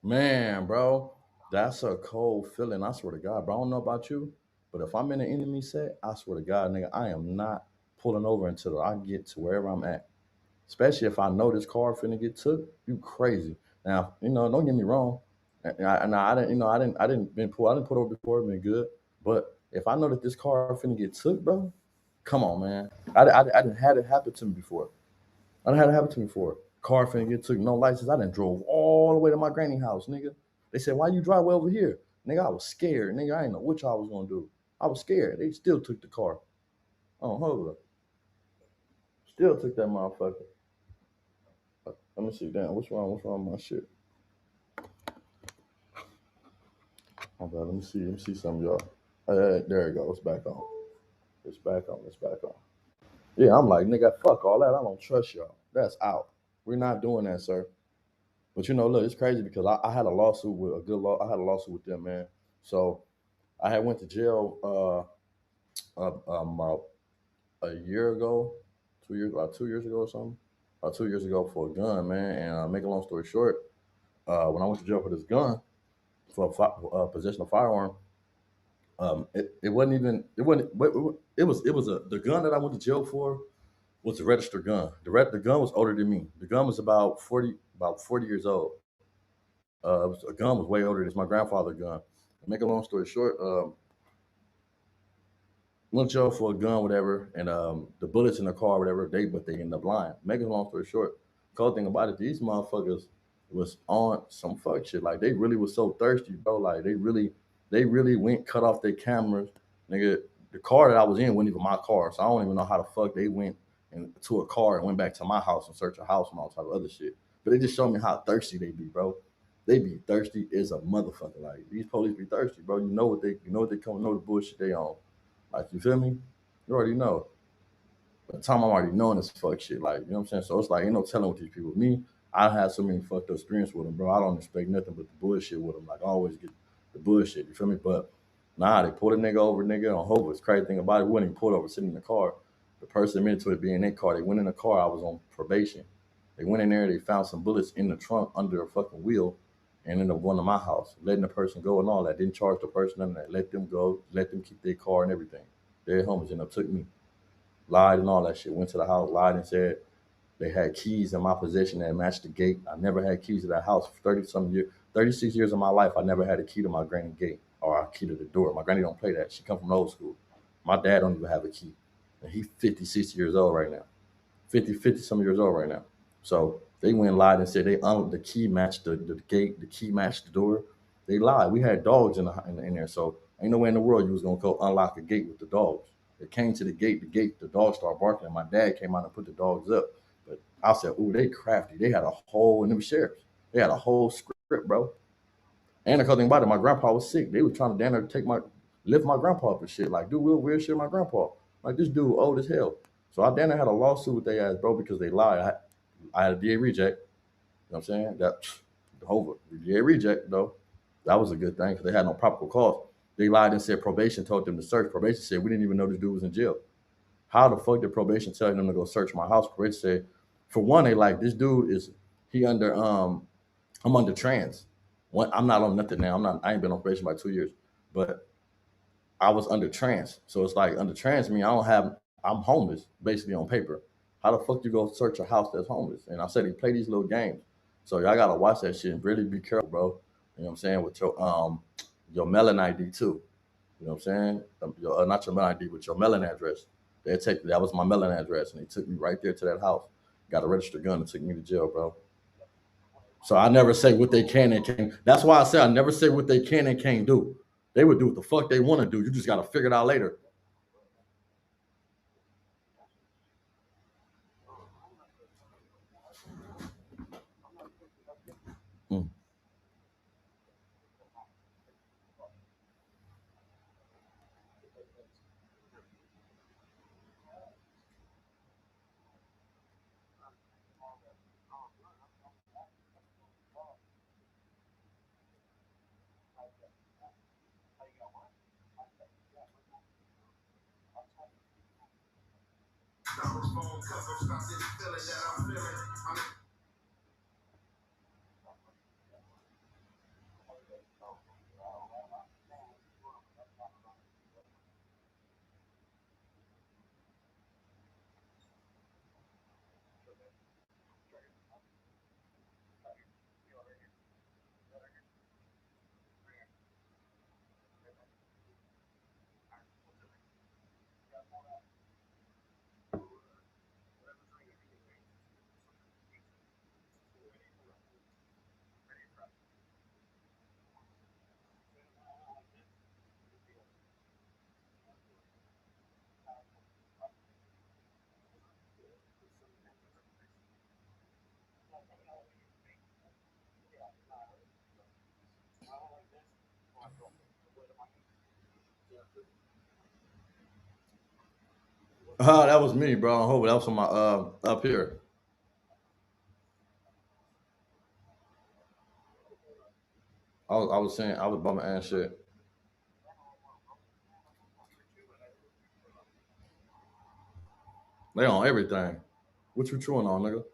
Man, bro, that's a cold feeling. I swear to God, bro. I don't know about you, but if I'm in an enemy set, I swear to God, nigga, I am not pulling over until I get to wherever I'm at. Especially if I know this car finna get took. You crazy. Now, don't get me wrong. I didn't, I didn't put over before, been good. But if I know that this car finna get took, bro, come on, man. I didn't had it happen to me before. I done had it happen to me before. Car finna get took, no license. I done drove all the way to my granny house, nigga. They said, why you drive way over here? Nigga, I was scared. Nigga, I didn't know what y'all was gonna do. I was scared. They still took the car. Oh, hold up. Still took that motherfucker. Let me see. Damn, what's wrong? What's wrong with my shit? Oh, bad. Let me see. Let me see some of y'all. There you go. It's back on. It's back on. It's back on. Yeah, I'm like, nigga, fuck all that. I don't trust y'all. That's out. We're not doing that, sir. But look, it's crazy because I had a lawsuit with a good law. I had a lawsuit with them, man. So I had went to jail about a year ago, 2 years, about 2 years ago or something, about 2 years ago for a gun, man. And make a long story short, when I went to jail for this gun for possession of firearm, it wasn't even it was the gun that I went to jail for was a registered gun. The gun was older than me. The gun was about 40 years old. A gun was way older. It's my grandfather's gun. Make a long story short, went to jail for a gun, whatever, and the bullets in the car, whatever. They ended up lying. Make a long story short, Cold thing about it, these motherfuckers was on some fuck shit. Like they really was so thirsty, bro. Like they really went cut off their cameras, nigga. The car that I was in wasn't even my car, so I don't even know how the fuck they went into a car and went back to my house and searched a house and all type of other shit. But they just showed me how thirsty they be, bro. They be thirsty as a motherfucker. Like these police be thirsty, bro. You know what they come, know the bullshit they on. Like you feel me? You already know. By the time I'm already knowing this fuck shit, like, you know what I'm saying? So it's like, ain't no telling with these people. Me, I had so many fucked up experience with them, bro. I don't expect nothing but the bullshit with them. Like, I always get the bullshit, you feel me? But nah, they pulled a nigga over, nigga, on Hobos. Crazy thing about it, we wasn't even pulled over sitting in the car. The person admitted to it being in their car. They went in the car, I was on probation. They went in there, they found some bullets in the trunk under a fucking wheel and ended up going to my house, letting the person go and all that. Didn't charge the person none of that. Let them go, let them keep their car and everything. Their homies ended up took me lied and all that shit. Went to the house, lied and said they had keys in my possession that matched the gate. I never had keys to that house for 30 some years, 36 years of my life. I never had a key to my granny gate or a key to the door. My granny don't play that. She come from old school. My dad don't even have a key. And he's 50, 60 years old right now. 50 some years old right now. So they went and lied and said the key matched the gate, the key matched the door. They lied. We had dogs in there, so ain't no way in the world you was gonna go unlock a gate with the dogs. They came to the dogs started barking, and my dad came out and put the dogs up. But I said, "Ooh, they crafty. They had a whole and them sheriffs. They had a whole script, bro." And the other thing about it, my grandpa was sick. They were trying to down there lift my grandpa up and shit. Like, do real weird shit with my grandpa. Like, this dude old as hell. So I down there had a lawsuit with their ass, bro, because they lied. I had a DA reject. You know what I'm saying? That over. DA reject, though. That was a good thing because they had no probable cause. They lied and said probation told them to search. Probation said we didn't even know this dude was in jail. How the fuck did probation tell them to go search my house? Probation said, for one, they like this dude is he under I'm under trans. I'm not on nothing now. I ain't been on probation by 2 years, but I was under trans. So it's like under trans me, I'm homeless basically on paper. How the fuck you go search a house that's homeless? And I said he play these little games. So y'all gotta watch that shit and really be careful, bro. You know what I'm saying? With your melon ID too. You know what I'm saying? Not your melon ID, but your melon address. That was my melon address, and they took me right there to that house. Got a registered gun and took me to jail, bro. So I never say what they can and can't. That's why I say I never say what they can and can't do. They would do what the fuck they want to do. You just got to figure it out later. Mm. That was me, bro. I hope that was on my up here. I was saying I was bumming ass shit. They on everything. What you chewing on, nigga?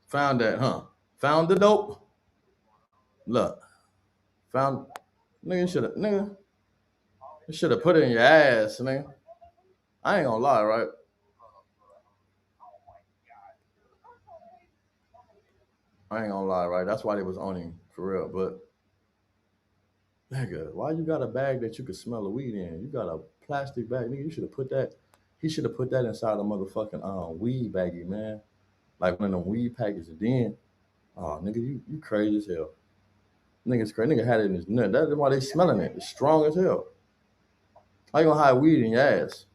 Found that, huh? Found the dope. Look, found nigga should have nigga. You should have put it in your ass, nigga. I ain't gonna lie, right? I ain't gonna lie, right? That's why they was on him for real. But nigga, why you got a bag that you could smell the weed in? You got a plastic bag, nigga. You should have put that. He should have put that inside a motherfucking weed baggie, man. Like one of them weed packages. Then, oh nigga, you crazy as hell. Nigga's crazy. Nigga had it in his nut. That's why they smelling it. It's strong as hell. How you gonna hide weed in your ass?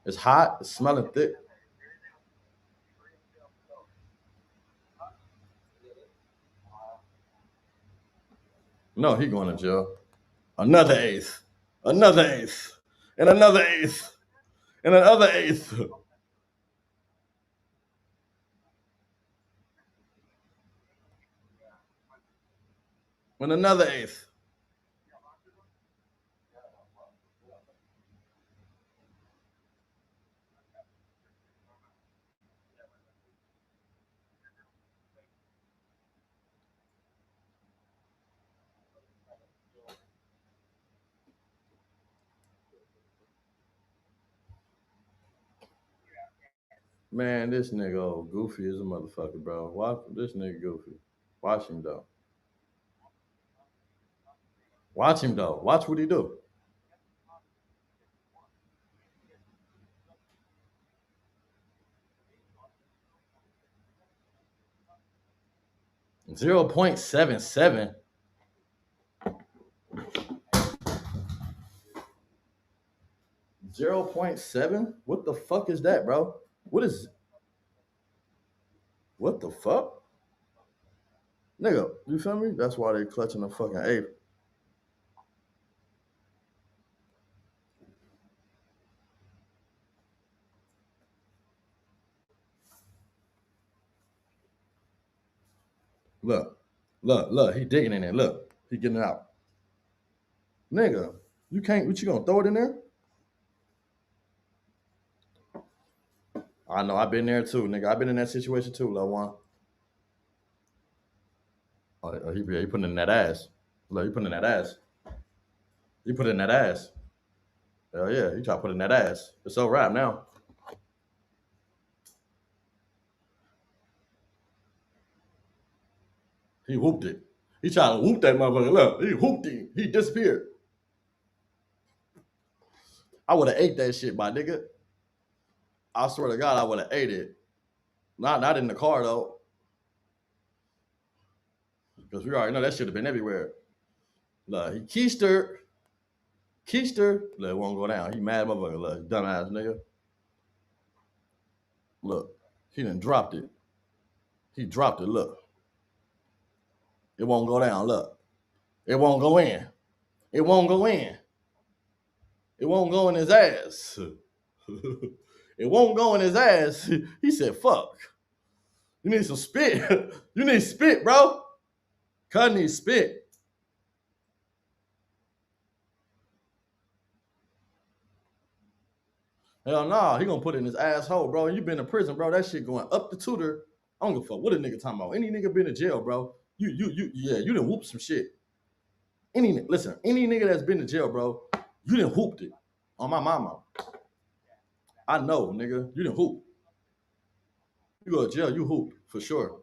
It's hot. It's smelling thick. No, he going to jail. Another eighth. Another eighth. And another eighth. And another eighth. And another eighth. Man, this nigga old goofy as a motherfucker, bro. Watch this nigga goofy. Watch him though. Watch him though. Watch what he do. 0.77. 0.7? What the fuck is that, bro? What the fuck? Nigga, you feel me? That's why they clutching the fucking eighth. Look, look, he digging in there. Look, he getting it out. Nigga, you can't, what you gonna throw it in there? I know, I've been there too, nigga. I've been in that situation too, Lil One. He putting it in that ass. Look, he putting it in that ass. He put it in that ass. Hell yeah, he try to put it in that ass. It's so rap now. He whooped it. He tried to whoop that motherfucker. Look, he whooped him. He disappeared. I would have ate that shit, my nigga. I swear to God, I would have ate it. Not in the car though, because we already know that should have been everywhere. Look, he keister. Look, it won't go down. He mad motherfucker. Look, dumbass nigga. Look, he done dropped it. He dropped it. Look, it won't go down. Look, it won't go in. It won't go in. It won't go in his ass. It won't go in his ass. He said, "Fuck. You need some spit. You need spit, bro. Cut needs spit." Hell nah, he gonna put it in his asshole, bro. And you been in prison, bro. That shit going up the tutor. I don't give a fuck what a nigga talking about. Any nigga been in jail, bro. Yeah, you done whoop some shit. Any nigga that's been to jail, bro, you done whooped it. On my mama. I know, nigga. You done hoop. You go to jail, you hoop for sure.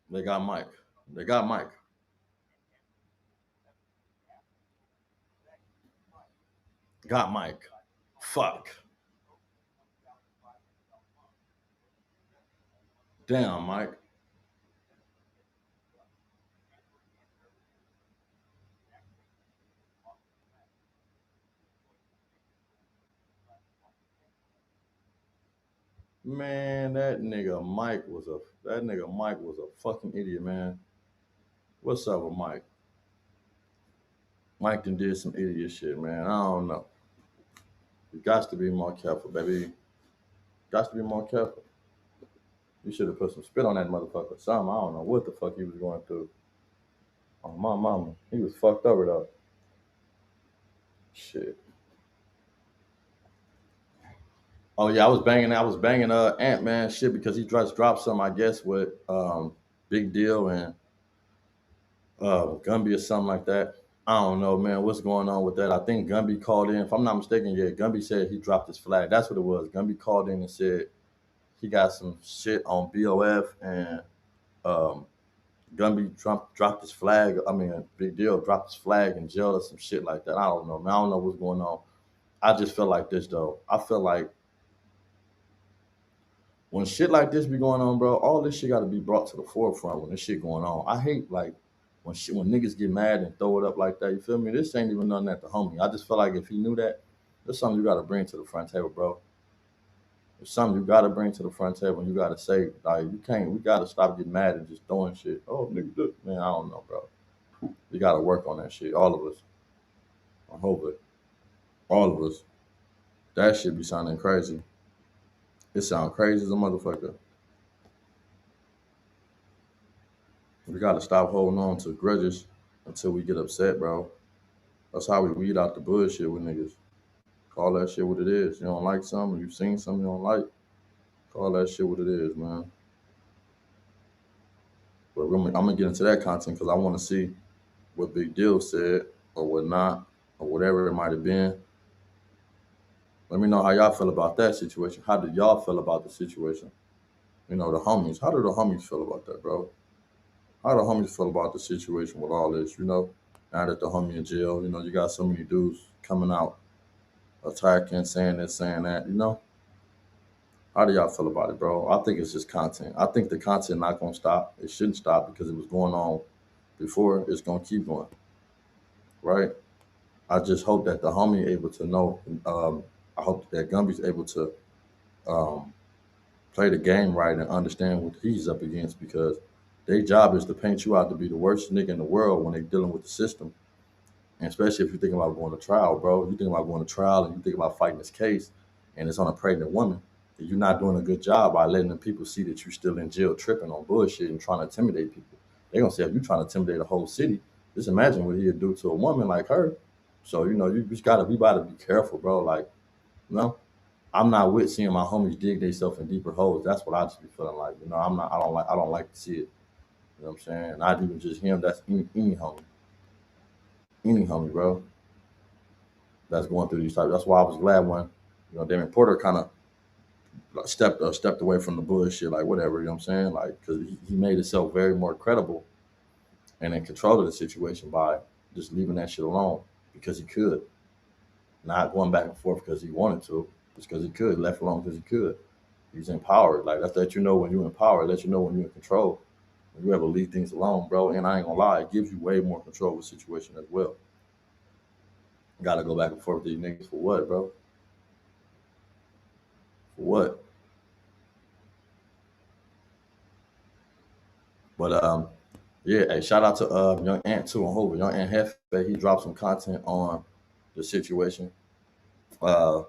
They got Mike. They got Mike. Got Mike. Fuck. Damn, Mike. Man, that nigga Mike was a fucking idiot, man. What's up with Mike? Mike done did some idiot shit, man. I don't know. You got to be more careful, baby. Got to be more careful. You should have put some spit on that motherfucker. Something. I don't know what the fuck he was going through. Oh my mama. He was fucked over though. Shit. Oh yeah, I was banging Ant Man shit because he just dropped some, I guess, with Big Deal and Gumby or something like that. I don't know, man. What's going on with that? I think Gumby called in. If I'm not mistaken, yeah, Gumby said he dropped his flag. That's what it was. Gumby called in and said he got some shit on BOF, and um, Gumby dropped his flag. I mean, Big Deal dropped his flag in jail or some shit like that. I don't know, man. I don't know what's going on. I just feel like this though. I feel like when shit like this be going on, bro, all this shit got to be brought to the forefront when this shit going on. I hate like when niggas get mad and throw it up like that. You feel me? This ain't even nothing at the homie. I just feel like if he knew that, there's something you got to bring to the front table, bro. There's something you got to bring to the front table. And you got to say like you can't. We got to stop getting mad and just throwing shit. Oh, nigga, look, man. I don't know, bro. We got to work on that shit. All of us. I hope it. All of us. That shit be sounding crazy. It sound crazy as a motherfucker. We got to stop holding on to grudges until we get upset, bro. That's how we weed out the bullshit with niggas. Call that shit what it is. You don't like something, you seen something you don't like, call that shit what it is, man. But I'm gonna get into that content because I want to see what Big Deal said or what not or whatever it might have been. Let me know how y'all feel about that situation. How do y'all feel about the situation? You know, the homies. How do the homies feel about that, bro? How do the homies feel about the situation with all this? You know, now that the homie in jail, you know, you got so many dudes coming out attacking, saying this, saying that. You know, how do y'all feel about it, bro? I think it's just content. I think the content not gonna stop. It shouldn't stop because it was going on before. It's gonna keep going, right? I just hope that the homie able to know. I hope that Gumby's able to um, play the game right and understand what he's up against because their job is to paint you out to be the worst nigga in the world when they're dealing with the system. And especially if you think about going to trial, bro. You think about going to trial and you think about fighting this case and it's on a pregnant woman. You're not doing a good job by letting the people see that you're still in jail tripping on bullshit and trying to intimidate people. They're gonna say if you're trying to intimidate a whole city, just imagine what he'd do to a woman like her. So, you know, you just gotta we gotta be careful, bro. Like, you know, I'm not with seeing my homies dig themselves in deeper holes. That's what I just be feeling like. You know, I don't like to see it. You know what I'm saying? Not even just him, that's any homie. Any homie, bro, that's going through these types. That's why I was glad when, you know, Damon Porter kind of stepped away from the bullshit, like whatever, you know what I'm saying? Like, because he made himself very more credible and in control of the situation by just leaving that shit alone because he could, not going back and forth because he wanted to, just because he could, left alone because he could. He's empowered. Like that's let you know when you're empowered, let you know when you're in control. When you ever leave things alone, bro. And I ain't gonna lie, it gives you way more control of the situation as well. Got to go back and forth with these niggas for what, bro? For what? But yeah, hey, shout out to Young Ant too on Hoover. Young Ant Hefe, he dropped some content on the situation. Uh,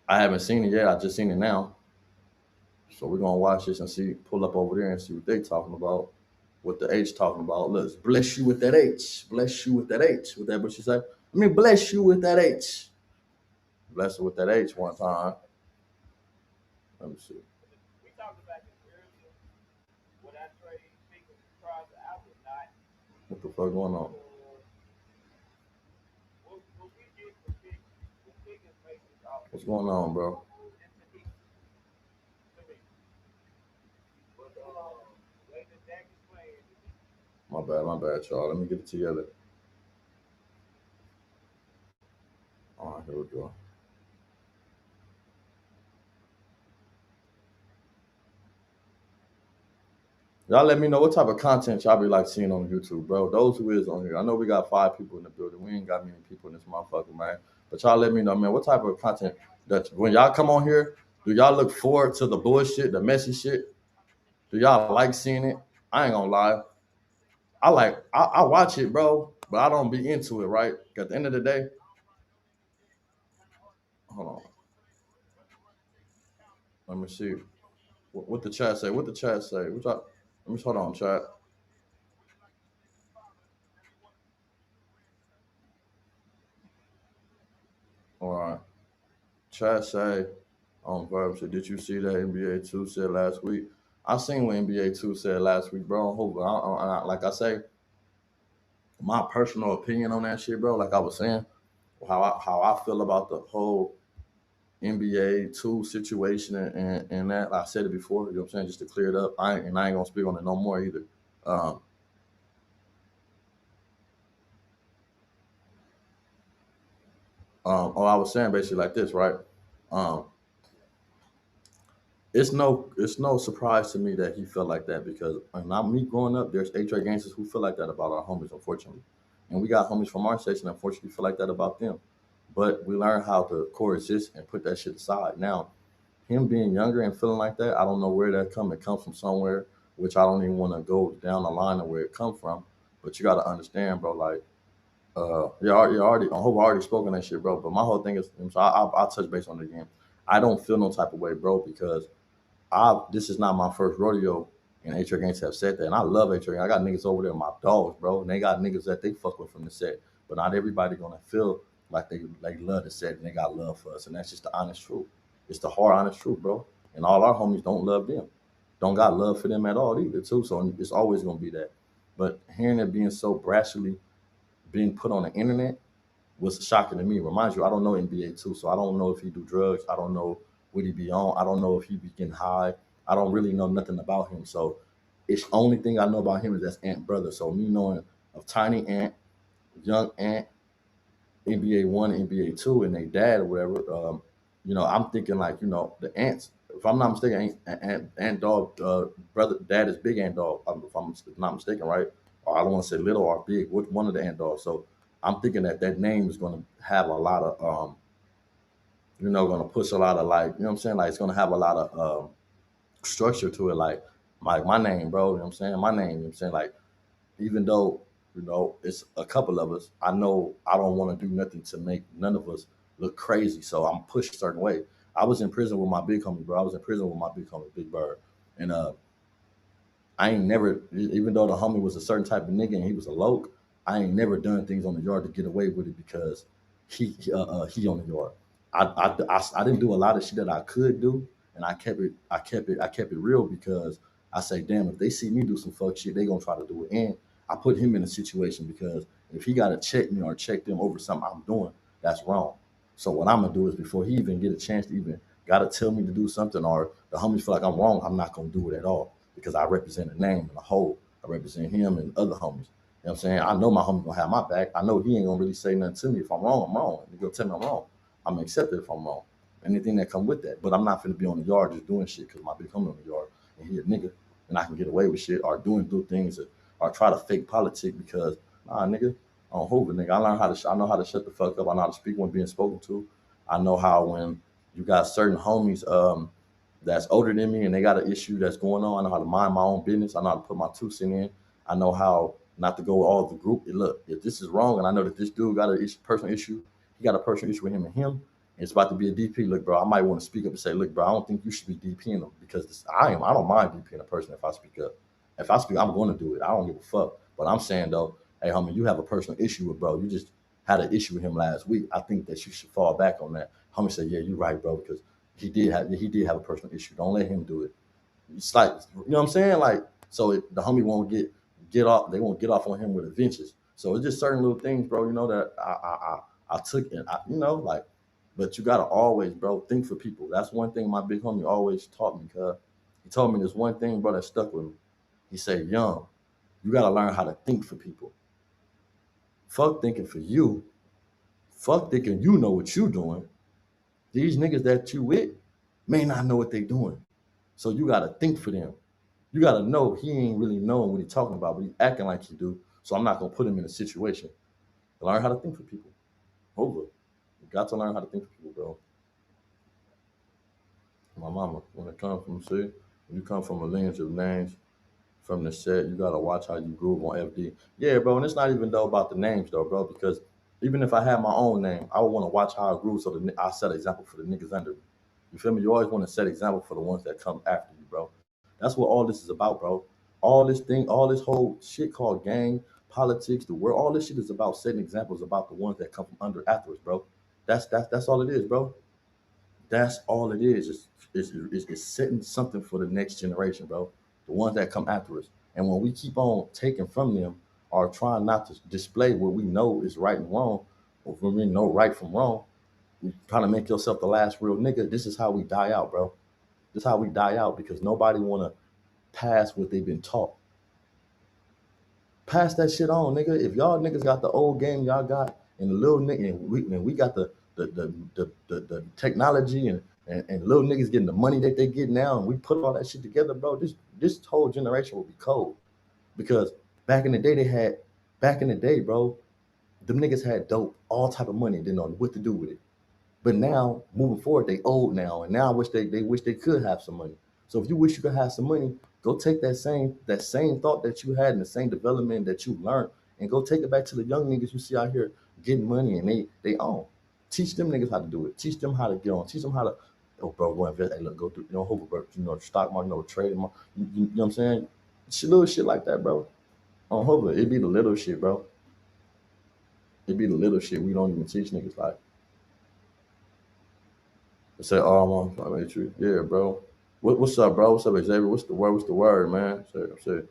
I haven't seen it yet. I just seen it now. So we're gonna watch this and see, pull up over there and see what they talking about. What the H talking about. Let's bless you with that H. Bless you with that H. With that what she say? Let me bless you with that H. Bless her with that H one time. Let me see. What the fuck going on? What's going on, bro? My bad, y'all. Let me get it together. All right, here we go. Y'all let me know what type of content y'all be like seeing on YouTube, bro. Those who is on here. I know we got 5 people in the building. We ain't got many people in this motherfucker, man. But y'all let me know, man, what type of content that when y'all come on here, do y'all look forward to the bullshit, the messy shit? Do y'all like seeing it? I ain't gonna lie. I watch it, bro, but I don't be into it, right? At the end of the day, hold on. Let me see. What the chat say? What the chat say? What y'all, let me hold on, chat. All right. Chat say on Verb said, did you see that NBA 2 said last week? I seen what NBA 2 said last week, bro. Like I say, my personal opinion on that shit, bro. Like I was saying, how I feel about the whole NBA two situation and that I said it before. You know what I'm saying? Just to clear it up, I ain't gonna speak on it no more either. Um, I was saying basically like this, right? Um, it's no surprise to me that he felt like that because not me growing up, there's HA gangsters who feel like that about our homies, unfortunately, and we got homies from our section, unfortunately, feel like that about them. But we learn how to coexist and put that shit aside. Now, him being younger and feeling like that, I don't know where that come. It comes from somewhere, which I don't even want to go down the line of where it come from. But you got to understand, bro. Like, you already. I hope I already spoken that shit, bro. But my whole thing is, so I'll touch base on it again. I don't feel no type of way, bro, because I this is not my first rodeo, and HR Gangs have said that, and I love HR. I got niggas over there, my dogs, bro, and they got niggas that they fuck with from the set, but not everybody gonna feel like they love the set and they got love for us, and that's just the honest truth. It's the hard honest truth, bro. And all our homies don't love them, don't got love for them at all either, too. So it's always gonna be that. But hearing it being so brashly being put on the internet was shocking to me. Reminds you, I don't know NBA too, so I don't know if he do drugs. I don't know what he be on. I don't know if he be getting high. I don't really know nothing about him. So it's only thing I know about him is that's Ant brother. So me knowing of Tiny Ant, Young Ant, NBA one, NBA two, and they dad or whatever. I'm thinking like the ants. If I'm not mistaken, Ant Dog brother dad is Big Ant Dog. If I'm not mistaken, right? Or I don't want to say little or big. Which one of the Ant Dogs? So I'm thinking that name is going to have a lot of going to push a lot of like what I'm saying, like it's going to have a lot of structure to it, like my name, bro. You know what I'm saying? My name. You know what I'm saying? Like even though it's a couple of us, I know I don't want to do nothing to make none of us look crazy, so I'm pushed a certain way. I was in prison with my big homie, bro. I was in prison with my big homie, Big Bird, and I ain't never, even though the homie was a certain type of nigga and he was a loke, I ain't never done things on the yard to get away with it because he on the yard. I didn't do a lot of shit that I could do, and I kept it real because I say, damn, if they see me do some fuck shit, they gonna try to do it. And I put him in a situation because if he gotta check me or check them over something I'm doing, that's wrong. So what I'm gonna do is before he even get a chance to even gotta tell me to do something or the homies feel like I'm wrong, I'm not gonna do it at all because I represent a name and a whole. I represent him and other homies. You know what I'm saying? I know my homie gonna have my back. I know he ain't gonna really say nothing to me. If I'm wrong, I'm wrong. He gonna tell me I'm wrong. I'm gonna accept it if I'm wrong. Anything that come with that. But I'm not gonna be on the yard just doing shit because my big homie on the yard and he a nigga and I can get away with shit or do things or try to fake politic because nigga, on Hoover, nigga. I know how to shut the fuck up. I know how to speak when being spoken to. I know how when you got certain homies that's older than me and they got an issue that's going on. I know how to mind my own business. I know how to put my 2 cents in. I know how not to go all the group. Look, if this is wrong, and I know that this dude got a personal issue, he got a personal issue with him and him. And it's about to be a DP. Look, bro, I might want to speak up and say, look, bro, I don't think you should be DPing them because I am. I don't mind DPing a person if I speak up. If I speak, I'm going to do it. I don't give a fuck. But I'm saying though, hey, homie, you have a personal issue with bro. You just had an issue with him last week. I think that you should fall back on that. Homie said, yeah, you're right, bro, because he did have a personal issue. Don't let him do it. It's like what I'm saying, like the homie won't get off. They won't get off on him with adventures. So it's just certain little things, bro. That I took and like. But you gotta always, bro, think for people. That's one thing my big homie always taught me. Cause he told me this one thing, bro, that stuck with me. He said, "Young, you gotta learn how to think for people. Fuck thinking for you. Fuck thinking you know what you doing. These niggas that you with may not know what they doing. So you gotta think for them. You gotta know he ain't really knowing what he talking about, but he acting like he do. So I'm not gonna put him in a situation. Learn how to think for people. Over. You got to learn how to think for people, bro. My mama, when it comes from when you come from a lineage of names from the set, you gotta watch how you groove on FD. Yeah, bro, and it's not even though about the names though, bro, because even if I had my own name, I would want to watch how I groove so I set an example for the niggas under me. You feel me? You always want to set example for the ones that come after you, bro. That's what all this is about, bro. All this whole shit called gang, politics, the world, all this shit is about setting examples about the ones that come from under afterwards, bro. That's all it is, bro. That's all it is. It's setting something for the next generation, bro. The ones that come after us. And when we keep on taking from them are trying not to display what we know is right and wrong, or when we know right from wrong, you trying to make yourself the last real nigga. This is how we die out, bro. This is how we die out because nobody wanna pass what they've been taught. Pass that shit on, nigga. If y'all niggas got the old game y'all got, and the little nigga, and we got the technology and little niggas getting the money that they get now, and we put all that shit together, bro. This whole generation will be cold because back in the day back in the day, bro, them niggas had dope, all type of money, didn't know what to do with it. But now, moving forward, they old now, and now I wish they wish they could have some money. So if you wish you could have some money, go take that same thought that you had and the same development that you learned, and go take it back to the young niggas you see out here getting money and they own. Teach them niggas how to do it. Teach them how to get on. Teach them how to. Oh, bro, go invest. Hey, look, go through. Hoverboard. Stock market. Trade. You know what I'm saying? Little shit like that, bro. On Hover, it be the little shit, bro. It be the little shit we don't even teach niggas like. I said, "Oh, I'm on you. Yeah, bro. What's up, bro? What's up, Xavier? What's the word? What's the word, man?" I said,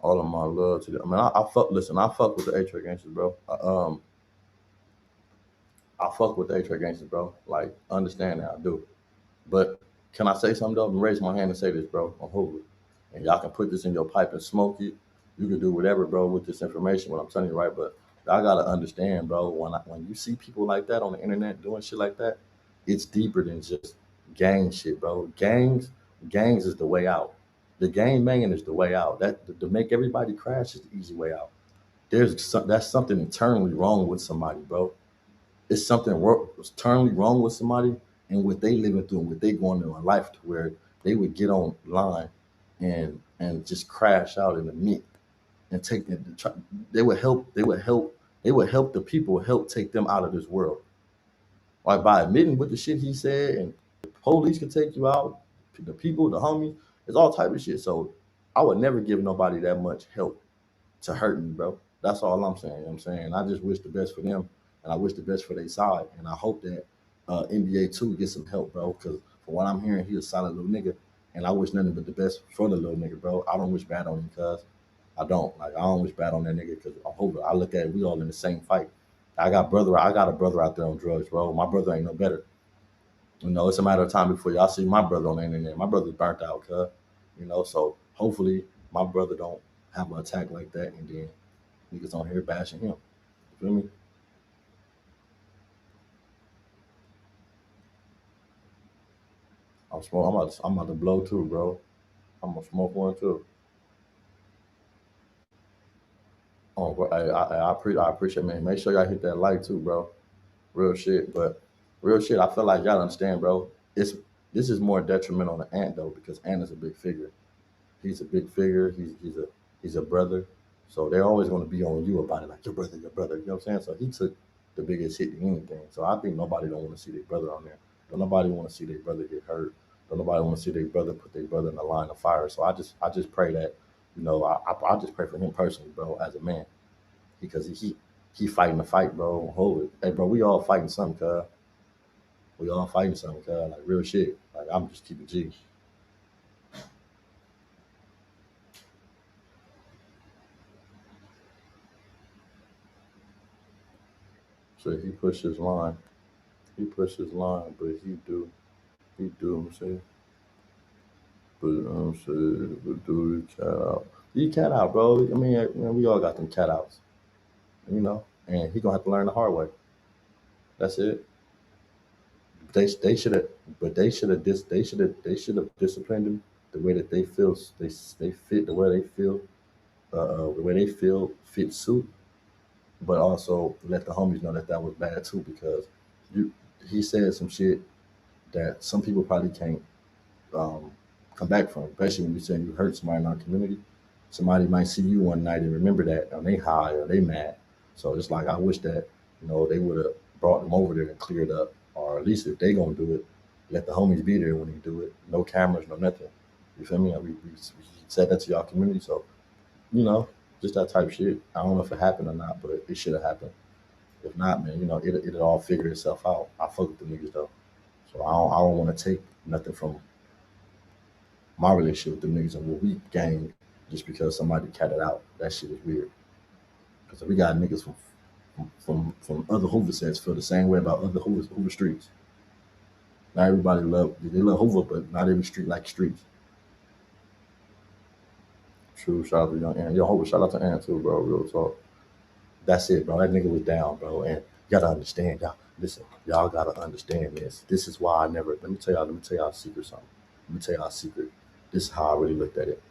all of my love to them. I mean, I fuck. Listen, I fuck with the A-Track gangsters, bro. I fuck with the A-Track gangsters, bro. Like, understand that I do. But can I say something though? I'm raise my hand and say this, bro. I'm hungry. And y'all can put this in your pipe and smoke it. You can do whatever, bro, with this information. What I'm telling you, right? But y'all gotta understand, bro. When you see people like that on the internet doing shit like that, it's deeper than just gang shit, bro. Gangs is the way out. The gang banging is the way out. That to make everybody crash is the easy way out. That's something internally wrong with somebody, bro. It's something internally wrong with somebody and what they living through and what they going through in life to where they would get online and just crash out in the meat and take it. They would help the people help take them out of this world. Like by admitting what the shit he said, and the police can take you out, the people, the homies, it's all type of shit. So I would never give nobody that much help to hurt me, bro. That's all I'm saying. You know what I'm saying? I just wish the best for them, and I wish the best for their side, and I hope that NBA too gets some help, bro. Because from what I'm hearing, he's a solid little nigga, and I wish nothing but the best for the little nigga, bro. I don't wish bad on him, cuz I don't. Like I don't wish bad on that nigga, because I hope I look at it, we all in the same fight. I got a brother out there on drugs, bro. My brother ain't no better. It's a matter of time before y'all see my brother on the internet. My brother's burnt out, cuz. So hopefully my brother don't have an attack like that, and then niggas on here bashing him. You feel me? I'm about to blow too, bro. I'm gonna smoke one too. Oh, bro, I appreciate, man. Make sure y'all hit that like too, bro. Real shit, but real shit. I feel like y'all understand, bro. This is more detrimental to Ant though, because Ant is a big figure. He's a big figure. He's a brother. So they're always going to be on you about it, like your brother, your brother. You know what I'm saying? So he took the biggest hit in anything. So I think nobody don't want to see their brother on there. Don't nobody want to see their brother get hurt. Don't nobody want to see their brother put their brother in the line of fire. So I just pray that, I just pray for him personally, bro, as a man, because he fighting the fight, bro. Hold it, hey, bro. We all fighting something, cuz. We all fighting something, cuz. Like real shit. Like I'm just keeping G. So he pushed his line. He pushed his line, but he do. I'm saying, but I'm saying, but do the cat out. He cat out, bro. I mean, man, we all got them cat outs, and he gonna have to learn the hard way. That's it. They should have, but they should have disciplined him the way that they feel. They fit the way they feel fit suit, but also let the homies know that that was bad too, because you he said some shit that some people probably can't um, come back from, especially when you say you hurt somebody in our community. Somebody might see you one night and remember that, and they high or they mad. So it's like I wish that they would have brought them over there and cleared up, or at least if they gonna do it, let the homies be there when they do it. No cameras, no nothing. You feel me? We said that to y'all community, so you know, just that type of shit. I don't know if it happened or not, but it should have happened. If not, man, it'll all figure itself out. I fuck with the niggas though, so I don't want to take nothing from my relationship with them niggas and what we gained just because somebody catted out. That shit is weird. Because we got niggas from other Hoover sets feel the same way about other Hoover streets. Not everybody love Hoover, but not every street like streets. True, shout out to young Ant. Yo, Hoover, shout out to Ant too, bro. Real talk. That's it, bro. That nigga was down, bro. And you gotta understand, y'all. Listen, y'all gotta understand this. This is why I never. Let me tell y'all a secret something. Let me tell y'all a secret. This is how I really looked at it.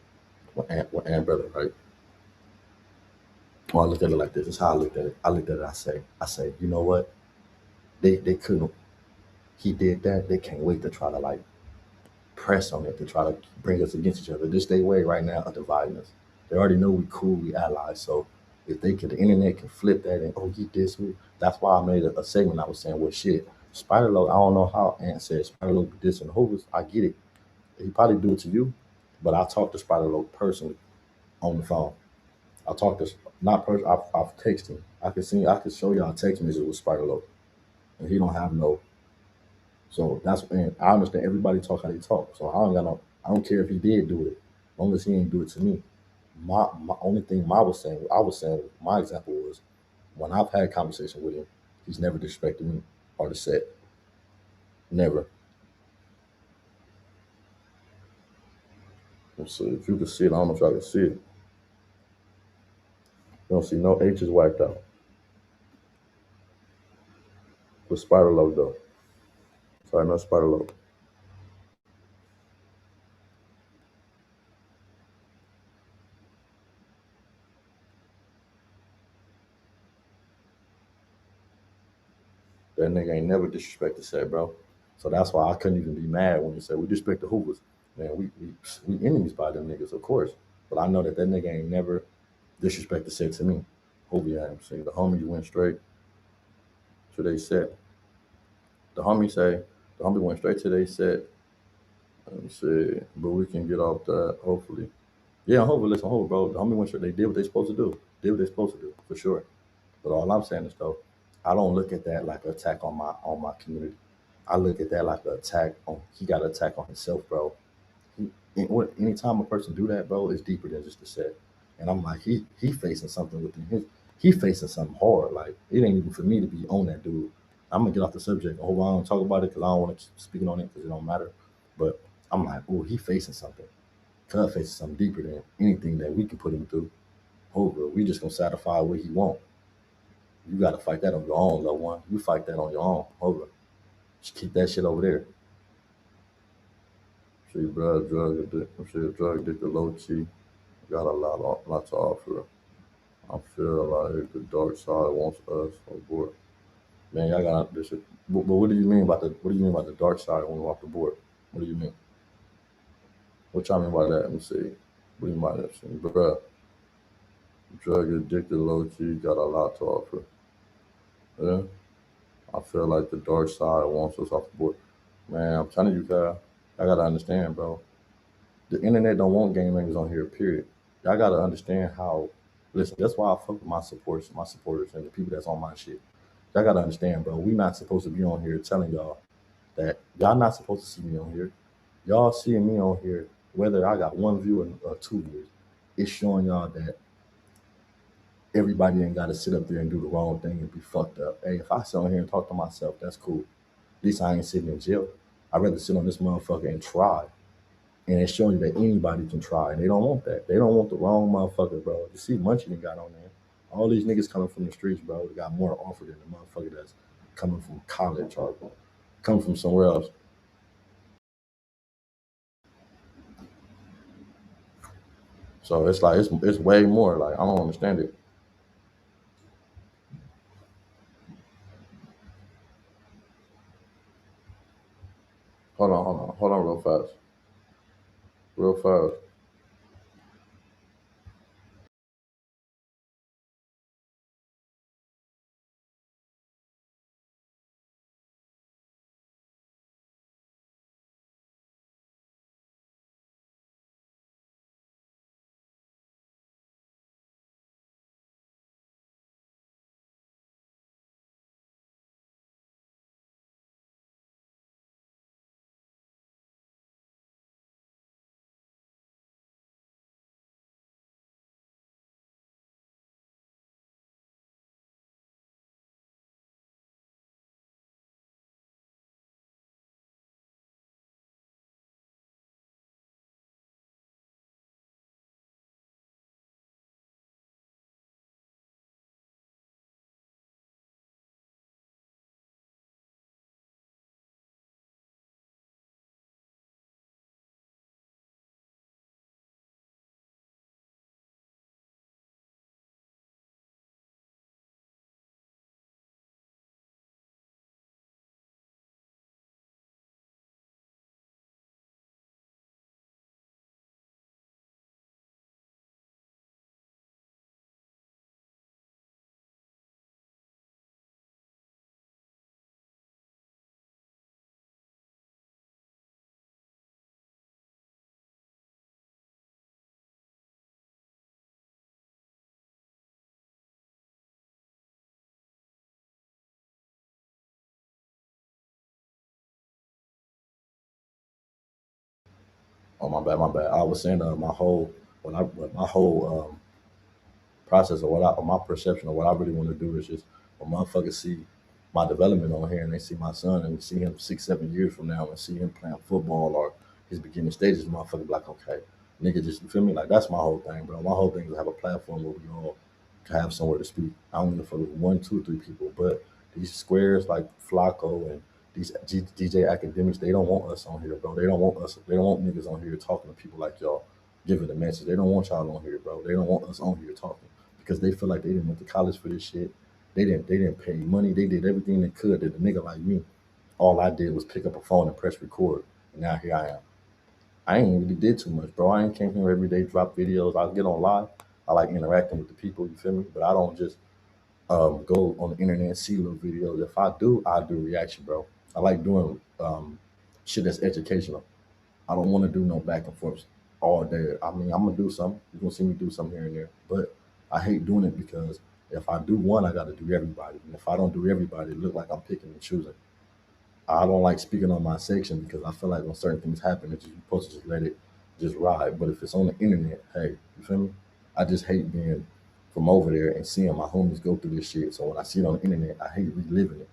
When Ant brother, right? Well, I looked at it like this. This is how I looked at it. I looked at it. I say, you know what? They couldn't. He did that. They can't wait to try to like press on it to try to bring us against each other. This they way right now of dividing us. They already know we cool, we allies. So if they could, the internet can flip that and he dissed me. That's why I made a segment. I was saying, well, shit, Spider Loc. I don't know how Ant said Spider Loc be dissing Hoovers. I get it. He probably do it to you, but I talked to Spider Loc personally on the phone. I talked to not person. I've texted him. I can show y'all text messages with Spider Loc, and he don't have no. So that's and I understand everybody talk how they talk. So I don't care if he did do it, as long as he ain't do it to me. My only thing I was saying my example was when I've had conversation with him, he's never disrespected me or the set. Never. Let's see if you can see it. I don't know if y'all can see it. You don't see no H's wiped out. With Spider Loc though. Sorry, no Spider Loc. That nigga ain't never disrespect the set, bro. So that's why I couldn't even be mad when you said we disrespect the Hoovers. Man, we enemies by them niggas, of course. But I know that nigga ain't never disrespect the set to me. Hoover ain't see the homies went straight to they set. The homie say the homie went straight to they set. Let me see, but we can get off that hopefully. Yeah, hopefully, listen, hold, bro. The homie went straight. They did what they supposed to do. Did what they supposed to do for sure. But all I'm saying is though, I don't look at that like an attack on my community. I look at that like an attack on he got an attack on himself, bro. Anytime a person do that, bro, it's deeper than just a set. And I'm like, he facing something within his he facing something hard. Like it ain't even for me to be on that dude. I'm gonna get off the subject. I hope I don't talk about it because I don't want to keep speaking on it because it don't matter. But I'm like, oh, he facing something. Cuz facing something deeper than anything that we can put him through. Over, we just gonna satisfy what he want. You gotta fight that on your own, loved one. You fight that on your own. Over. Just keep that shit over there. See, bro, drug addicted low key. Got lot to offer. I feel like the dark side wants us on board. Man, y'all got this shit. But what do you mean about the dark side when we're off the board? What do you mean? What y'all mean by that? Let me see. What do you mean by that? Bruh, drug addicted low key got a lot to offer. Yeah. I feel like the dark side wants us off the board. Man, I'm telling you guys, I gotta understand, bro. The internet don't want game bangers on here, period. Y'all gotta understand how listen, that's why I fuck with my supporters and the people that's on my shit. Y'all gotta understand, bro. We not supposed to be on here telling y'all that y'all not supposed to see me on here. Y'all seeing me on here, whether I got one view or 2 views, it's showing y'all that everybody ain't gotta sit up there and do the wrong thing and be fucked up. Hey, if I sit on here and talk to myself, that's cool. At least I ain't sitting in jail. I'd rather sit on this motherfucker and try. And it's showing you that anybody can try. And they don't want that. They don't want the wrong motherfucker, bro. You see Munchie done got on there. All these niggas coming from the streets, bro, they got more offer than the motherfucker that's coming from college or coming from somewhere else. So it's like it's way more. Like I don't understand it. Hold on, real fast. Oh my bad, my bad. I was saying what my whole process of or my perception of what I really want to do is just when motherfuckers see my development on here and they see my son and see him 6, 7 years from now and see him playing football or his beginning stages, motherfucker be like, okay, nigga, just you feel me? Like that's my whole thing, bro. My whole thing is to have a platform where we all can have somewhere to speak. I don't give a fuck with one, two, three people, but these squares like Flacco and these DJ academics, they don't want us on here, bro. They don't want us. They don't want niggas on here talking to people like y'all, giving the message. They don't want y'all on here, bro. They don't want us on here talking because they feel like they didn't went to college for this shit. They didn't pay money. They did everything they could. That the nigga like me, all I did was pick up a phone and press record. And now here I am. I ain't really did too much, bro. I ain't came here every day, drop videos. I get on live. I like interacting with the people, you feel me? But I don't just go on the internet and see little videos. If I do, I do reaction, bro. I like doing shit that's educational. I don't want to do no back and forth all day. I mean, I'm gonna do some. You're gonna see me do some here and there, but I hate doing it because if I do one, I got to do everybody, and if I don't do everybody, it look like I'm picking and choosing. I don't like speaking on my section because I feel like when certain things happen, you're supposed to just let it just ride. But if it's on the internet, hey, you feel me? I just hate being from over there and seeing my homies go through this shit. So when I see it on the internet, I hate reliving it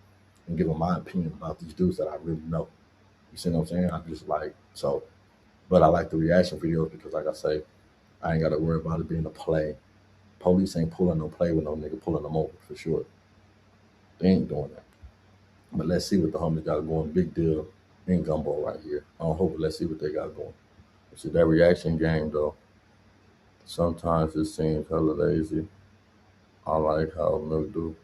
and giving my opinion about these dudes that I really know. You see what I'm saying? I just like so, but I like the reaction videos because, like I say, I ain't got to worry about it being a play. Police ain't pulling no play with no nigga pulling them over for sure. They ain't doing that. But let's see what the homies got going. Big deal in gumbo right here. I don't hope. Let's see what they got going. See that reaction game though. Sometimes it seems hella lazy. I like how Milk do.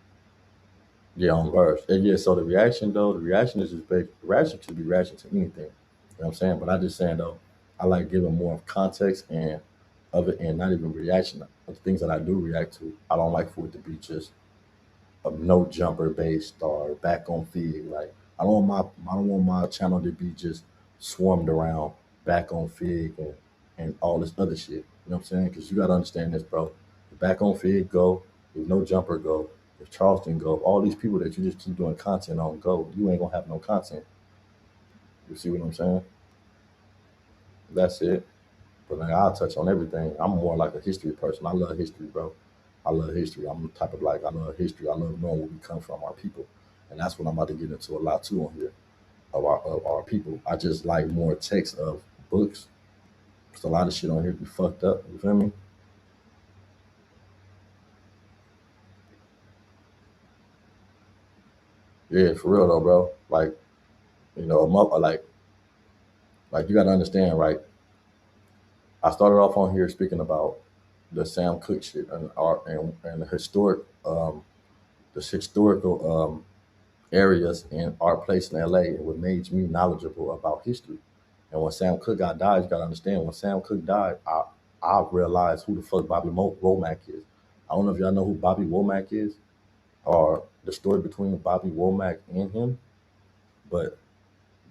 Yeah, on verse. And yeah, so the reaction though, the reaction is just basic. The reaction could be reaction to anything. You know what I'm saying? But I just saying though, I like giving more of context and of it and not even reaction. The things that I do react to, I don't like for it to be just a no jumper based or back on feed. Like I don't want my channel to be just swarmed around back on Fig and all this other shit. You know what I'm saying? Because you gotta understand this, bro. If back on Fig go, if no jumper go, if Charleston go, all these people that you just keep doing content on go, you ain't gonna have no content. You see what I'm saying? That's it. But like I'll touch on everything. I'm more like a history person. I love history, bro. I love history. I'm the type of like I love history. I love knowing where we come from, our people, and that's what I'm about to get into a lot too on here of our people. I just like more text of books. Cause a lot of shit on here be fucked up. You feel me? Yeah, for real though, bro. Like you know, like you gotta understand, right? I started off on here speaking about the Sam Cooke shit and art and the historical areas in our place in LA and what made me knowledgeable about history. And when Sam Cooke got died, you gotta understand when Sam Cooke died, I realized who the fuck Womack is. I don't know if y'all know who Bobby Womack is or the story between Bobby Womack and him, but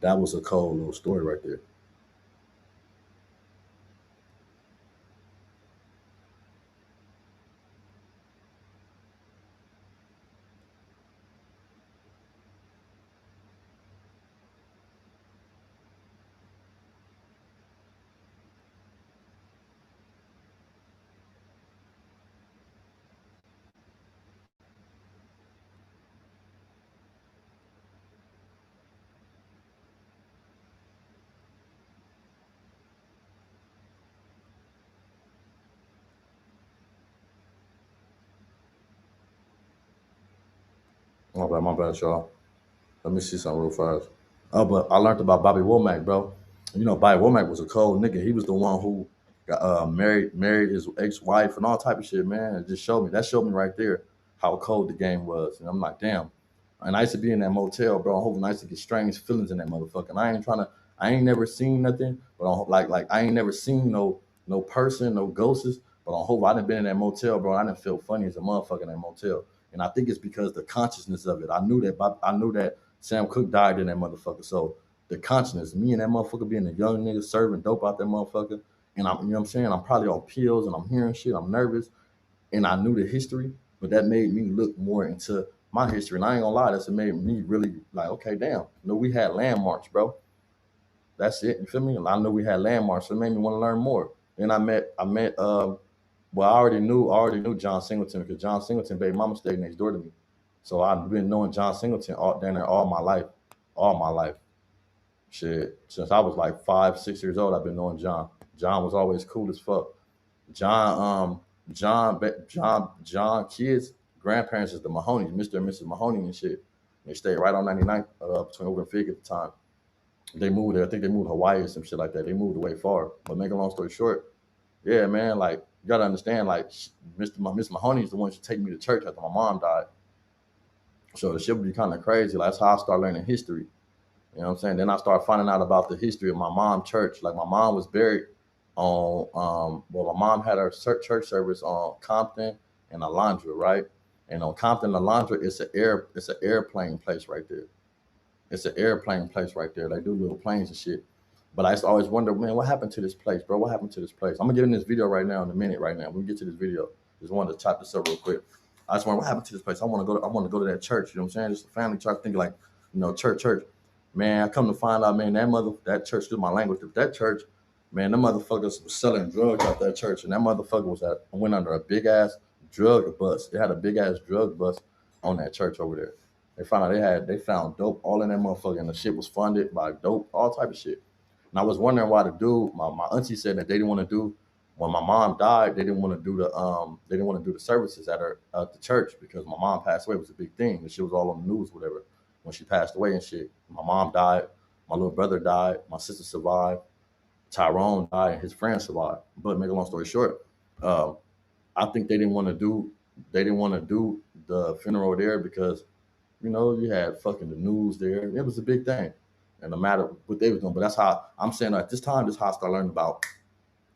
that was a cold little story right there. My bad, y'all. Let me see something real fast. Oh, but I learned about Bobby Womack, bro. You know, Bobby Womack was a cold nigga. He was the one who got married his ex-wife and all type of shit, man. It just showed me that showed me right there how cold the game was. And I'm like, damn. And I used to be in that motel, bro. I'm hoping I used to get strange feelings in that motherfucker. And I ain't never seen nothing, but like I ain't never seen no person, no ghosts. But on hope I done been in that motel, bro. I didn't feel funny as a motherfucker in that motel. And I think it's because the consciousness of it. I knew that Sam Cooke died in that motherfucker. So the consciousness, me and that motherfucker being a young nigga serving dope out that motherfucker. And I'm, you know what I'm saying? I'm probably on pills and I'm hearing shit. I'm nervous. And I knew the history, but that made me look more into my history. And I ain't gonna lie, that's what made me really like, okay, damn. You know, we had landmarks, bro. That's it. You feel me? I knew we had landmarks, so it made me want to learn more. Then well, I already knew John Singleton because John Singleton baby mama stayed next door to me. So I've been knowing John Singleton down there all my life. Shit, since I was like 5, 6 years old, I've been knowing John. John was always cool as fuck. John, John kids' grandparents is the Mahonies, Mr. and Mrs. Mahoney and shit. They stayed right on 99th between Over and Fig at the time. They moved there. I think they moved to Hawaii or some shit like that. They moved away far. But make a long story short, yeah, man, like you gotta understand, like Miss Mahoney is the one who take me to church after my mom died. So the shit would be kind of crazy. Like, that's how I started learning history. You know what I'm saying? Then I started finding out about the history of my mom church. Like my mom was buried on well, my mom had her church service on Compton and Alondra, right? And on Compton and Alondra, it's an airplane place right there. It's an airplane place right there. They do little planes and shit. But I used to always wonder, man, what happened to this place, bro? What happened to this place? I'm gonna get in this video right now in a minute, right now. When we get to this video, just wanted to chop this up real quick. I just wonder what happened to this place. I want to go to that church. You know what I'm saying? Just a family church, thinking like, church. Man, I come to find out, man, that church, through my language, that church, man, them motherfuckers was selling drugs out that church, and that motherfucker went under a big ass drug bust. They had a big ass drug bust on that church over there. They found dope all in that motherfucker, and the shit was funded by dope, all type of shit. And I was wondering why the dude, my auntie said that they didn't want to do when my mom died, they didn't want to do the services at the church because my mom passed away. It was a big thing. The shit was all on the news, whatever, when she passed away and shit. My mom died, my little brother died, my sister survived, Tyrone died, and his friend survived. But make a long story short, uh, I think they didn't want to do the funeral there because you had fucking the news there. It was a big thing. And no matter what they was doing, but that's how I'm saying at this time, this is how I started learning about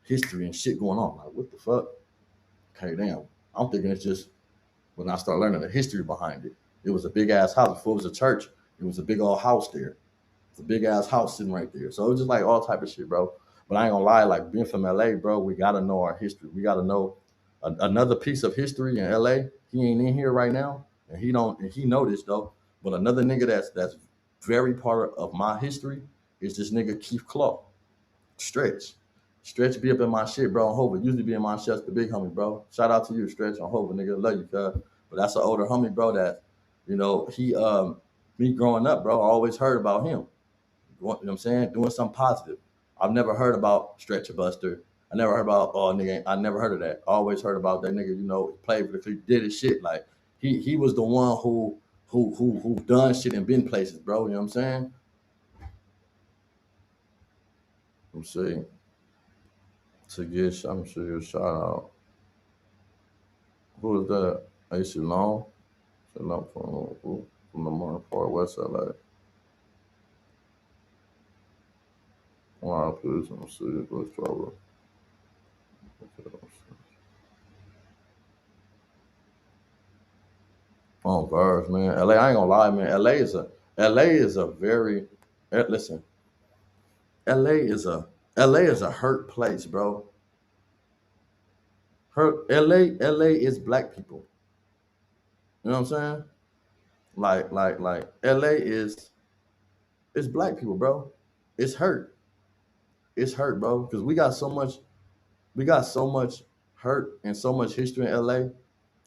history and shit going on. Like, what the fuck? Okay, damn. I'm thinking it's just when I started learning the history behind it. It was a big ass house. Before it was a church, it was a big old house there. It's a big ass house sitting right there. So it was just like all type of shit, bro. But I ain't gonna lie, like being from LA, bro, we gotta know our history. We gotta know another piece of history in LA. He ain't in here right now, and he know this though. But another nigga that's very part of my history is this nigga Keith Claw. Stretch. Stretch be up in my shit, bro. On Hova. Usually be in my shit. That's the big homie, bro. Shout out to you, Stretch on Hova, nigga. Love you, cuz. But that's an older homie, bro, that, he me growing up, bro, I always heard about him. You know what I'm saying? Doing something positive. I've never heard about Stretcher Buster. I never heard about nigga. I never heard of that. I always heard about that nigga. Played for the clique, did his shit. Like he was the one who done shit and been places, bro. You know what I'm saying? I'm saying I'm sure you a shout out. Who is that? AC Long. Shout out from the Martin Far West LA. Wow, please. I'm serious. Let's travel. Oh, Verge, man. LA, I ain't gonna lie, man. LA is a very listen. LA is a LA is a hurt place, bro. Hurt LA is black people. You know what I'm saying? Like LA is it's black people, bro. It's hurt. It's hurt, bro. Because we got so much hurt and so much history in LA.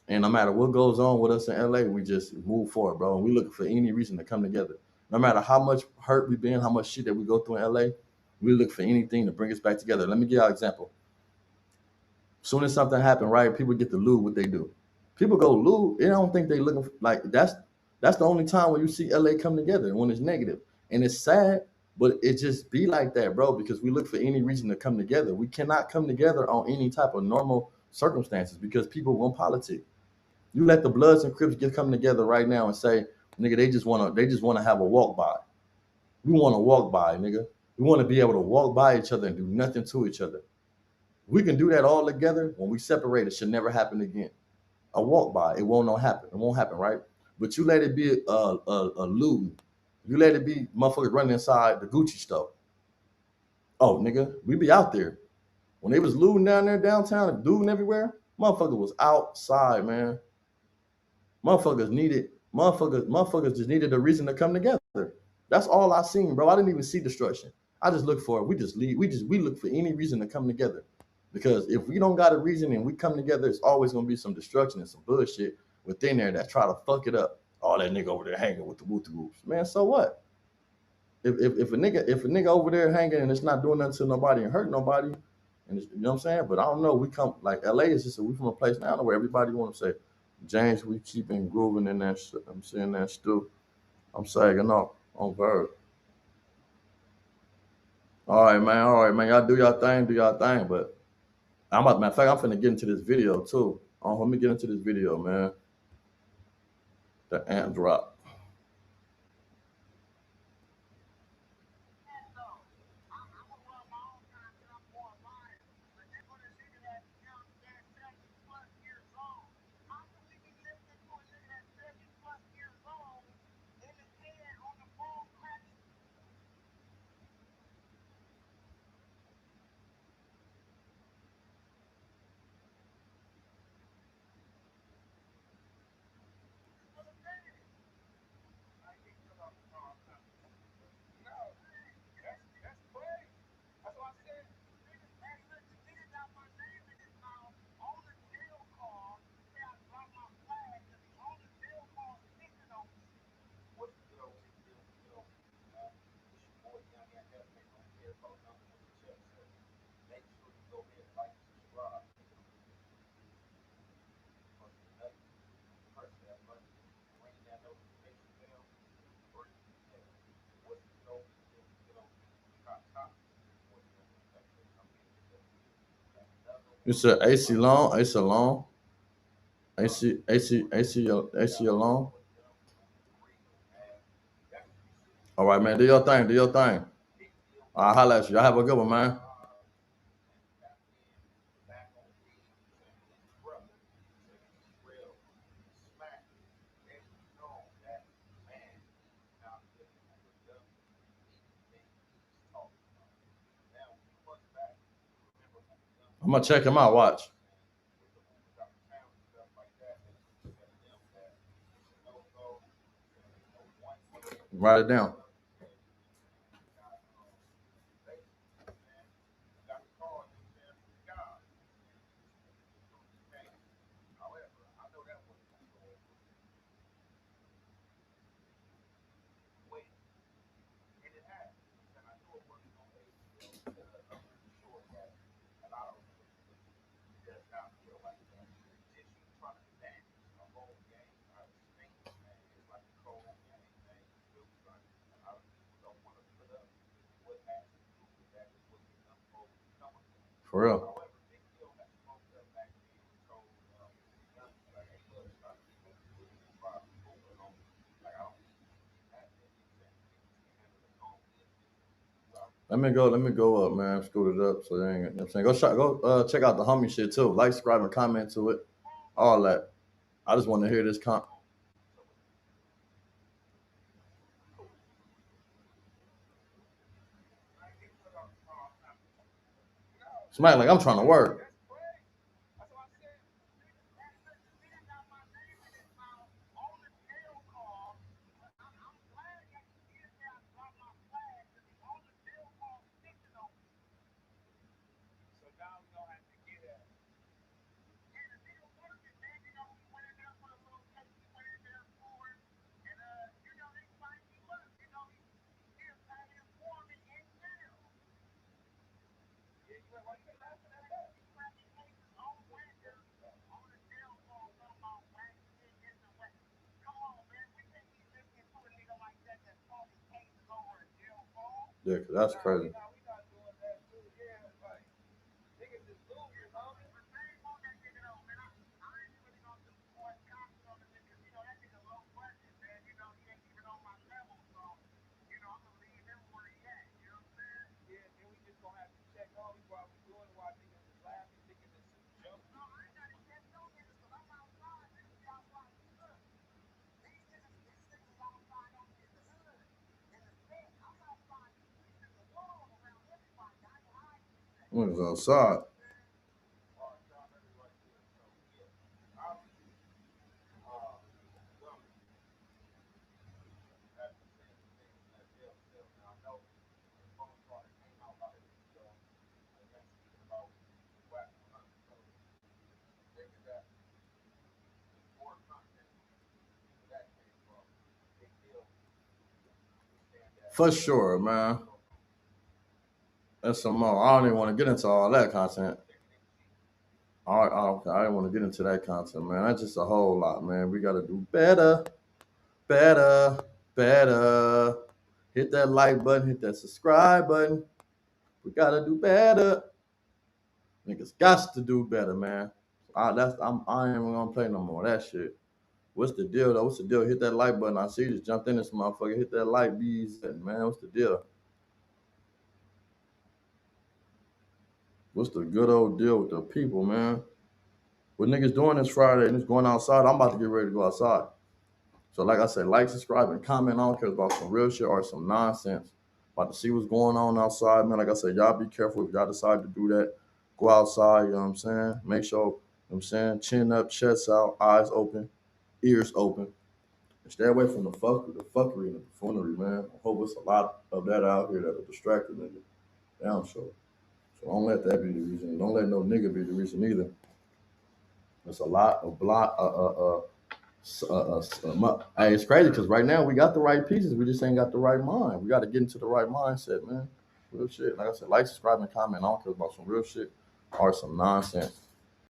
And no matter what goes on with us in LA, we just move forward, bro. And we looking for any reason to come together. No matter how much hurt we've been, how much shit that we go through in LA, we look for anything to bring us back together. Let me give you an example. Soon as something happen, right, people get to lose what they do. People go lose. They don't think they looking for, like that's the only time when you see LA come together when it's negative. And it's sad, but it just be like that, bro, because we look for any reason to come together. We cannot come together on any type of normal circumstances because people want politics. You let the Bloods and Crips get coming together right now and say, nigga, they just wanna have a walk by. We wanna walk by, nigga. We wanna be able to walk by each other and do nothing to each other. We can do that all together. When we separate, it should never happen again. A walk by, it won't not happen. It won't happen, right? But you let it be a looting. You let it be motherfuckers running inside the Gucci store. Oh, nigga, we be out there. When they was looting down there downtown and looting everywhere, motherfucker was outside, man. Motherfuckers just needed a reason to come together. That's all I seen, bro. I didn't even see destruction. I just look for it. We just leave. We look for any reason to come together. Because if we don't got a reason and we come together, it's always gonna be some destruction and some bullshit within there that try to fuck it up. All that nigga over there hanging with the woo groups. Man, so what? If a nigga over there hanging and it's not doing nothing to nobody and hurt nobody, and it's, you know what I'm saying? But I don't know. We come like LA is just we from a place now where everybody want to say, James, we keeping grooving in that shit. I'm saying that still. I'm sagging off on Bird. All right, man. All right, man. Y'all do y'all thing. Do y'all thing. But matter of fact, I'm finna get into this video too. Let me get into this video, man. The ant drop. You said AC long, AC long, AC long. All right, man. Do your thing. Do your thing. I'll holla at you. Y'all have a good one, man. I'm gonna check him out. Watch. Write it down. For real. Let me go up, man. Scoot it up so they ain't, you know what I'm saying? Go check out the homie shit too. Like, subscribe, and comment to it. All that. I just want to hear this smack like I'm trying to work. Yeah, 'cause that's crazy. What is outside? For sure, man. That's some more. I don't even want to get into all that content. Okay, I didn't want to get into that content, man. That's just a whole lot, man. We gotta do better, better, better. Hit that like button, hit that subscribe button. We gotta do better. Niggas got to do better, man. I ain't even gonna play no more of that shit. What's the deal though? What's the deal? Hit that like button. I see you just jumped in this motherfucker. Hit that like, bees, man. What's the deal? What's the good old deal with the people, man? What niggas doing this Friday and it's going outside? I'm about to get ready to go outside. So like I said, like, subscribe, and comment. I don't care about some real shit or some nonsense. About to see what's going on outside, man. Like I said, y'all be careful if y'all decide to do that. Go outside, you know what I'm saying? Make sure, you know what I'm saying, chin up, chest out, eyes open, ears open. And stay away from the fuckery and the buffoonery, man. I hope it's a lot of that out here that'll distract the nigga. Damn sure. So don't let that be the reason. Don't let no nigga be the reason either. There's a lot of hey, it's crazy because right now we got the right pieces. We just ain't got the right mind. We got to get into the right mindset, man. Real shit. Like I said, like, subscribe, and comment. I don't care about some real shit or some nonsense.